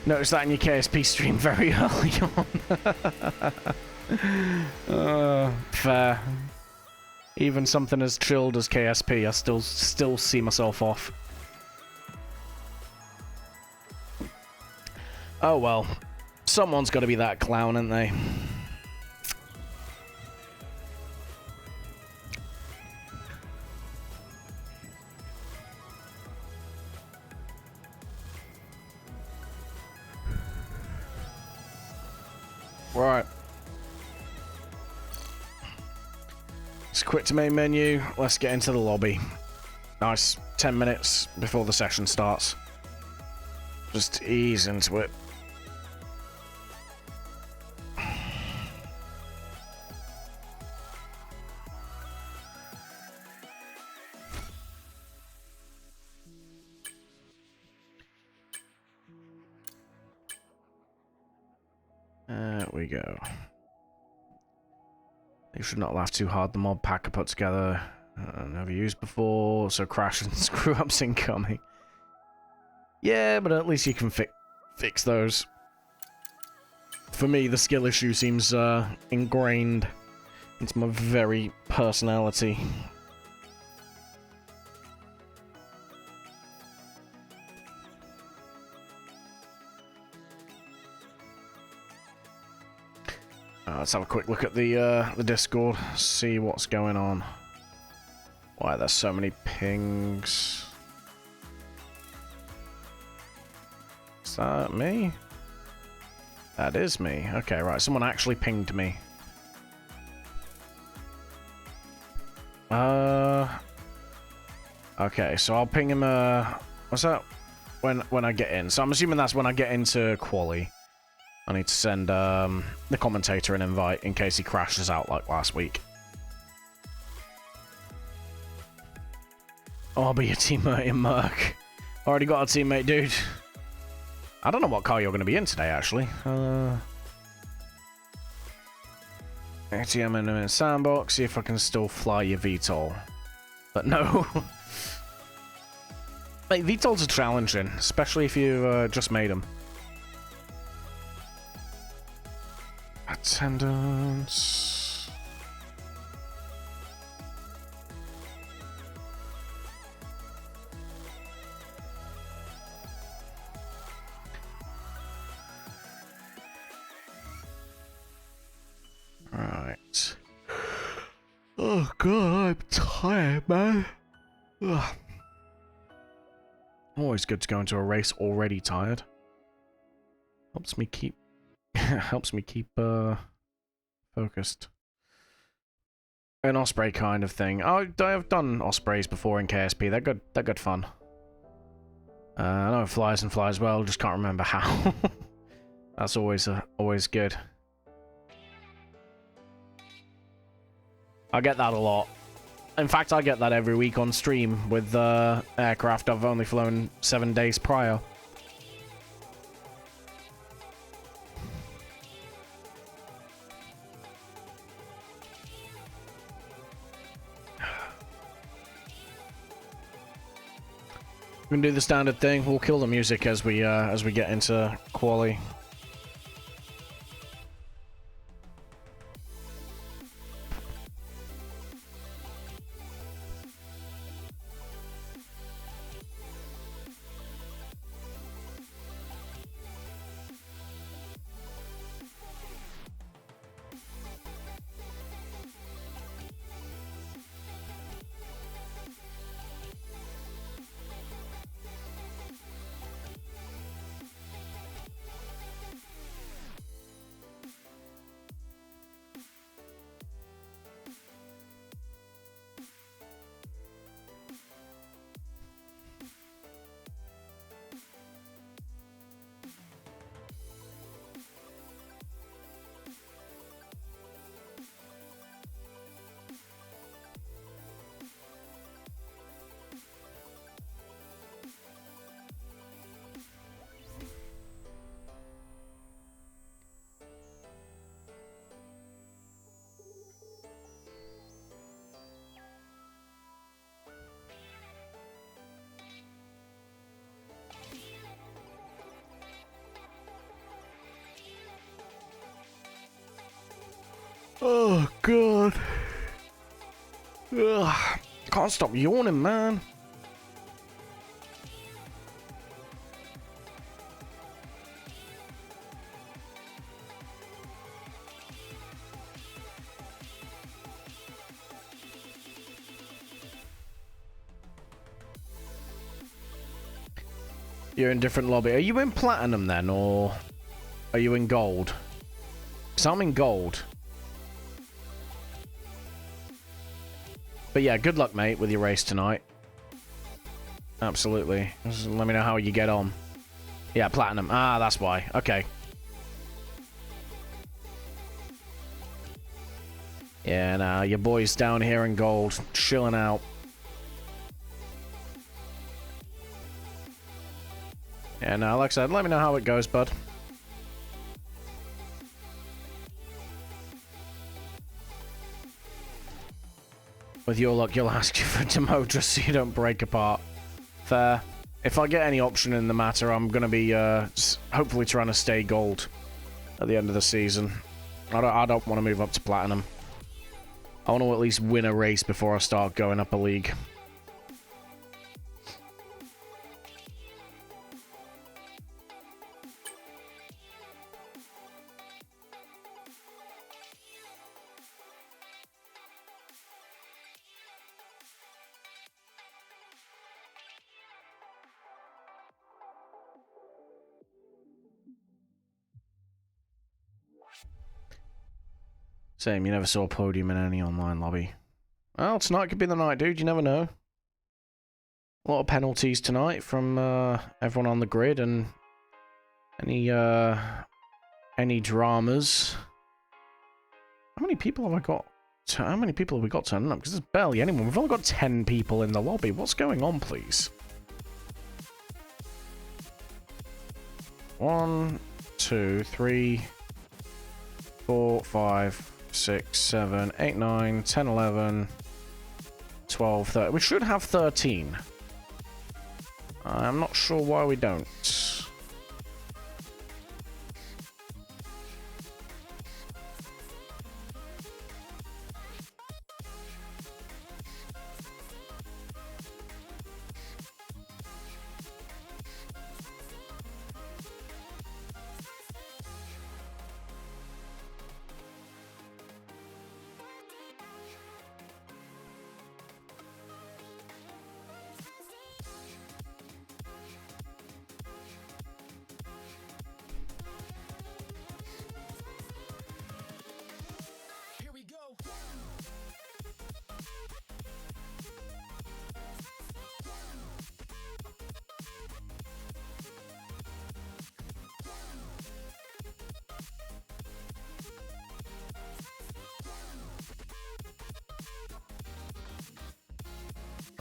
Notice that in your KSP stream very early on. Fair. Even something as chilled as KSP, I still see myself off. Oh well. Someone's got to be that clown, ain't they? Right. Let's quit to main menu. Let's get into the lobby. Nice. 10 minutes before the session starts. Just ease into it. There we go. You should not laugh too hard. The mod pack I put together, never used before, so crash and screw ups incoming. Yeah, but at least you can fix those. For me, the skill issue seems ingrained into my very personality. Let's have a quick look at the Discord, see what's going on. Why there's so many pings. Is that me? That is me. Okay, right, someone actually pinged me. Okay, so I'll ping him, what's that? When I get in. So I'm assuming that's when I get into Quali. I need to send the commentator an invite in case he crashes out like last week. Oh, I'll be your teammate in Merc. Already got a teammate, dude. I don't know what car you're going to be in today, actually. ATM in sandbox, see if I can still fly your VTOL. But no. Mate, VTOLs are challenging, especially if you just made them. Attendance. Oh god, I'm tired, man. Ugh. Always good to go into a race already tired. Helps me keep focused. An osprey kind of thing. Oh, I've done ospreys before in KSP. They're good fun. I know it flies and flies well, just can't remember how. That's always good. I get that a lot. In fact, I get that every week on stream with aircraft I've only flown 7 days prior. We can do the standard thing. We'll kill the music as we get into quali. Oh, God. Ugh. Can't stop yawning, man. You're in different lobby. Are you in platinum then, or are you in gold? Because I'm in gold. But yeah, good luck, mate, with your race tonight. Absolutely. Just let me know how you get on. Yeah, platinum. Ah, that's why. Okay. Yeah, nah, your boy's down here in gold, chilling out. Yeah, nah, like I said, let me know how it goes, bud. With your luck, you'll ask you for Demo just so you don't break apart. Fair. If I get any option in the matter, I'm going to be hopefully trying to stay gold at the end of the season. I don't want to move up to platinum. I want to at least win a race before I start going up a league. Same, you never saw a podium in any online lobby. Well, tonight could be the night, dude. You never know. A lot of penalties tonight from everyone on the grid, and any dramas. How many people have I got? How many people have we got turning up? Because there's barely anyone. We've only got 10 people in the lobby. What's going on, please? 1, 2, 3, 4, 5, 6, 7, 8, 9, 10, 11, 12, 13. We should have 13. I'm not sure why we don't.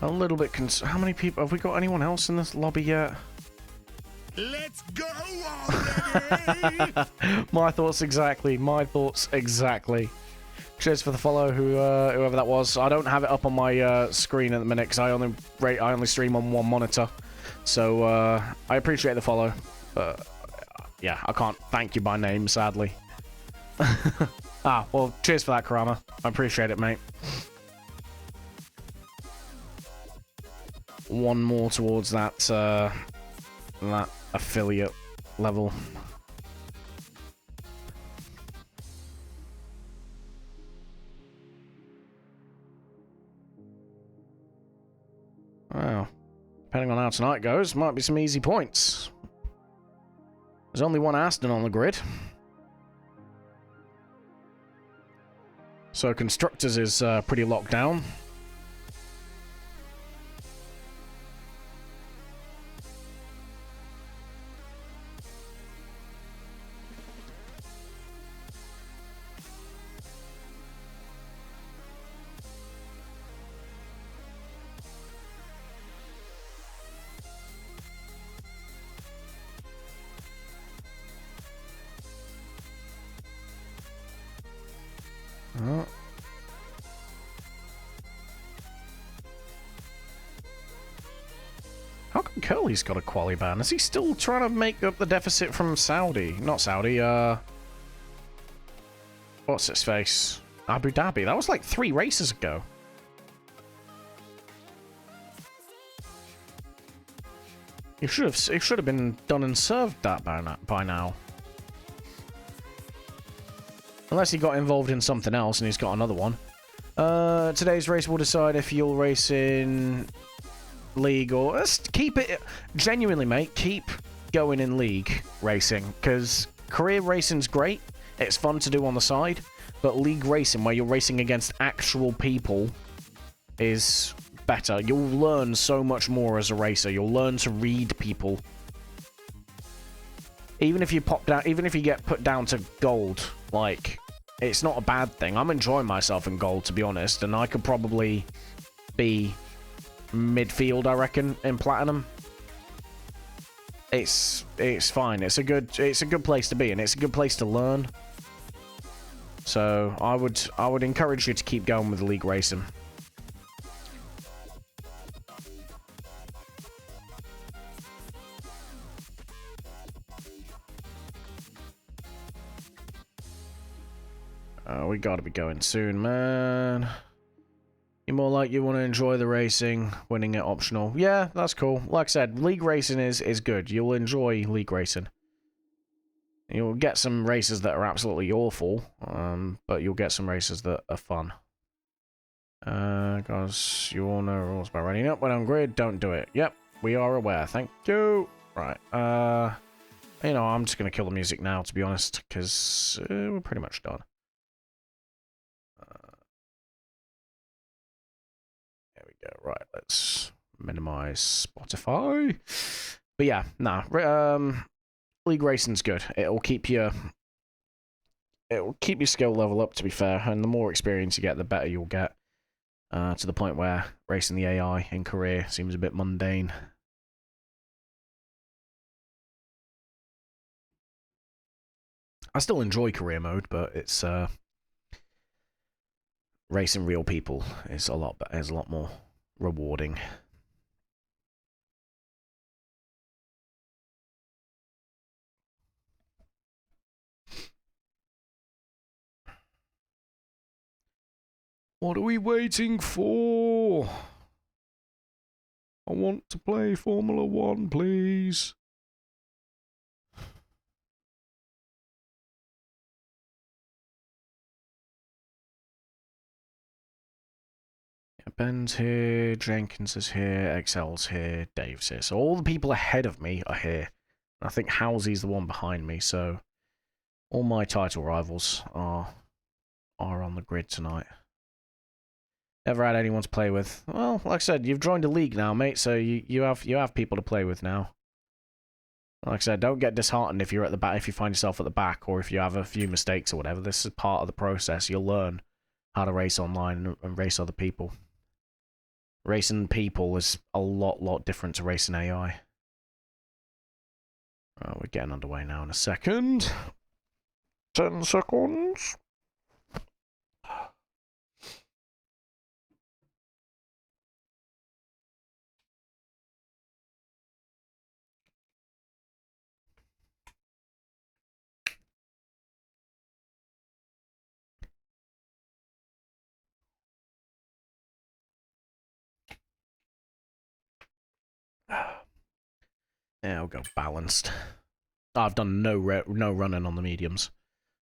a little bit how many people... Have we got anyone else in this lobby yet? Let's go already! My thoughts exactly. My thoughts exactly. Cheers for the follow, whoever that was. I don't have it up on my screen at the minute because I only stream on one monitor. So I appreciate the follow, but yeah, I can't thank you by name, sadly. Well, cheers for that, Karama. I appreciate it, mate. One more towards that that affiliate level. Wow. Depending on how tonight goes, might be some easy points. There's only one Aston on the grid. So Constructors is pretty locked down. Oh. How come Curly's got a quali ban? Is he still trying to make up the deficit from Saudi? Not Saudi, what's its face? Abu Dhabi. That was like 3 races ago. It should have been done and served that by now. Unless he got involved in something else and he's got another one. Today's race will decide if you'll race in League or... Just keep it... Genuinely, mate, keep going in League racing. Because career racing's great. It's fun to do on the side. But League racing, where you're racing against actual people, is better. You'll learn so much more as a racer. You'll learn to read people. Even if you pop down... Even if you get put down to gold... Like, it's not a bad thing. I'm enjoying myself in gold, to be honest, and I could probably be midfield, I reckon, in platinum. It's fine. It's a good place to be, and it's a good place to learn. So I would encourage you to keep going with League racing. We gotta be going soon, man. You're more like you want to enjoy the racing, winning it optional. Yeah, that's cool. Like I said, League racing is good. You'll enjoy League racing. You'll get some races that are absolutely awful, but you'll get some races that are fun. Because you all know rules about running up when on grid. Don't do it. Yep, we are aware. Thank you. Right. You know, I'm just gonna kill the music now, to be honest, because we're pretty much done. There we go. Right, let's minimize Spotify. But yeah, nah. League racing's good. It'll keep your skill level up, to be fair, and the more experience you get, the better you'll get. To the point where racing the AI in career seems a bit mundane. I still enjoy career mode, but it's racing real people is a lot more rewarding. What are we waiting for? I want to play Formula 1, please. Ben's here, Jenkins is here, Excel's here, Dave's here. So all the people ahead of me are here. I think Halsey's the one behind me, so all my title rivals are on the grid tonight. Never had anyone to play with. Well, like I said, you've joined a league now, mate, so you have people to play with now. Like I said, don't get disheartened if you're at the back, if you find yourself at the back, or if you have a few mistakes or whatever. This is part of the process. You'll learn how to race online and race other people. Racing people is a lot different to racing AI. We're getting underway now in a second. 10 seconds. Yeah, we'll go balanced. I've done no running on the mediums,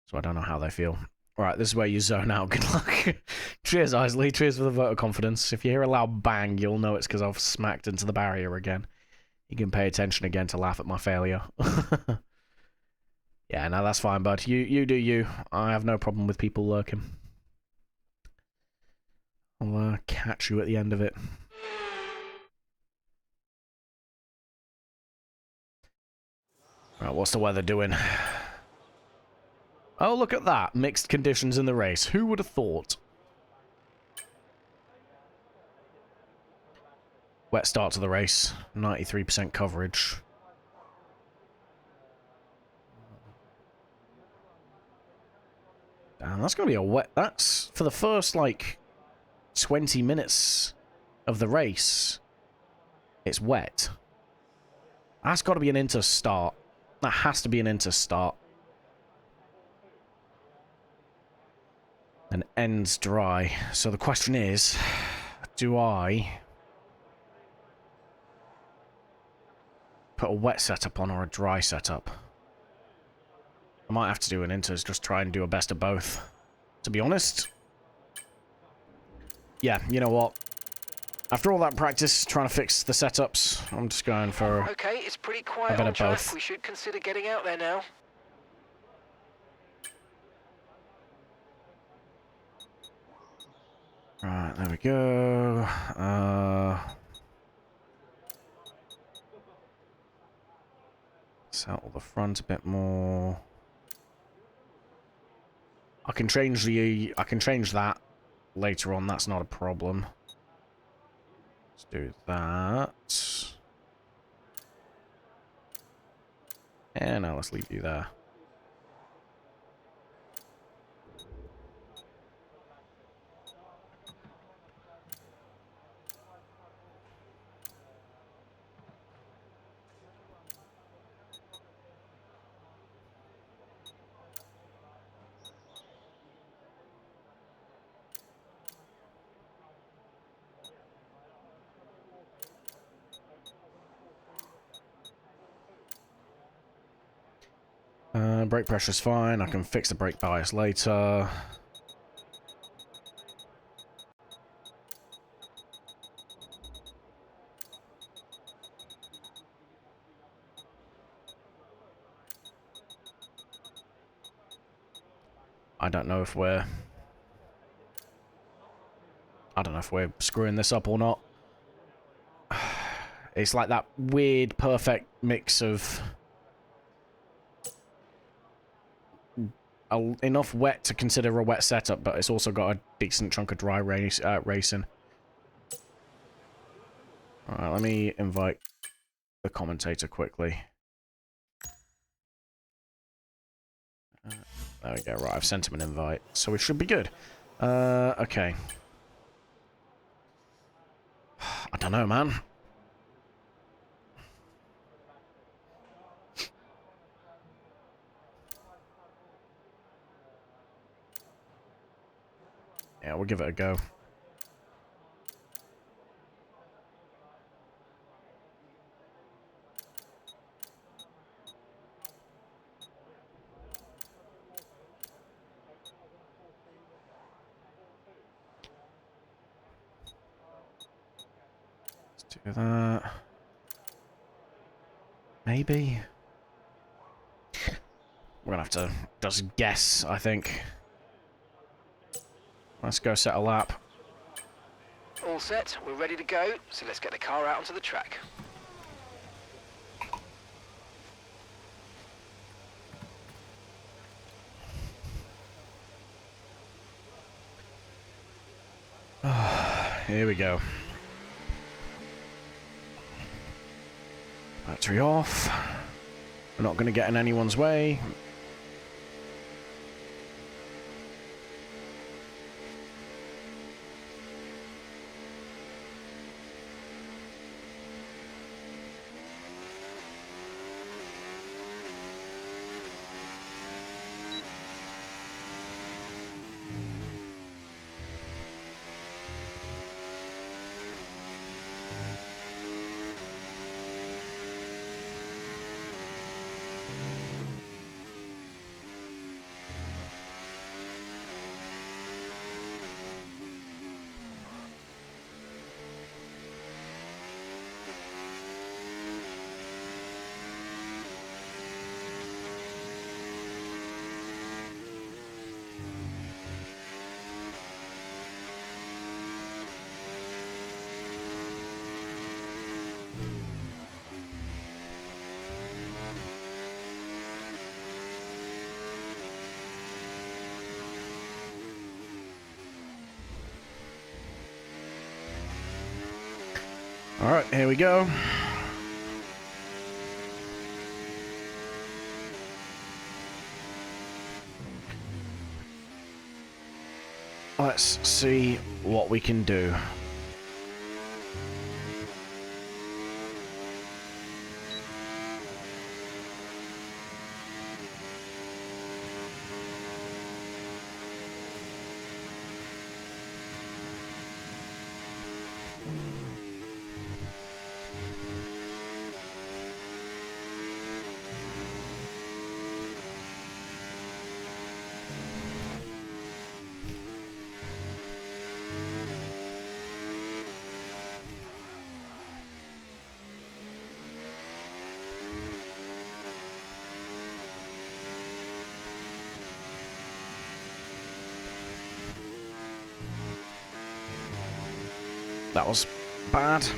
so I don't know how they feel. Right, this is where you zone out. Good luck. Cheers, Isley. Cheers for the vote of confidence. If you hear a loud bang, you'll know it's because I've smacked into the barrier again. You can pay attention again to laugh at my failure. Yeah, no, that's fine, bud. You do you. I have no problem with people lurking. I'll catch you at the end of it. Right, what's the weather doing? Oh, look at that. Mixed conditions in the race. Who would have thought? Wet start to the race. 93% coverage. Damn, that's going to be a wet... That's for the first, like, 20 minutes of the race. It's wet. That's got to be an inter start. That has to be an inter start. And ends dry. So the question is, do I put a wet setup on or a dry setup? I might have to do an inters, just try and do a best of both. To be honest. Yeah, you know what? After all that practice trying to fix the setups, I'm just going for Okay, it's pretty quiet a bit on of track. both. We should consider getting out there now. Right, there we go. Settle the front a bit more. I can change that later on. That's not a problem. Let's do that. And now let's leave you there. Brake pressure's fine. I can fix the brake bias later. I don't know if we're screwing this up or not. It's like that weird, perfect mix of enough wet to consider a wet setup, but it's also got a decent chunk of dry racing. Alright, let me invite the commentator quickly. There we go, right, I've sent him an invite, so we should be good. Okay. I don't know, man. Yeah, we'll give it a go. Let's do that. Maybe. We're gonna have to just guess, I think. Let's go set a lap. All set, we're ready to go, so let's get the car out onto the track. Here we go. Battery off. We're not going to get in anyone's way. Alright, here we go. Let's see what we can do. That was bad.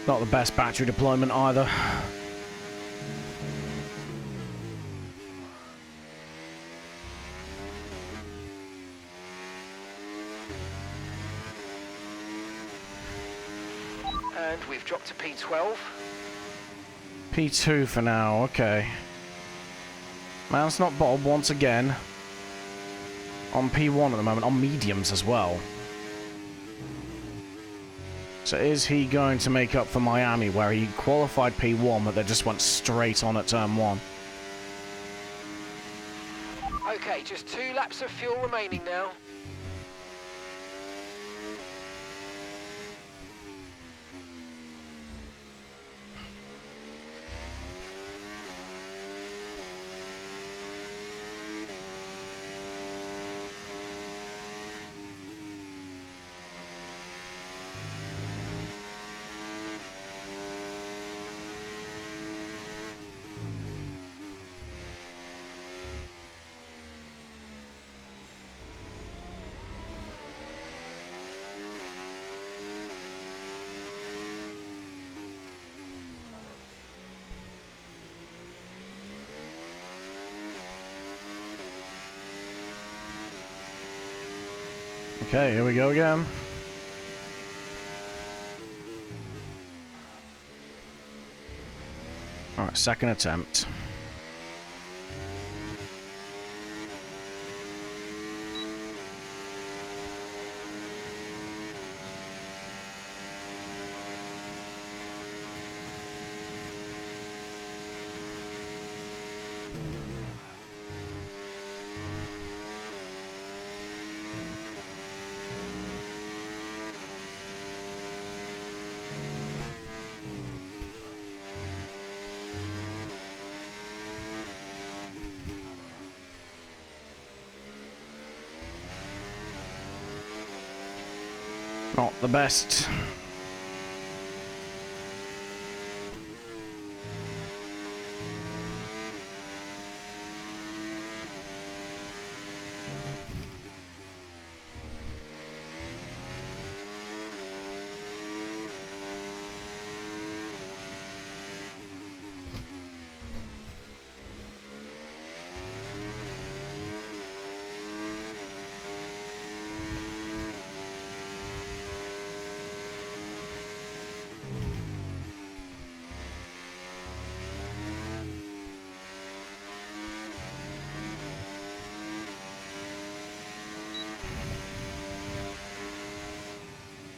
Not the best battery deployment either. And we've dropped to P12. P2 for now, okay. Man's not bottled once again. On P1 at the moment, on mediums as well. So is he going to make up for Miami, where he qualified P1, but they just went straight on at turn 1? Okay, just 2 laps of fuel remaining now. Okay, here we go again. Alright, second attempt. Not the best.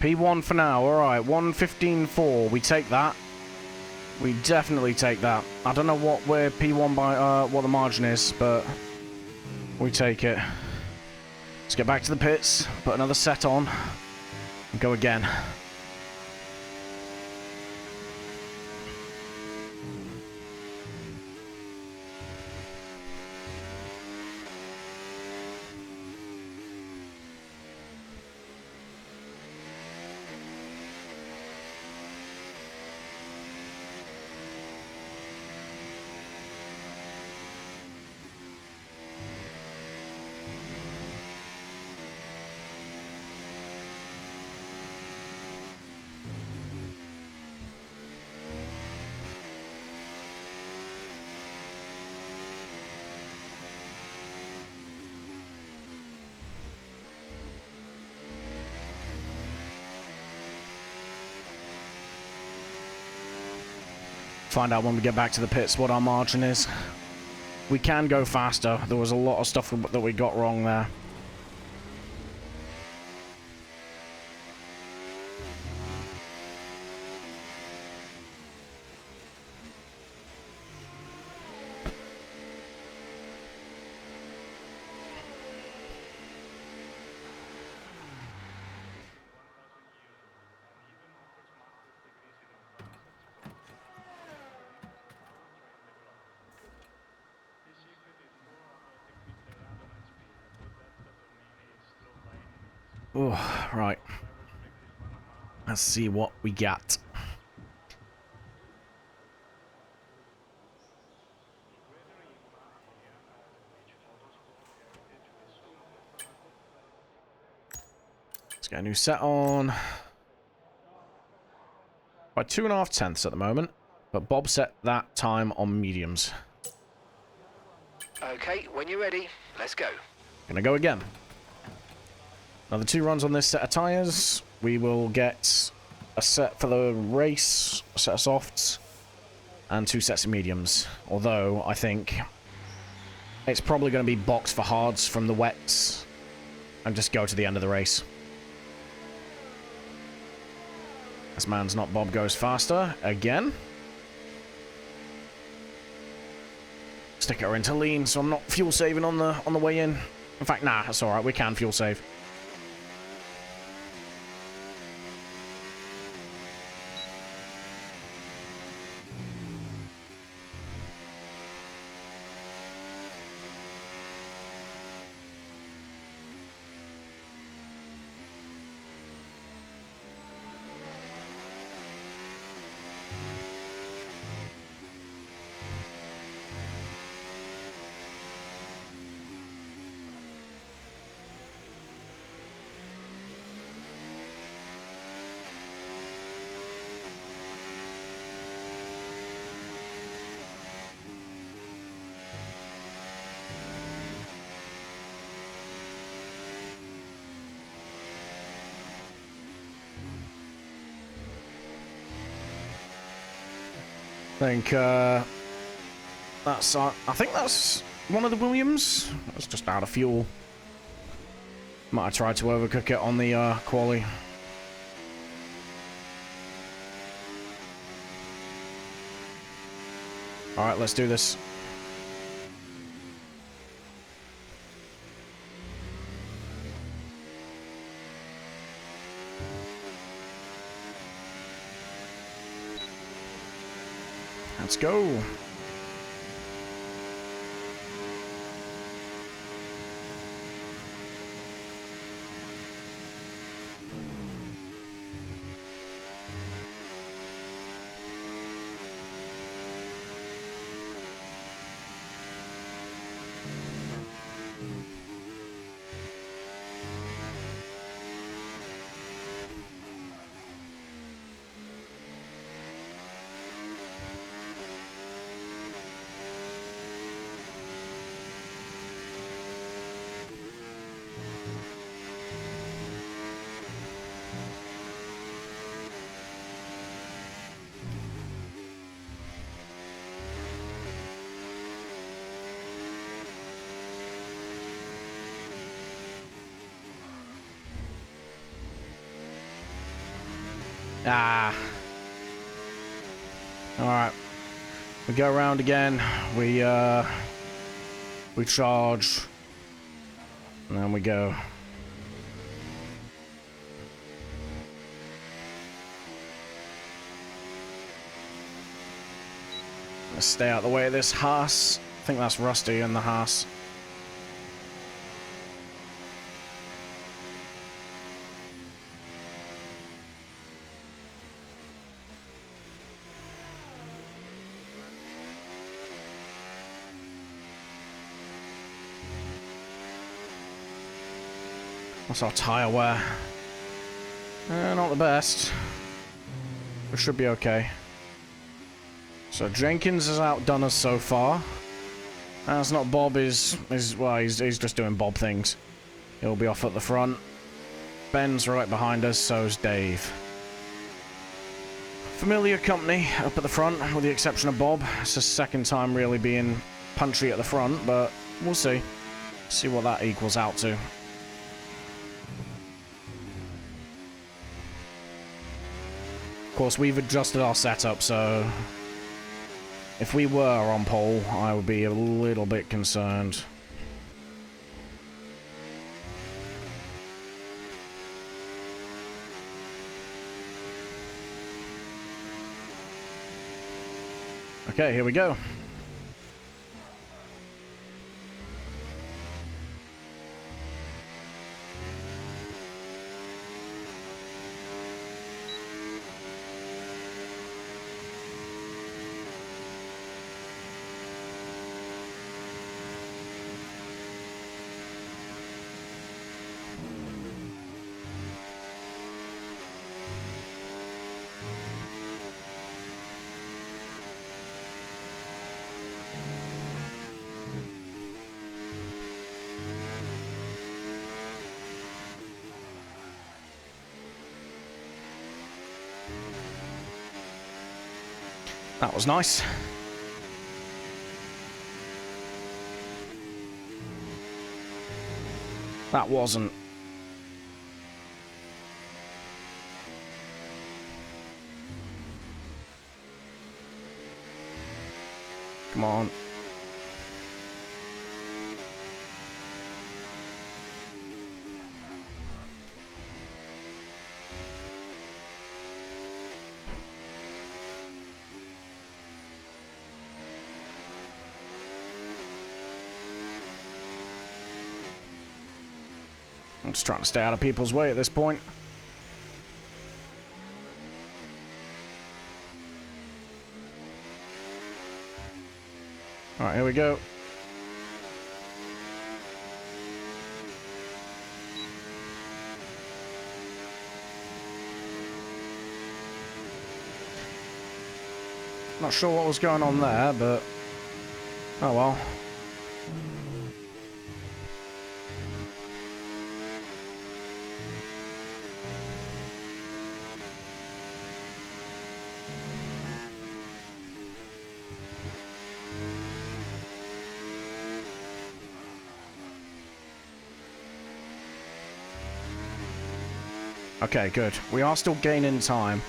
P1 for now. All right, 1:15.4. We take that. We definitely take that. I don't know what we're P1 by, what the margin is, but we take it. Let's get back to the pits, put another set on, and go again. Find out when we get back to the pits what our margin is. We can go faster. There was a lot of stuff that we got wrong there. Oh, right. Let's see what we got. Let's get a new set on. By 2.5 tenths at the moment, but Bob set that time on mediums. Okay, when you're ready, let's go. Gonna go again. Another 2 runs on this set of tyres. We will get a set for the race, a set of softs, and 2 sets of mediums. Although, I think it's probably going to be box for hards from the wets and just go to the end of the race. This man's not Bob goes faster again. Stick her into lean, so I'm not fuel saving on the way in. In fact, nah, that's alright, we can fuel save. I think that's one of the Williams. That's just out of fuel. Might have tried to overcook it on the quali. Alright, let's do this. Let's go. Ah. Alright. We go around again. We charge. And then we go. Let's stay out of the way of this Haas. I think that's Rusty in the Haas. What's our tyre wear? Not the best. We should be okay. So Jenkins has outdone us so far. That's not Bob well, he's just doing Bob things. He'll be off at the front. Ben's right behind us, so's Dave. Familiar company up at the front, with the exception of Bob. It's his second time really being punchy at the front, but we'll see. See what that equals out to. Of course, we've adjusted our setup, so if we were on pole, I would be a little bit concerned. Okay, here we go. That was nice. That wasn't. Come on. I'm just trying to stay out of people's way at this point. Alright, here we go. Not sure what was going on there, but oh well. Okay, good. We are still gaining time.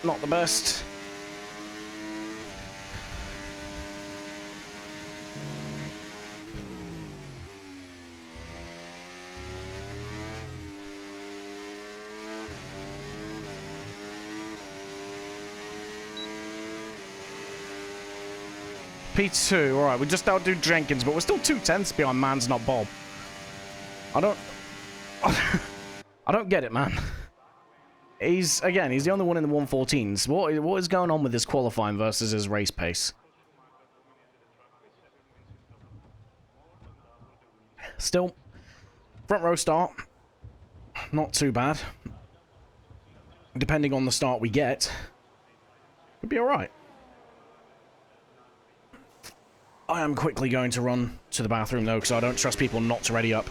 Not the best. P2, alright, we just outdo Jenkins, but we're still 2/10 behind Man's Not Bob. I don't get it, man. He's the only one in the 114s. What is going on with his qualifying versus his race pace? Still, front row start. Not too bad. Depending on the start we get, it'll be alright. I am quickly going to run to the bathroom, though, because I don't trust people not to ready up.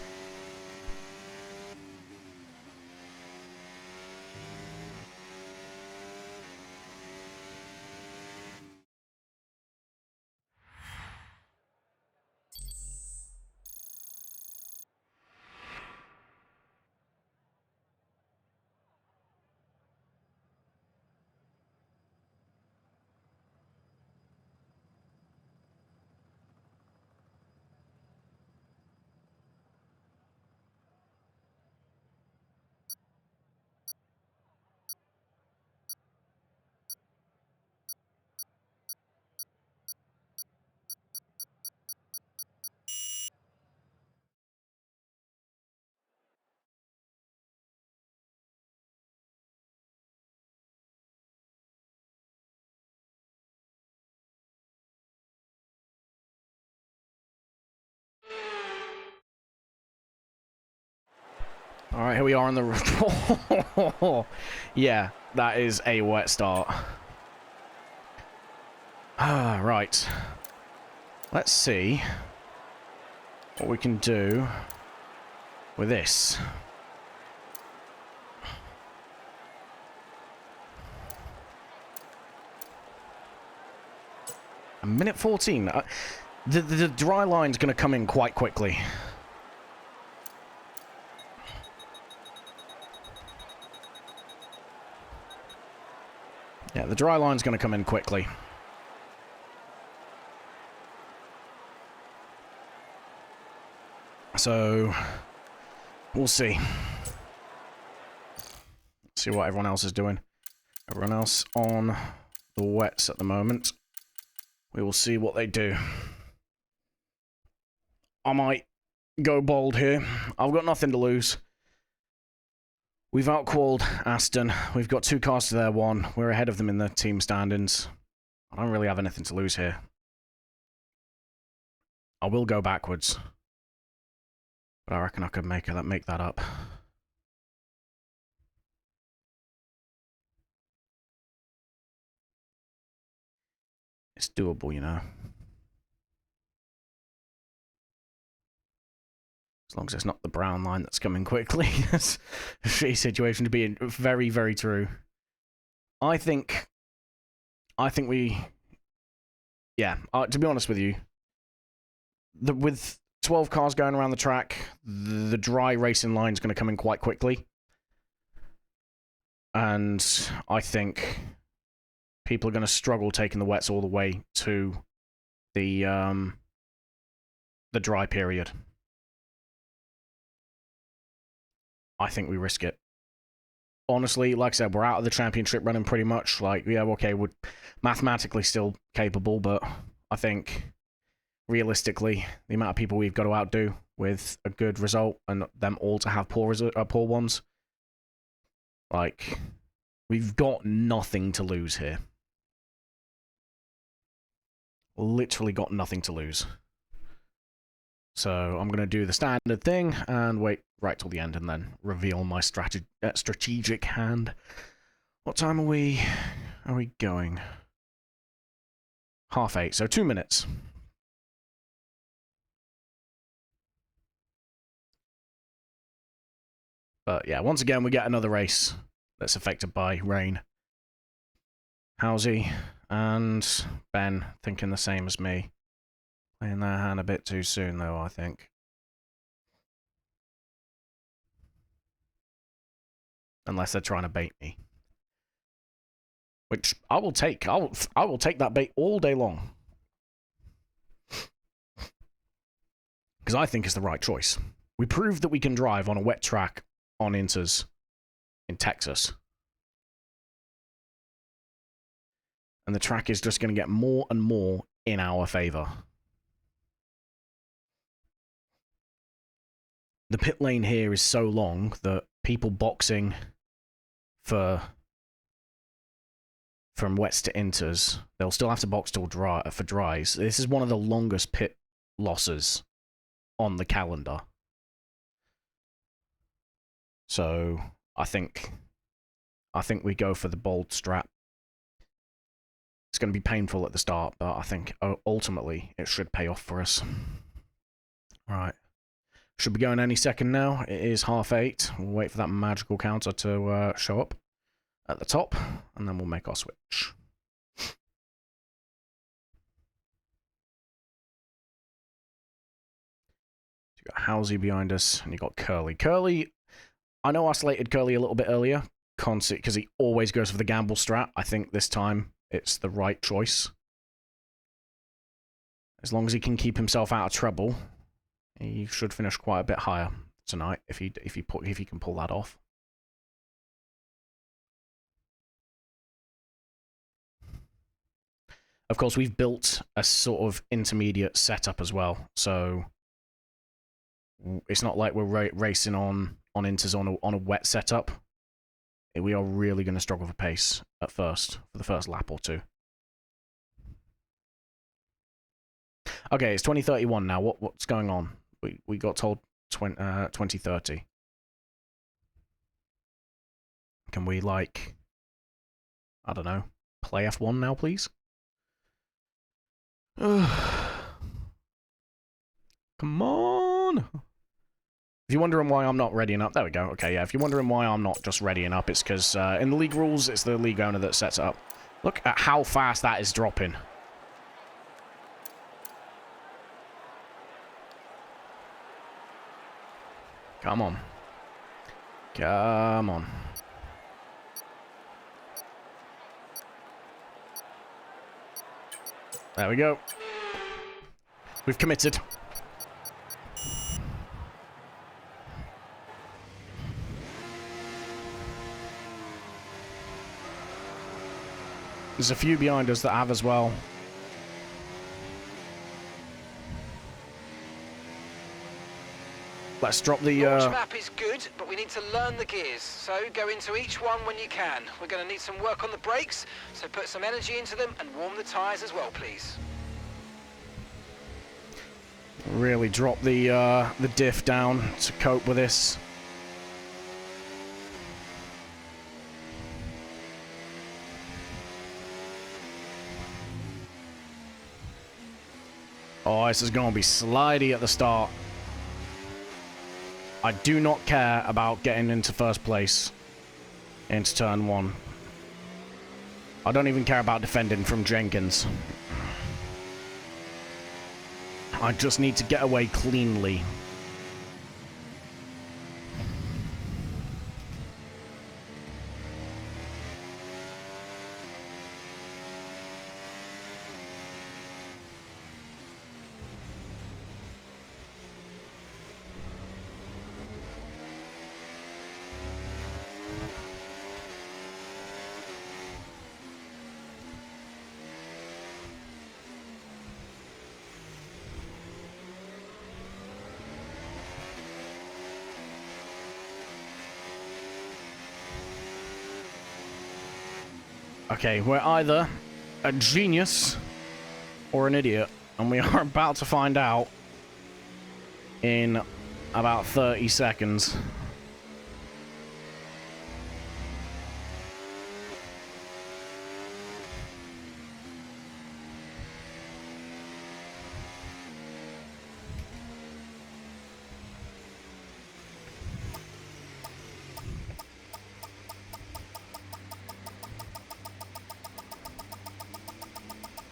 Alright, here we are on the... Yeah, that is a wet start. Ah, right. Let's see what we can do with this. A minute 14. The dry line's going to come in quite quickly. Yeah, the dry line's going to come in quickly. So, we'll see. See what everyone else is doing. Everyone else on the wets at the moment. We will see what they do. I might go bold here. I've got nothing to lose. We've outqualified Aston. We've got 2 cars to their 1. We're ahead of them in the team standings. I don't really have anything to lose here. I will go backwards. But I reckon I could make that up. It's doable, you know. As long as it's not the brown line that's coming quickly. It's a shitty situation to be in. Very, very true. I think we... Yeah, to be honest with you, with 12 cars going around the track, the dry racing line is going to come in quite quickly. And I think people are going to struggle taking the wets all the way to the dry period. I think we risk it. Honestly, like I said, we're out of the championship running pretty much. Like, yeah, okay, we're mathematically still capable, but I think realistically, the amount of people we've got to outdo with a good result and them all to have poor ones, like, we've got nothing to lose here. Literally got nothing to lose. So I'm going to do the standard thing and wait right till the end and then reveal my strategic hand. What time are we going? 8:30, so 2 minutes. But yeah, once again, we get another race that's affected by rain. Howsy and Ben thinking the same as me. Playing their hand a bit too soon, though, I think. Unless they're trying to bait me. Which I will take. I will take that bait all day long. Because I think it's the right choice. We proved that we can drive on a wet track on Inters in Texas. And the track is just going to get more and more in our favor. The pit lane here is so long that people boxing from wets to Inters, they'll still have to box till for dries. This is one of the longest pit losses on the calendar. So I think we go for the bold strat. It's going to be painful at the start, but I think ultimately it should pay off for us. All right. Should be going any second now. It is 8:30. We'll wait for that magical counter to show up at the top, and then we'll make our switch. So you got Halsey behind us, and you got Curly. Curly, I know I slated Curly a little bit earlier, because he always goes for the gamble strat. I think this time it's the right choice. As long as he can keep himself out of trouble, he should finish quite a bit higher tonight if he can pull that off. Of course, we've built a sort of intermediate setup as well, so it's not like we're racing on inters on a wet setup. We are really going to struggle for pace at first, for the first lap or two. Okay, it's 2031 now. What's going on? We got told 2030. Can we, like, I don't know, play F1 now, please? Come on! If you're wondering why I'm not readying up, there we go. Okay, yeah, if you're wondering why I'm not just readying up, it's because in the league rules, it's the league owner that sets it up. Look at how fast that is dropping. Come on. Come on. There we go. We've committed. There's a few behind us that have as well. Let's drop the launch map is good, but we need to learn the gears. So go into each one when you can. We're going to need some work on the brakes, so put some energy into them and warm the tyres as well, please. really drop the diff down to cope with this. Oh, this is going to be slidey at the start. I do not care about getting into first place into turn one. I don't even care about defending from Jenkins. I just need to get away cleanly. Okay, we're either a genius or an idiot, and we are about to find out in about 30 seconds.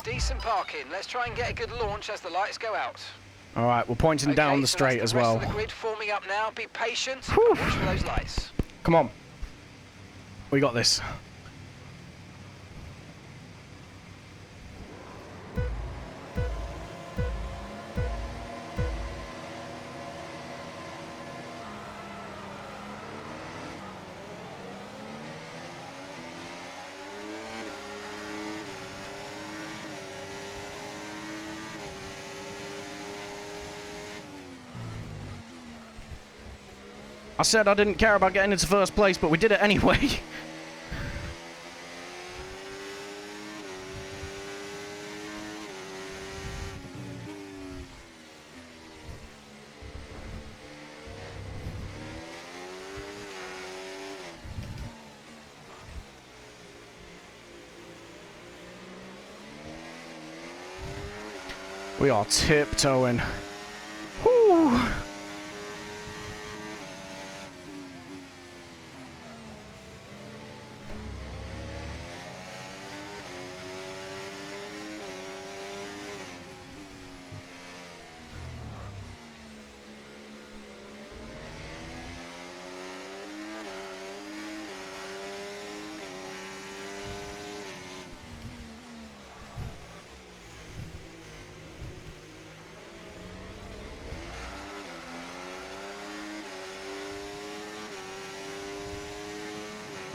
Decent parking. Let's try and get a good launch as the lights go out. All right, we're pointing down the straight as well. The grid forming up now. Be patient. Watch for those lights. Come on. We got this. I said I didn't care about getting into first place, but we did it anyway. We are tiptoeing. Whew.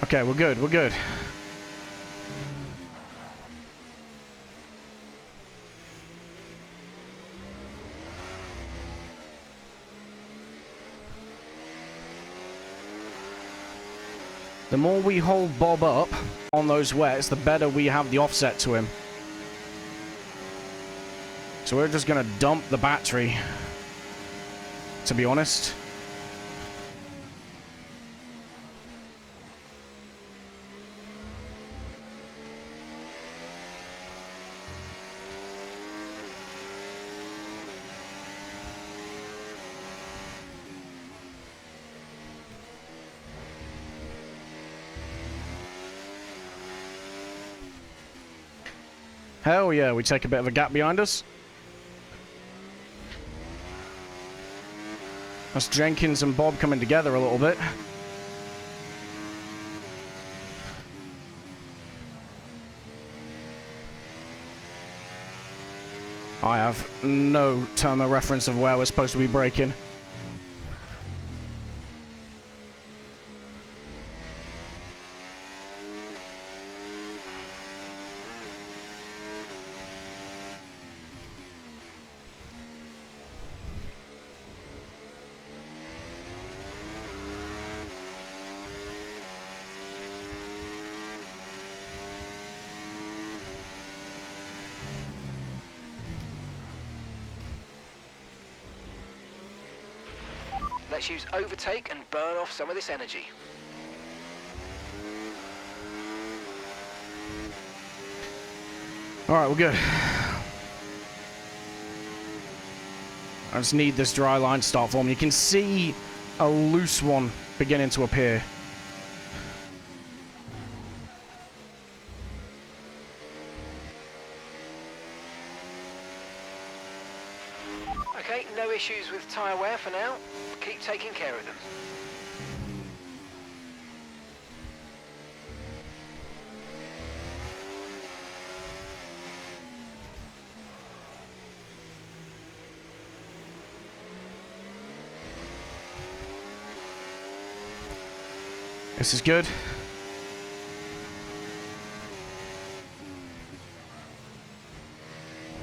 Okay, we're good, we're good. The more we hold Bob up on those wets, the better we have the offset to him. So we're just gonna dump the battery, to be honest. Hell yeah, we take a bit of a gap behind us. That's Jenkins and Bob coming together a little bit. I have no term of reference of where we're supposed to be braking. Let's use overtake and burn off some of this energy. Alright, we're good. I just need this dry line to start forming. You can see a loose one beginning to appear. Okay, no issues with tyre wear for now. Keep taking care of them. This is good.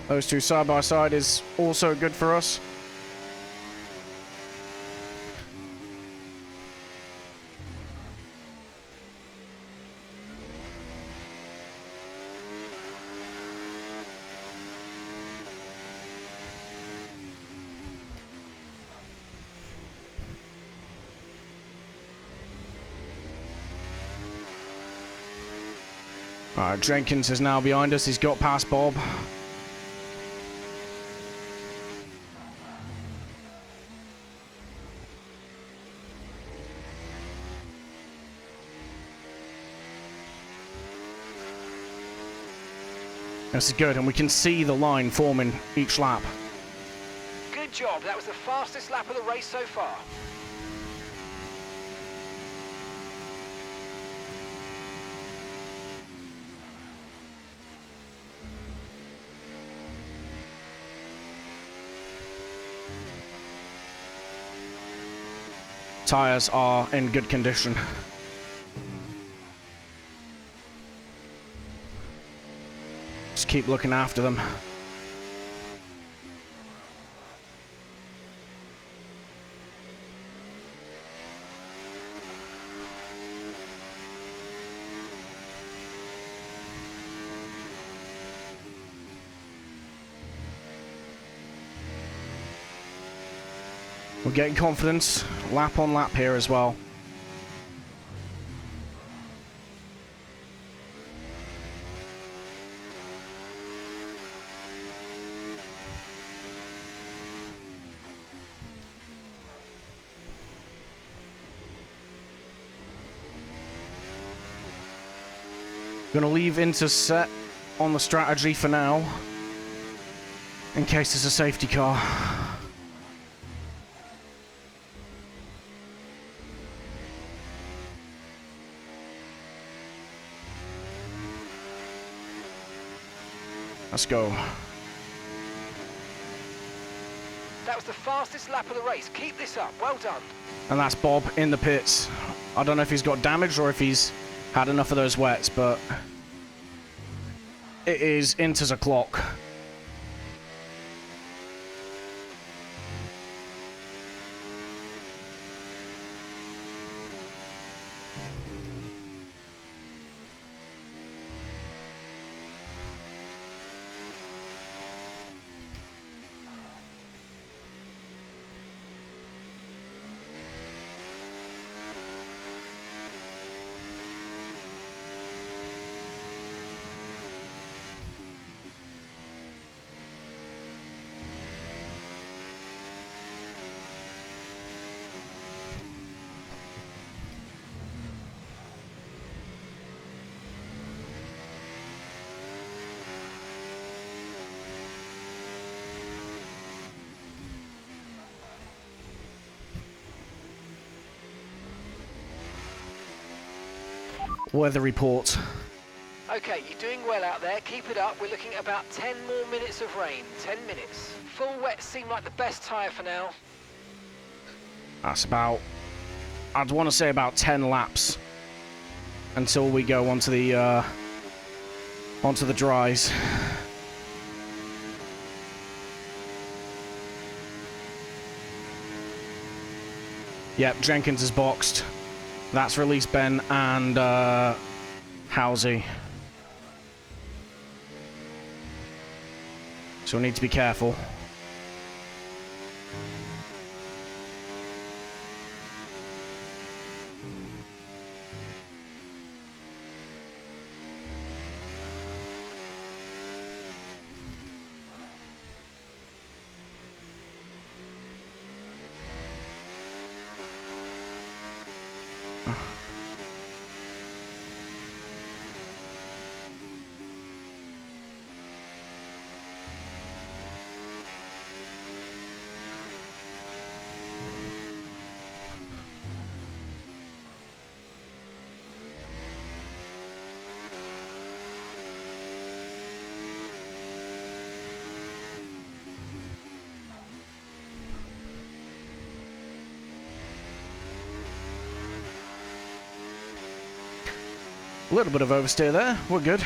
Those two side by side is also good for us. Alright, Jenkins is now behind us. He's got past Bob. This is good, and we can see the line forming each lap. Good job. That was the fastest lap of the race so far. Tires are in good condition. Just keep looking after them. We're getting confidence, lap on lap here as well. Gonna leave intercept on the strategy for now, in case there's a safety car. Let's go. That was the fastest lap of the race. Keep this up. Well done. And that's Bob in the pits. I don't know if he's got damaged or if he's had enough of those wets, but it is Inter's a clock. Weather report. Okay, you're doing well out there. Keep it up. We're looking at about 10 more minutes of rain. 10 minutes. Full wets seem like the best tyre for now. That's about, I'd want to say about 10 laps until we go onto the dries. Yep, Jenkins is boxed. That's released Ben and Halsey. So we need to be careful. A little bit of oversteer there. We're good.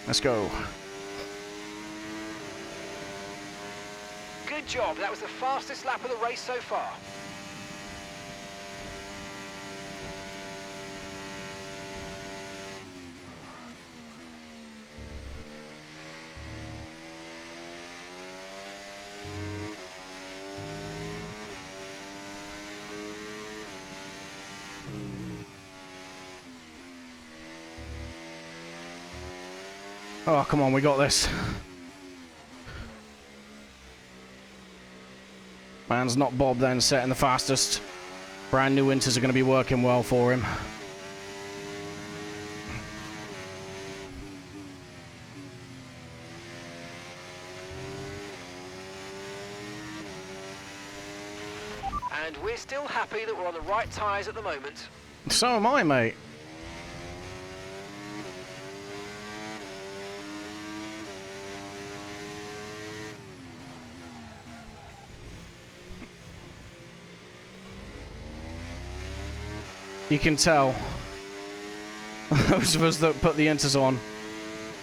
Let's go. Good job. That was the fastest lap of the race so far. Oh, come on, we got this. Man's not Bob then, setting the fastest. Brand new winters are going to be working well for him. And we're still happy that we're on the right tyres at the moment. So am I, mate. You can tell those of us that put the inters on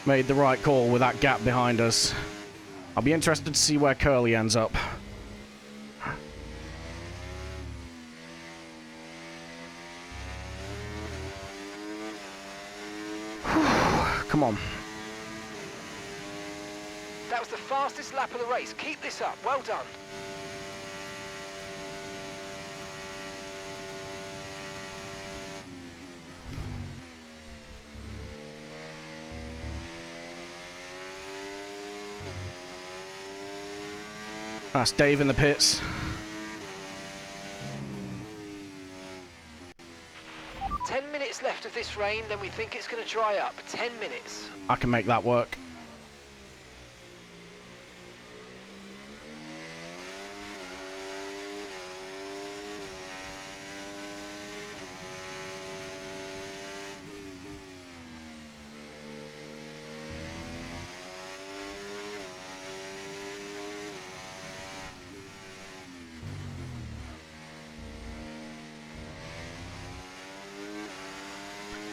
made the right call with that gap behind us. I'll be interested to see where Curly ends up. Come on. That was the fastest lap of the race. Keep this up. Well done. That's Dave in the pits. Minutes left of this rain, then we think it's going to dry up. 10 minutes. I can make that work.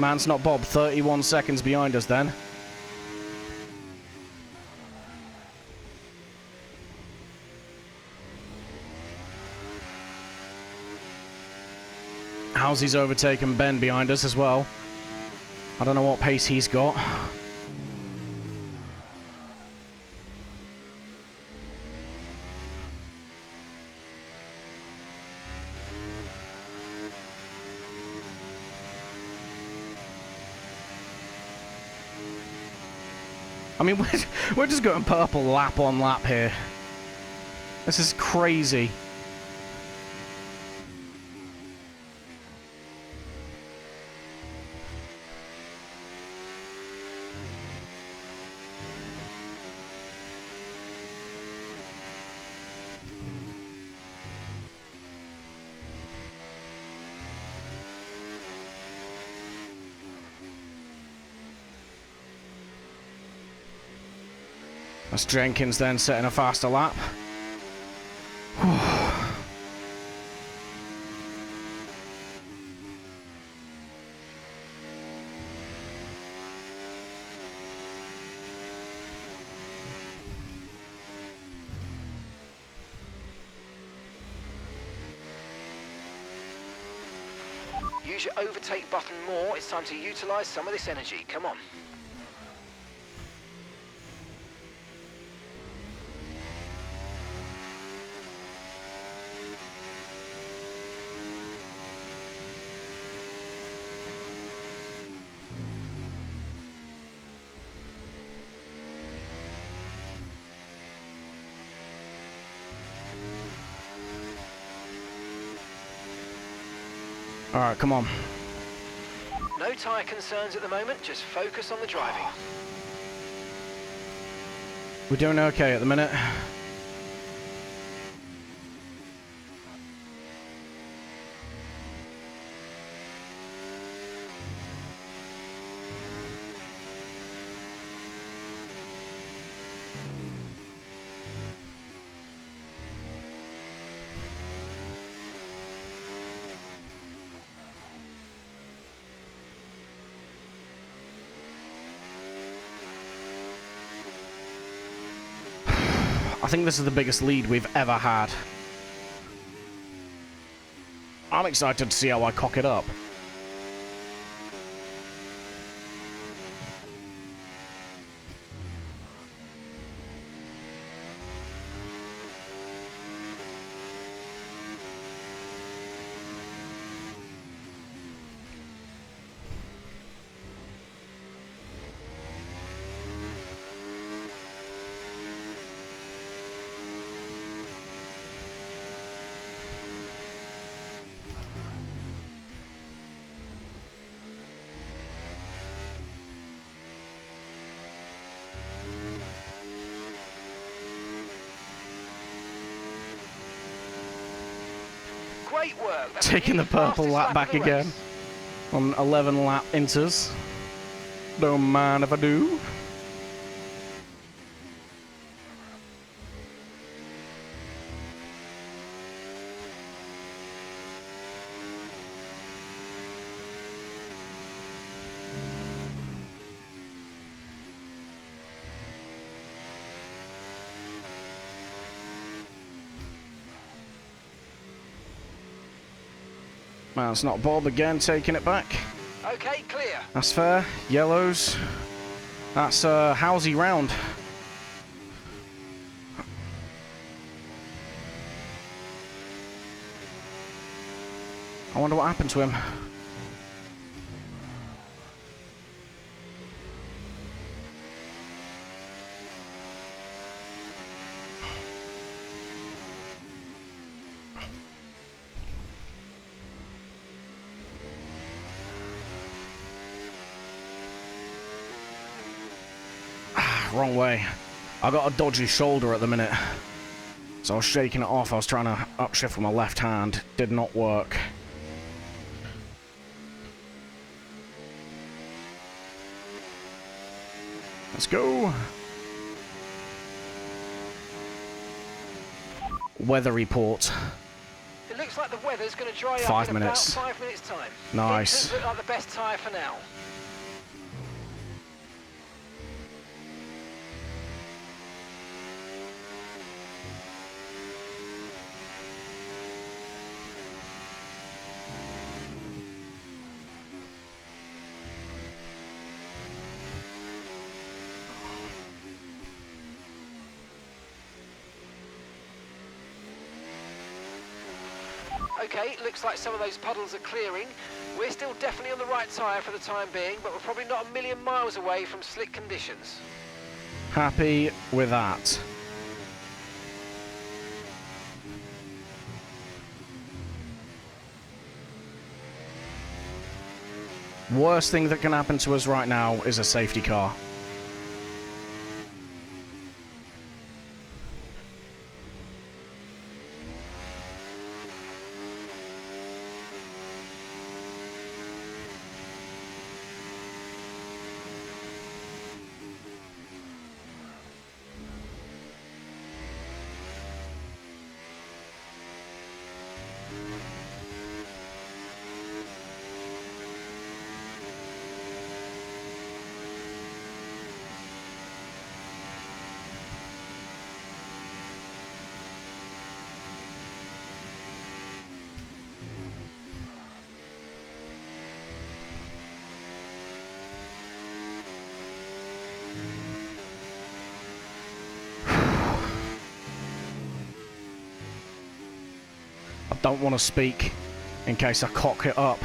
Man's not Bob, 31 seconds behind us then. Housy's overtaken Ben behind us as well. I don't know what pace he's got. I mean, we're just going purple lap on lap here. This is crazy. That's Jenkins then setting a faster lap. Use your overtake button more. It's time to utilize some of this energy. Come on. Alright, come on. No tyre concerns at the moment, just focus on the driving. We're doing okay at the minute. I think this is the biggest lead we've ever had. I'm excited to see how I cock it up. Great work. That's Taking the purple fastest lap of back the again race. on 11 lap inters. Don't mind if I do. Man, it's not Bob again taking it back. Okay, clear. That's fair. Yellows. That's Housey round. I wonder what happened to him. wrong way. I got a dodgy shoulder at the minute. So I was shaking it off. I was trying to upshift with my left hand. Did not work. Let's go. Weather report. It looks like the weather's going to dry up 5 in minutes. about 5 minutes' time. Nice. It looks like the best tyre for now. Okay, looks like some of those puddles are clearing. We're still definitely on the right tyre for the time being, but we're probably not a million miles away from slick conditions. Happy with that. Worst thing that can happen to us right now is a safety car. I don't want to speak in case I cock it up.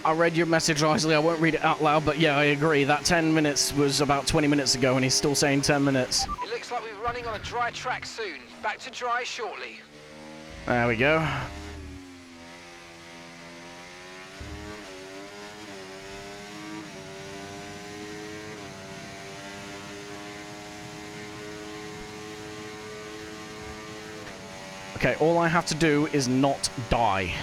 I read your message, Isley. I won't read it out loud, but yeah, I agree. That 10 minutes was about 20 minutes ago, and he's still saying 10 minutes. It looks like we're running on a dry track soon. Back to dry shortly. There we go. Okay, all I have to do is not die.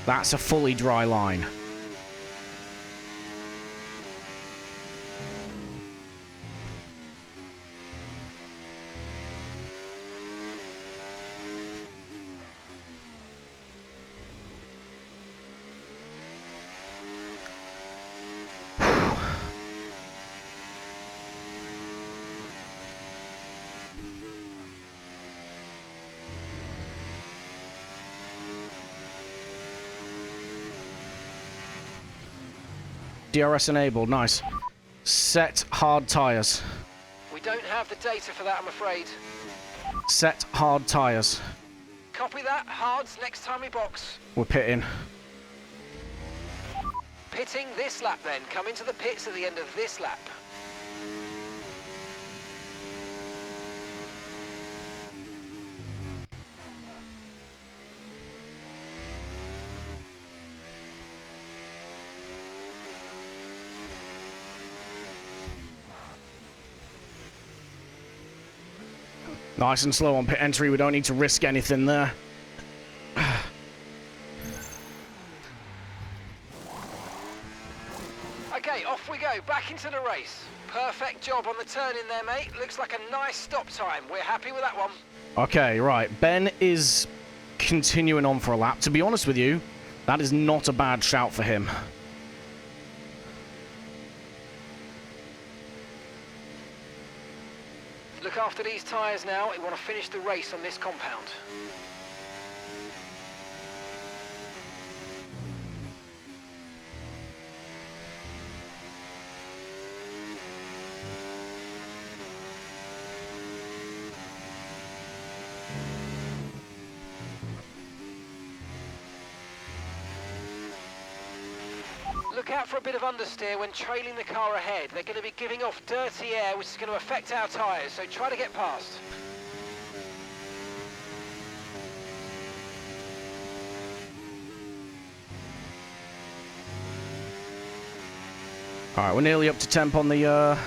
That's a fully dry line. DRS enabled, nice. Set hard tires. We don't have the data for that, I'm afraid. Set hard tires. Copy that. Hards next time we box. We're pitting. Pitting this lap then. Come into the pits at the end of this lap. Nice and slow on pit entry. We don't need to risk anything there. Okay, off we go. Back into the race. Perfect job on the turn in there, mate. Looks like a nice stop time. We're happy with that one. Okay, right. Ben is continuing on for a lap. To be honest with you, that is not a bad shout for him. look after these tyres now. We want to finish the race on this compound. Look out for a bit of understeer when trailing the car ahead. They're going to be giving off dirty air, which is going to affect our tyres, so try to get past. All right, we're nearly up to temp on the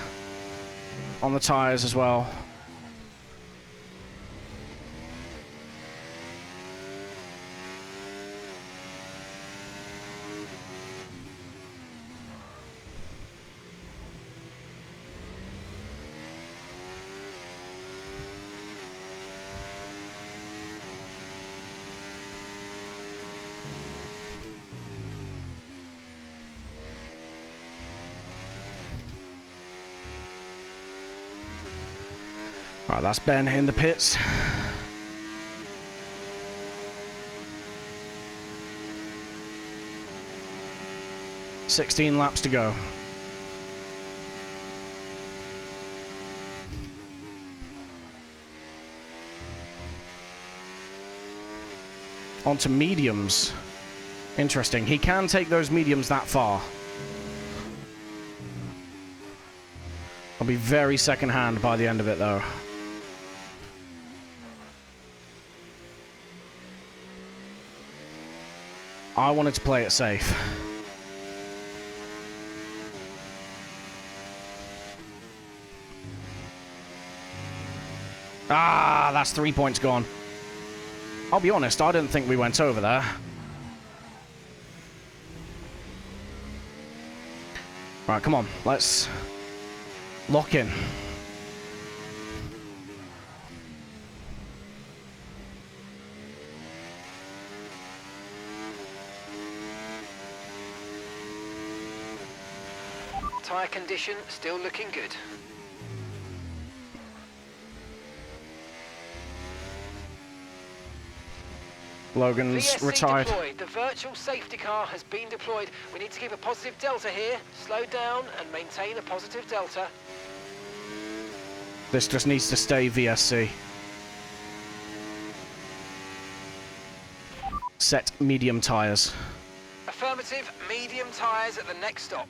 tyres as well. Right, that's Ben in the pits. $16 laps to go. Onto mediums. Interesting. He can take those mediums that far. I'll be very second-hand by the end of it, though. I wanted to play it safe. Ah, that's 3 points gone. I'll be honest, I didn't think we went over there. Right, come on, let's lock in. Tyre condition still looking good. Logan's VSC retired. deployed. The virtual safety car has been deployed. We need to keep a positive delta here. Slow down and maintain a positive delta. This just needs to stay VSC. Set medium tyres. Affirmative, medium tyres at the next stop.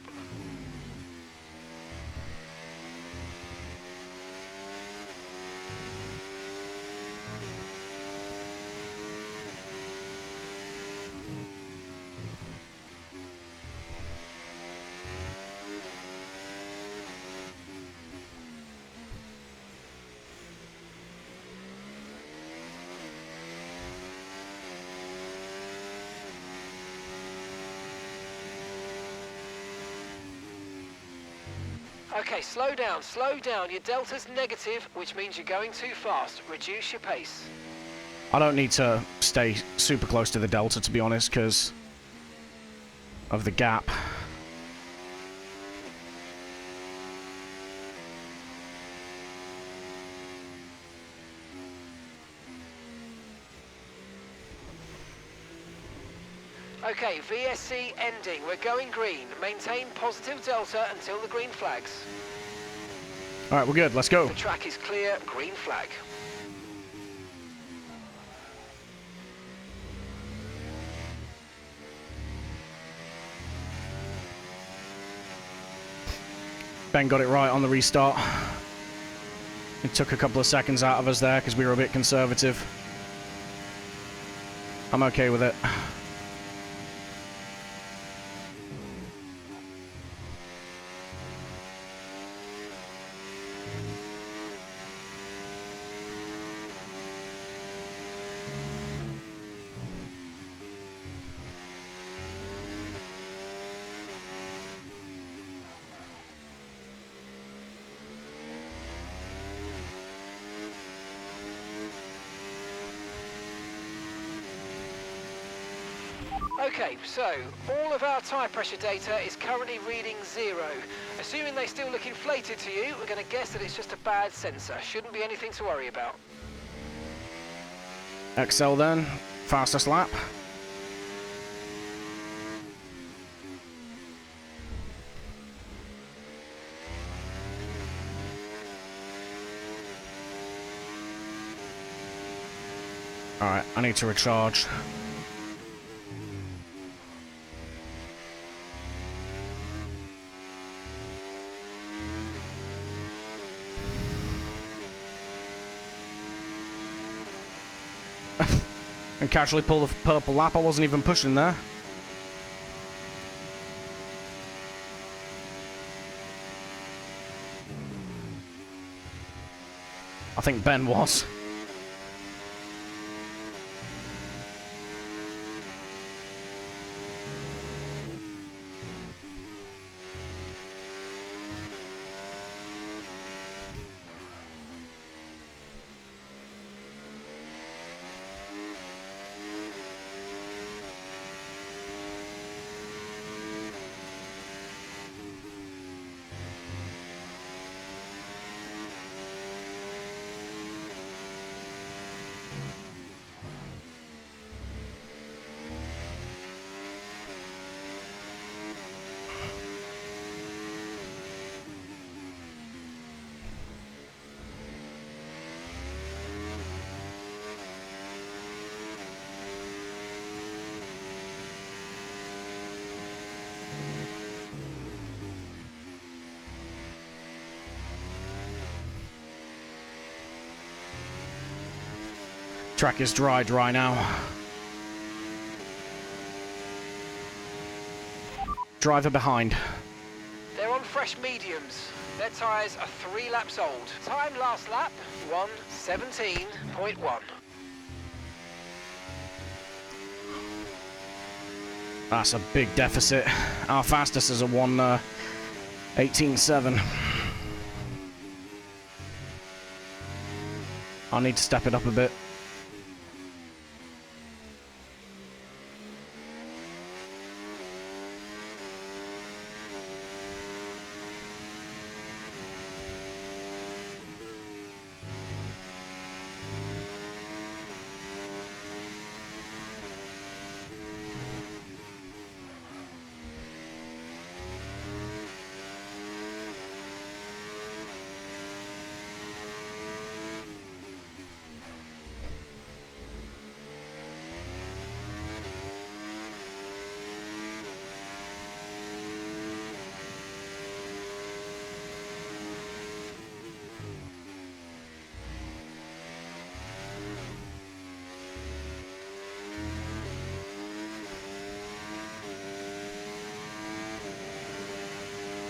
Okay, slow down, slow down. Your delta's negative, which means you're going too fast. Reduce your pace. I don't need to stay super close to the delta, to be honest, because of the gap. Okay, VSC ending. We're going green. Maintain positive delta until the green flags. All right, we're good. Let's go. The track is clear. Green flag. Ben got it right on the restart. It took a couple of seconds out of us there because we were a bit conservative. I'm okay with it. Okay, so all of our tyre pressure data is currently reading 0. Assuming they still look inflated to you, we're going to guess that it's just a bad sensor. Shouldn't be anything to worry about. XL then, fastest lap. Alright, I need to recharge. And casually pull the purple lap. I wasn't even pushing there. I think Ben was. Track is dry now. Driver behind. They're on fresh mediums. Their tyres are 3 laps old. Time last lap, 1:17.1. That's a big deficit. Our fastest is a 1:18.7. I need to step it up a bit.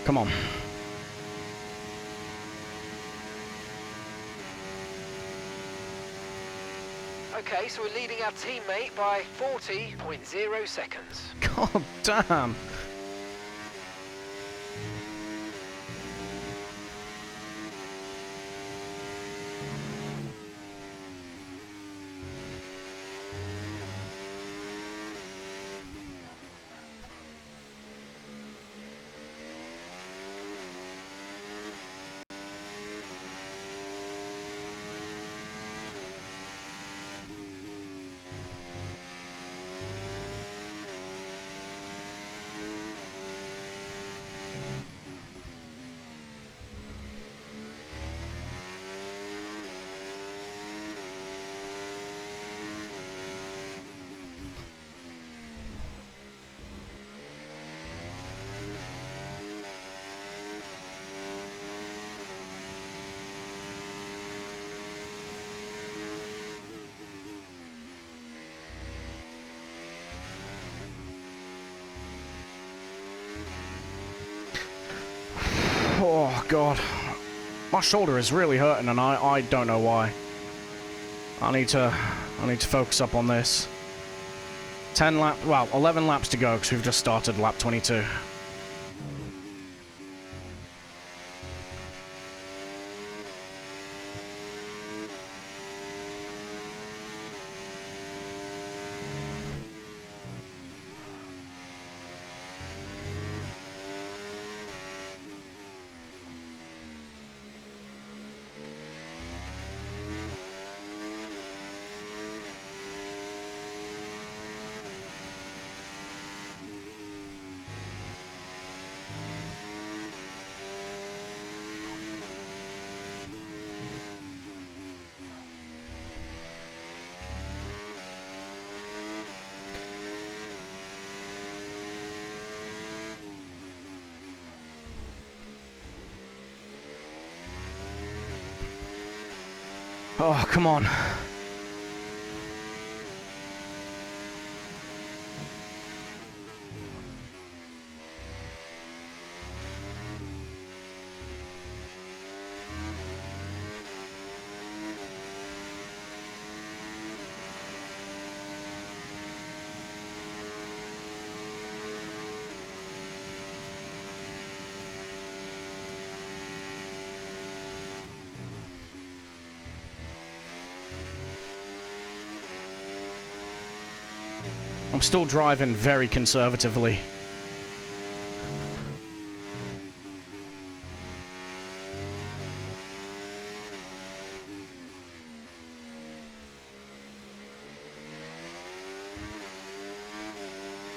Come on. Okay, so we're leading our teammate by 40.0 seconds. God damn. Oh, God. My shoulder is really hurting, and I don't know why. I need to focus up on this. 11 laps to go, because we've just started lap 22. Oh, come on. I'm still driving very conservatively.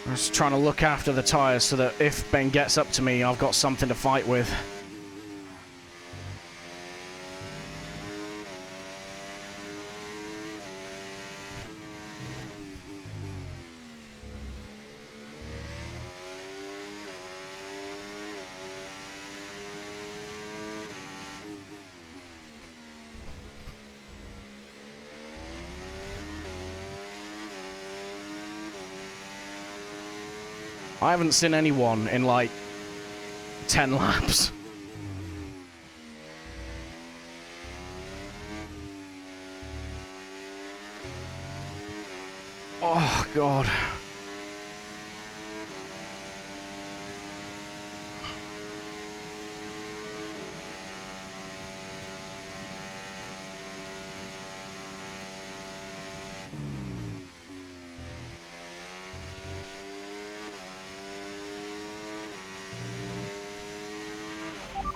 I'm just trying to look after the tires so that if Ben gets up to me, I've got something to fight with. I haven't seen anyone in like 10 laps. Oh, God.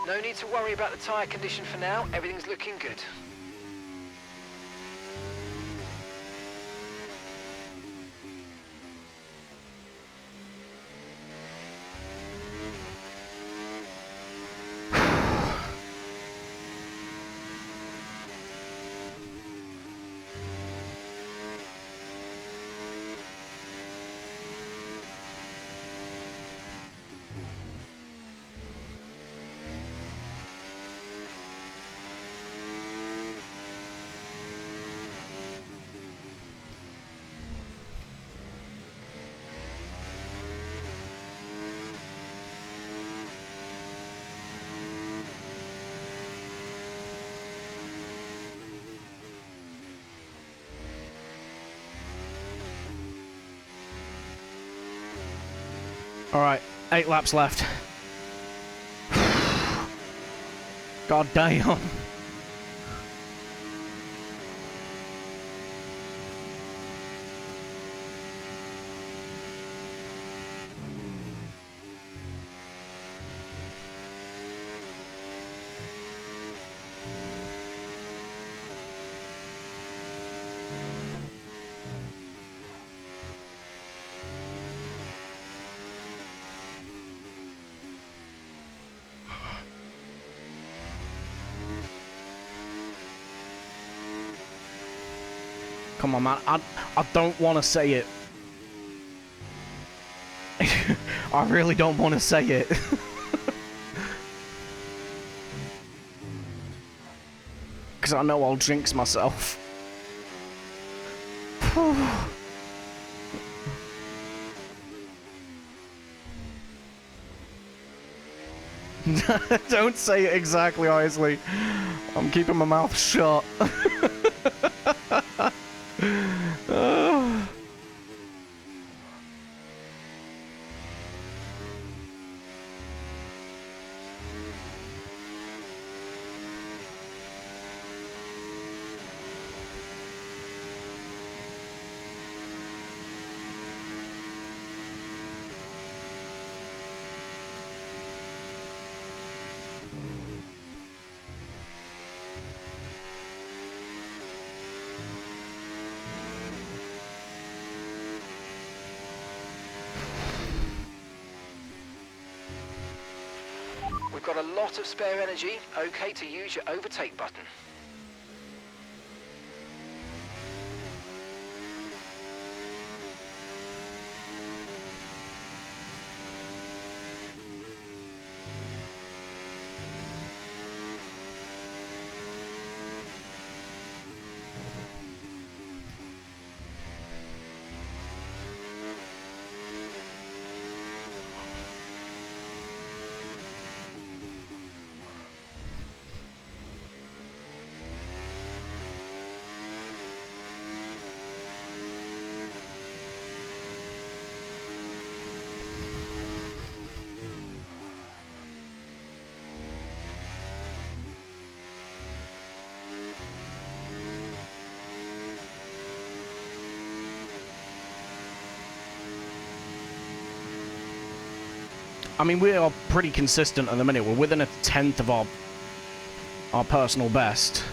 No need to worry about the tyre condition for now. Everything's looking good. Alright, 8 laps left. God damn. Come on, man. I don't want to say it. I really don't want to say it. Because I know I'll jinx myself. Don't say it exactly, Isley. I'm keeping my mouth shut. We've got a lot of spare energy. Okay to use your overtake button. I mean, we are pretty consistent at the minute. We're within a tenth of our personal best.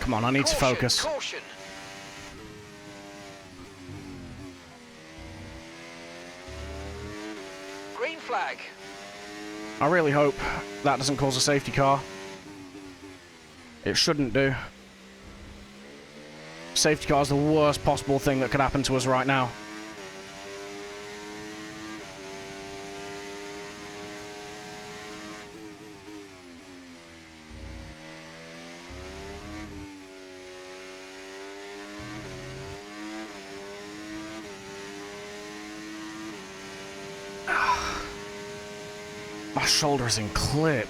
Come on, I need to focus. Caution. Green flag. I really hope that doesn't cause a safety car. It shouldn't do. Safety car is the worst possible thing that could happen to us right now. My shoulder's in clip.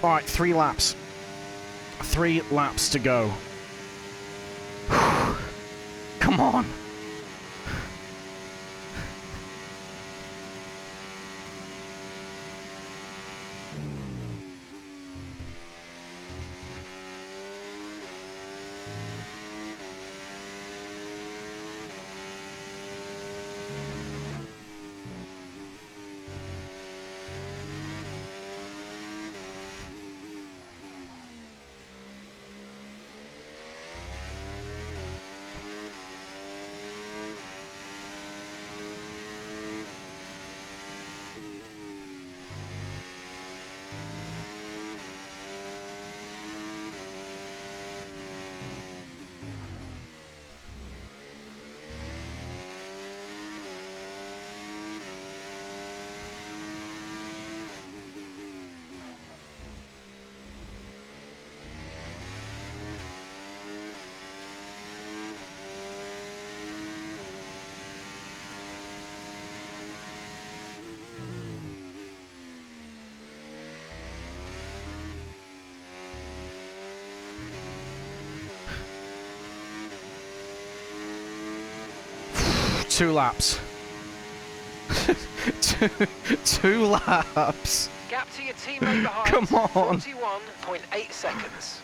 Alright, 3 laps. 3 laps to go. Come on. 2 laps. two laps. Gap to your teammate behind. Come on. 41.8 seconds.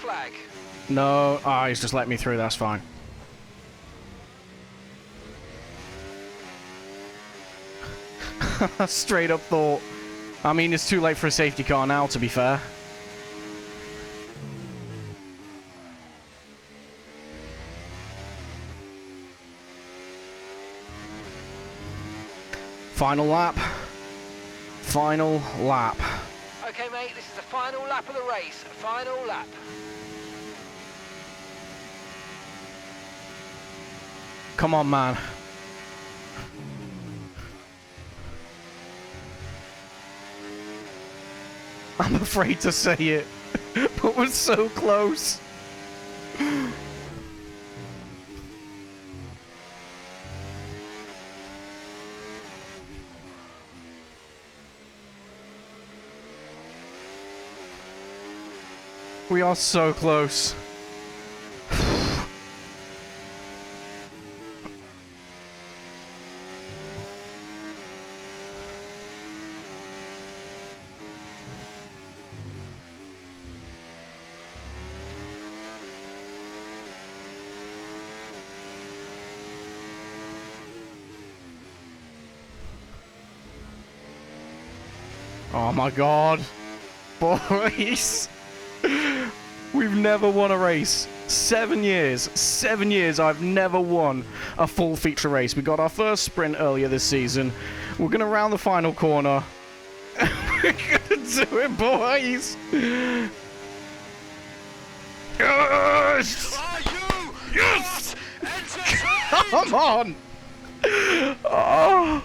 Flag. No, he's just let me through, that's fine. Straight up thought. I mean, it's too late for a safety car now, to be fair. Final lap. Final lap. Okay, mate, this is the final lap of the race. Final lap. Come on, man. I'm afraid to say it, but we're so close. We are so close. Oh my god. Boys. We've never won a race. 7 years. 7 years I've never won a full feature race. We got our first sprint earlier this season. We're going to round the final corner. We're going to do it, boys. Yes! Are you? Yes! Entertained? Come on! Oh.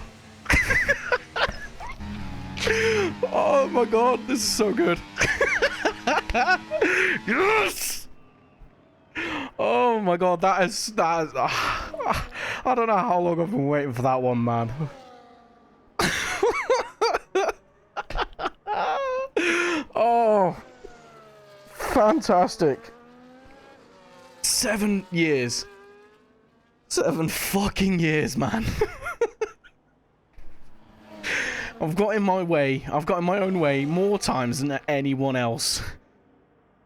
Oh my god, this is so good. Yes! Oh my god, that is I don't know how long I've been waiting for that one, man. Oh, fantastic. 7 years. 7 fucking years, man. I've got in my way. I've got in my own way more times than anyone else.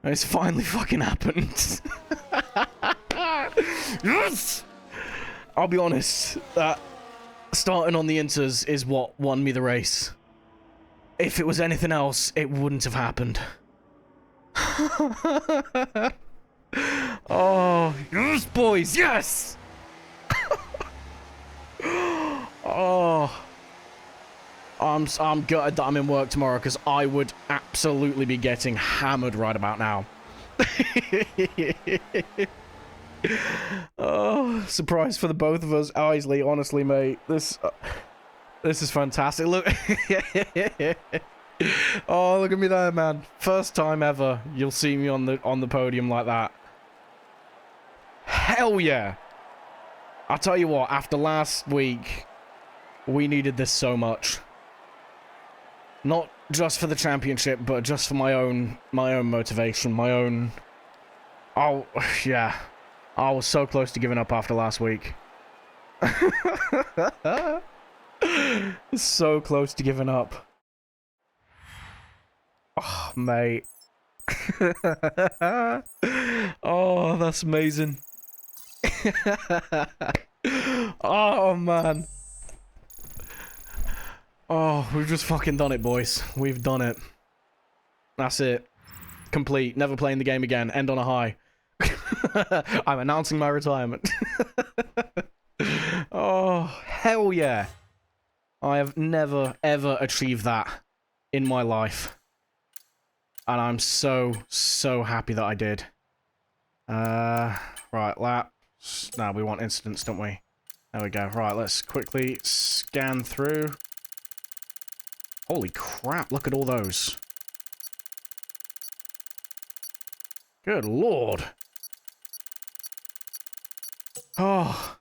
And it's finally fucking happened. Yes! I'll be honest, that starting on the inters is what won me the race. If it was anything else, it wouldn't have happened. Oh, yes, boys, yes! Oh. I'm gutted that I'm in work tomorrow, because I would absolutely be getting hammered right about now. Oh, surprise for the both of us. Isley, honestly, mate, this is fantastic. Look. Oh, look at me there, man. First time ever you'll see me on the podium like that. Hell yeah. I'll tell you what, after last week, we needed this so much. Not just for the championship, but just for my own motivation, my own... Oh, yeah. I was so close to giving up after last week. So close to giving up. Oh, mate. Oh, that's amazing. Oh, man. Oh, we've just fucking done it, boys. We've done it. That's it. Complete. Never playing the game again. End on a high. I'm announcing my retirement. Oh, hell yeah. I have never, ever achieved that in my life. And I'm so, so happy that I did. Right, lap. No, we want incidents, don't we? There we go. Right, let's quickly scan through. Holy crap, look at all those. Good lord. Oh.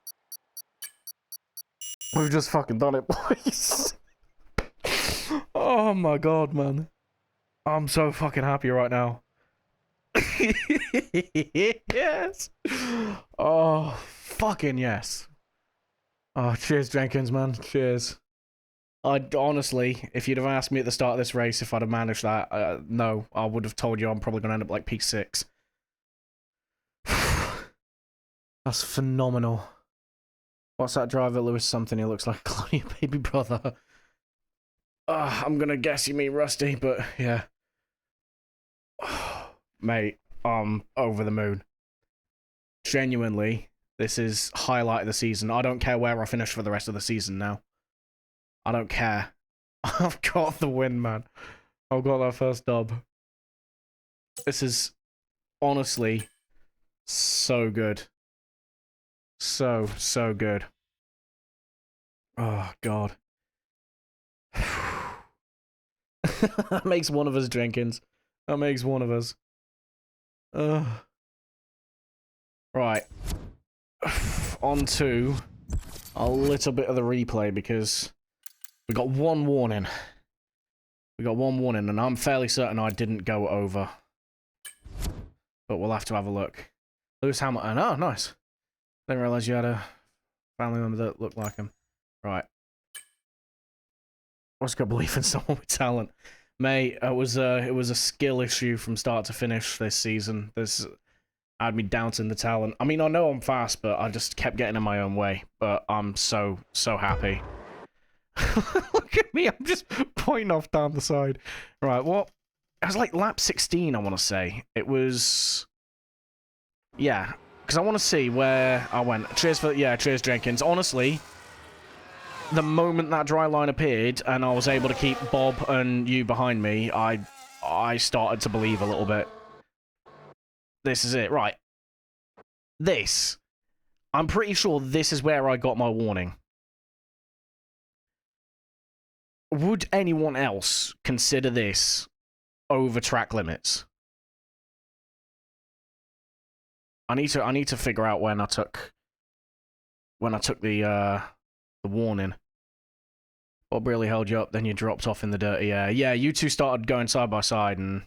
We've just fucking done it, boys. Oh my god, man. I'm so fucking happy right now. Yes. Oh, fucking yes. Oh, cheers, Jenkins, man. Cheers. Honestly, if you'd have asked me at the start of this race if I'd have managed that, no, I would have told you I'm probably going to end up like P6. That's phenomenal. What's that driver, Lewis something? He looks like a clone of baby brother. I'm going to guess you mean Rusty, but yeah. Mate, I'm over the moon. Genuinely, this is highlight of the season. I don't care where I finish for the rest of the season now. I don't care. I've got the win, man. I've got that first dub. This is honestly so good. So, so good. Oh, God. That makes one of us, Jenkins. That makes one of us. Right. On to a little bit of the replay because we got one warning. We got one warning, and I'm fairly certain I didn't go over. But we'll have to have a look. Lewis Hamilton. Oh, nice. Didn't realize you had a family member that looked like him. Right. I was got belief in someone with talent. Mate, it was a skill issue from start to finish this season. This had me doubting the talent. I mean, I know I'm fast, but I just kept getting in my own way. But I'm so, so happy. Look at me, I'm just pointing off down the side. Right, what? It was like lap 16, I want to say. It was... Yeah, because I want to see where I went. Cheers for... Yeah, cheers, Jenkins. Honestly, the moment that dry line appeared and I was able to keep Bob and you behind me, I started to believe a little bit. This is it. Right. This. I'm pretty sure this is where I got my warning. Would anyone else consider this over track limits? I need to figure out when I took the warning. Bob really held you up, then you dropped off in the dirty air. Yeah, you two started going side by side, and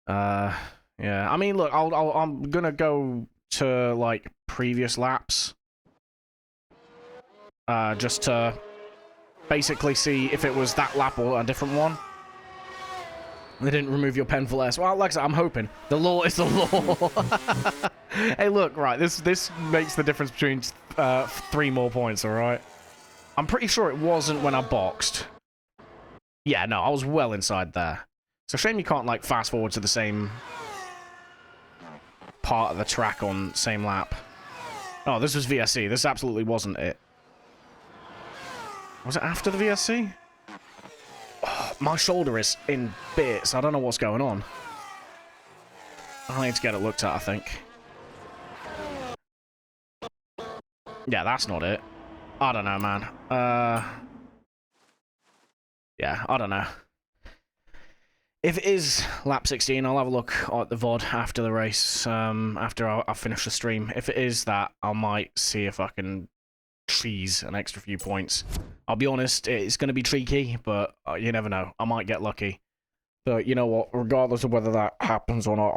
yeah. I mean, look, I'm gonna go to like previous laps, just to basically see if it was that lap or a different one. They didn't remove your pen for less. Well, like I said, I'm hoping. The law is the law. Hey, look, right, this makes the difference between 3 more points, alright? I'm pretty sure it wasn't when I boxed. Yeah, no, I was well inside there. It's a shame you can't, like, fast forward to the same part of the track on same lap. Oh, this was VSC. This absolutely wasn't it. Was it after the VSC? Oh, my shoulder is in bits. I don't know what's going on. I need to get it looked at, I think. Yeah, that's not it. I don't know, man. Yeah, I don't know. If it is lap 16, I'll have a look at the VOD after the race, after I finish the stream. If it is that, I might see if I can cheese an extra few points. I'll be honest, it's going to be tricky, but you never know. I might get lucky. But you know what? Regardless of whether that happens or not,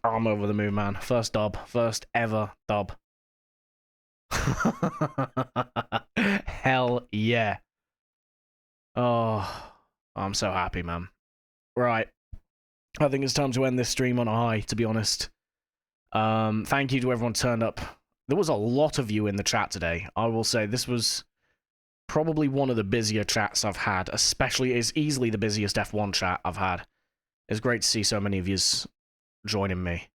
I'm over the moon, man. First dub. First ever dub. Hell yeah. Oh, I'm so happy, man. Right. I think it's time to end this stream on a high, to be honest. Thank you to everyone who turned up. There was a lot of you in the chat today. I will say this was probably one of the busier chats I've had, especially is easily the busiest F1 chat I've had. It's great to see so many of you joining me.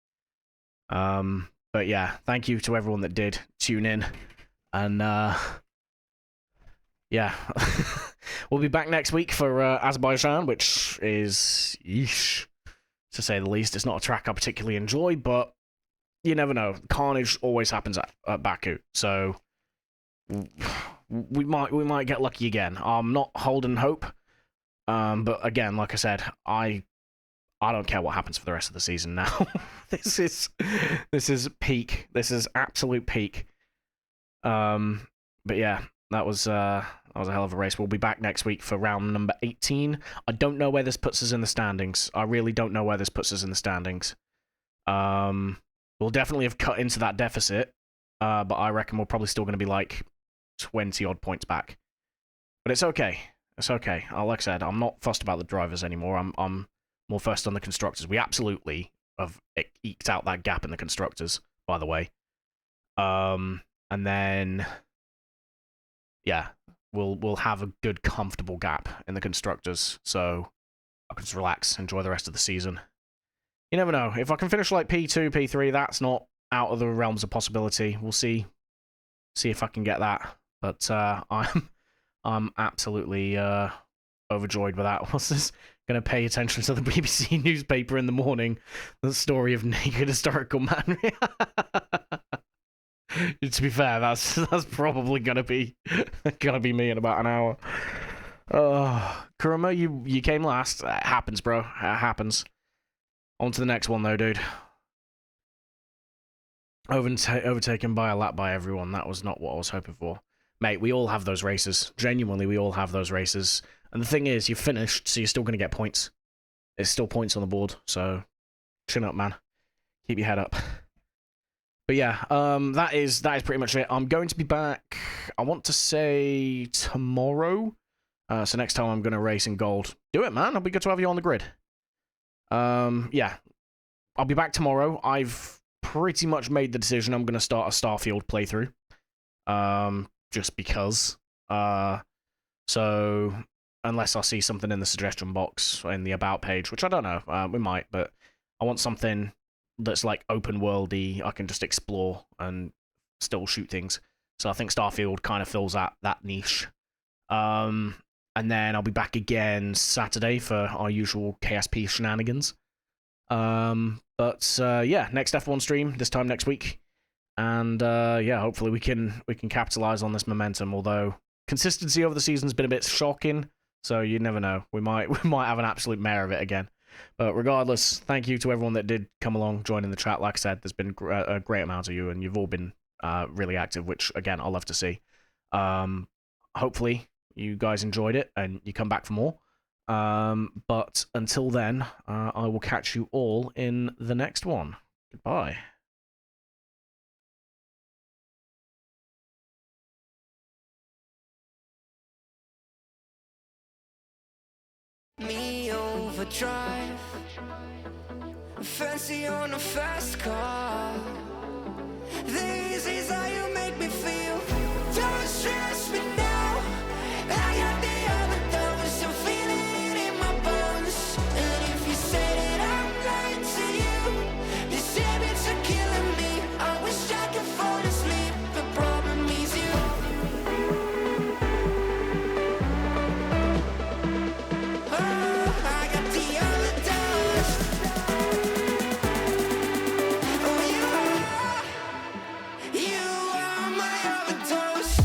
But yeah, thank you to everyone that did tune in. And yeah, we'll be back next week for Azerbaijan, which is, yeesh, to say the least. It's not a track I particularly enjoy, but you never know. Carnage always happens at Baku, so we might get lucky again. I'm not holding hope, but again, like I said, I don't care what happens for the rest of the season now. This is peak. This is absolute peak. But yeah, that was a hell of a race. We'll be back next week for round number 18. I don't know where this puts us in the standings. I really don't know where this puts us in the standings. We'll definitely have cut into that deficit, but I reckon we're probably still going to be like 20 odd points back. But it's okay. It's okay. Like I said, I'm not fussed about the drivers anymore. I'm more fussed on the constructors. We absolutely have eked out that gap in the constructors, by the way. And then, yeah, we'll have a good, comfortable gap in the constructors, so I can just relax, enjoy the rest of the season. You never know. If I can finish like P2, P3, that's not out of the realms of possibility. We'll see if I can get that. But I'm absolutely overjoyed with that. What's this? Going to pay attention to the BBC newspaper in the morning. The story of naked historical man. To be fair, that's probably gonna be me in about an hour. Oh, Kuruma, you came last. It happens, bro. It happens. On to the next one, though, dude. Overtaken by a lap by everyone. That was not what I was hoping for. Mate, we all have those races. Genuinely, we all have those races. And the thing is, you've finished, so you're still going to get points. There's still points on the board, so chin up, man. Keep your head up. But yeah, that is pretty much it. I'm going to be back, I want to say, tomorrow. So next time I'm going to race in gold. Do it, man. It'll be good to have you on the grid. Yeah. I'll be back tomorrow. I've pretty much made the decision I'm going to start a Starfield playthrough. Just because. So, unless I see something in the suggestion box, in the About page, which I don't know, we might, but I want something that's like open worldy, I can just explore and still shoot things. So I think Starfield kind of fills that niche. And then I'll be back again Saturday for our usual KSP shenanigans. But yeah, next F1 stream this time next week. And yeah, hopefully we can capitalize on this momentum, although consistency over the season's been a bit shocking, so you never know. We might have an absolute mare of it again. But regardless, thank you to everyone that did come along, join in the chat. Like I said, there's been a great amount of you, and you've all been really active, which, again, I'll love to see. Hopefully, you guys enjoyed it, and you come back for more. But until then, I will catch you all in the next one. Goodbye. Me overdrive, fancy on a fast car. This is how you make me feel. Don't stress me now. I got the overdose, I'm feeling it in my bones. And if you say that I'm lying to you, these habits are killing me. I wish I could fall asleep. The problem is you. I got the overdose. Oh, you are my overdose.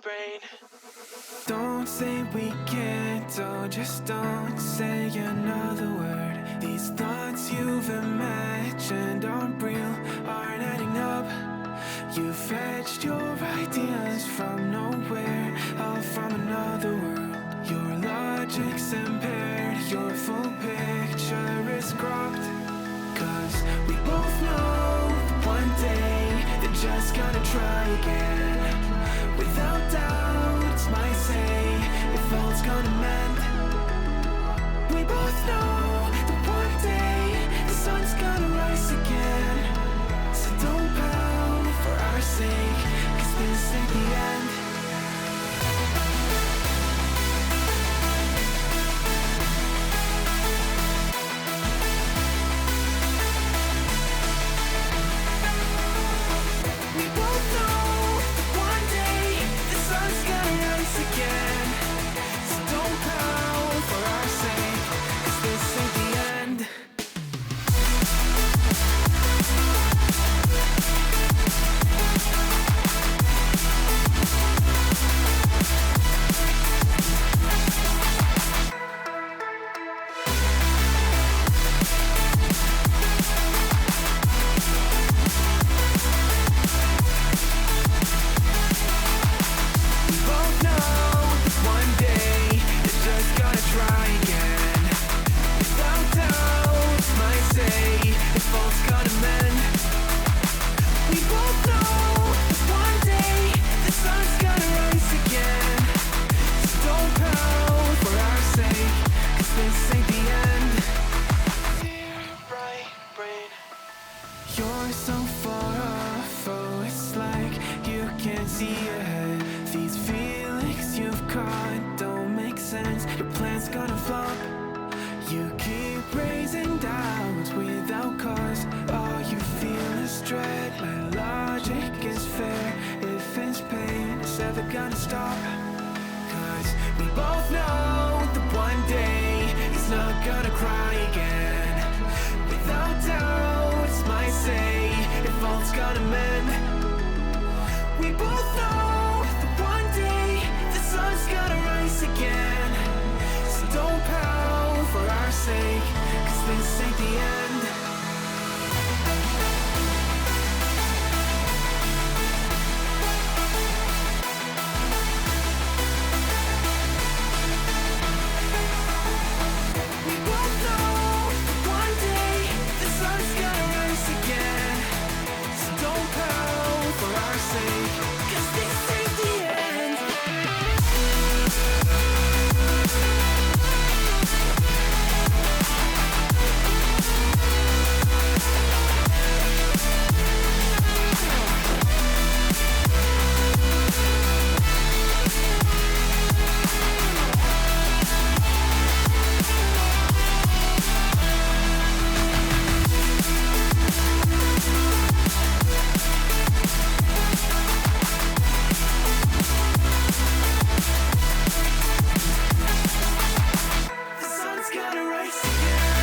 brain. Don't say we can't, oh, just don't say another word. These thoughts you've imagined aren't real, aren't adding up. You fetched your ideas from nowhere, all from another world. Your logic's impaired, your full picture is cropped. Cause we both know that one day they're just gonna try again. Without doubt, it's my say, if all's gonna mend. We both know that one day the sun's gonna rise again. So don't pout for our sake, cause this ain't the end. We both know that one day the sun's gonna rise again. So don't pout for our sake, cause this ain't the end. We both know that one day they're just gonna try again. Without doubt, might say if all's gonna mend. We both know that one day the sun's gonna rise again. So don't pout for our sake, cause this ain't the end. Dear bright brain, you're so far off, oh, it's like you can't see ahead. These feelings you've caught don't make sense, your plan's gonna flop. You keep raising doubts without cause, all you feel is dread. My logic is fair, if it's pain, it's ever gonna stop. Cause we both know that one day he's not gonna cry again. Without doubt, it's my say, if all's gonna mend. We both know that one day the sun's gonna rise again. So don't pout for our sake, cause this ain't the end. We both know that one day the sun's gonna rise again. So don't pout for our sake, cause this ain't the end. The sun's gonna rise again.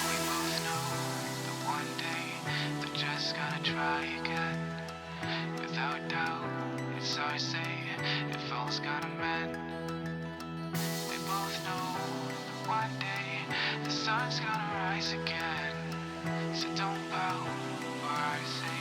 We both know that one day they're just gonna try again. Without doubt, it's our say, if all's gonna mend. We both know that one day the sun's gonna rise again. So don't pout for our sake.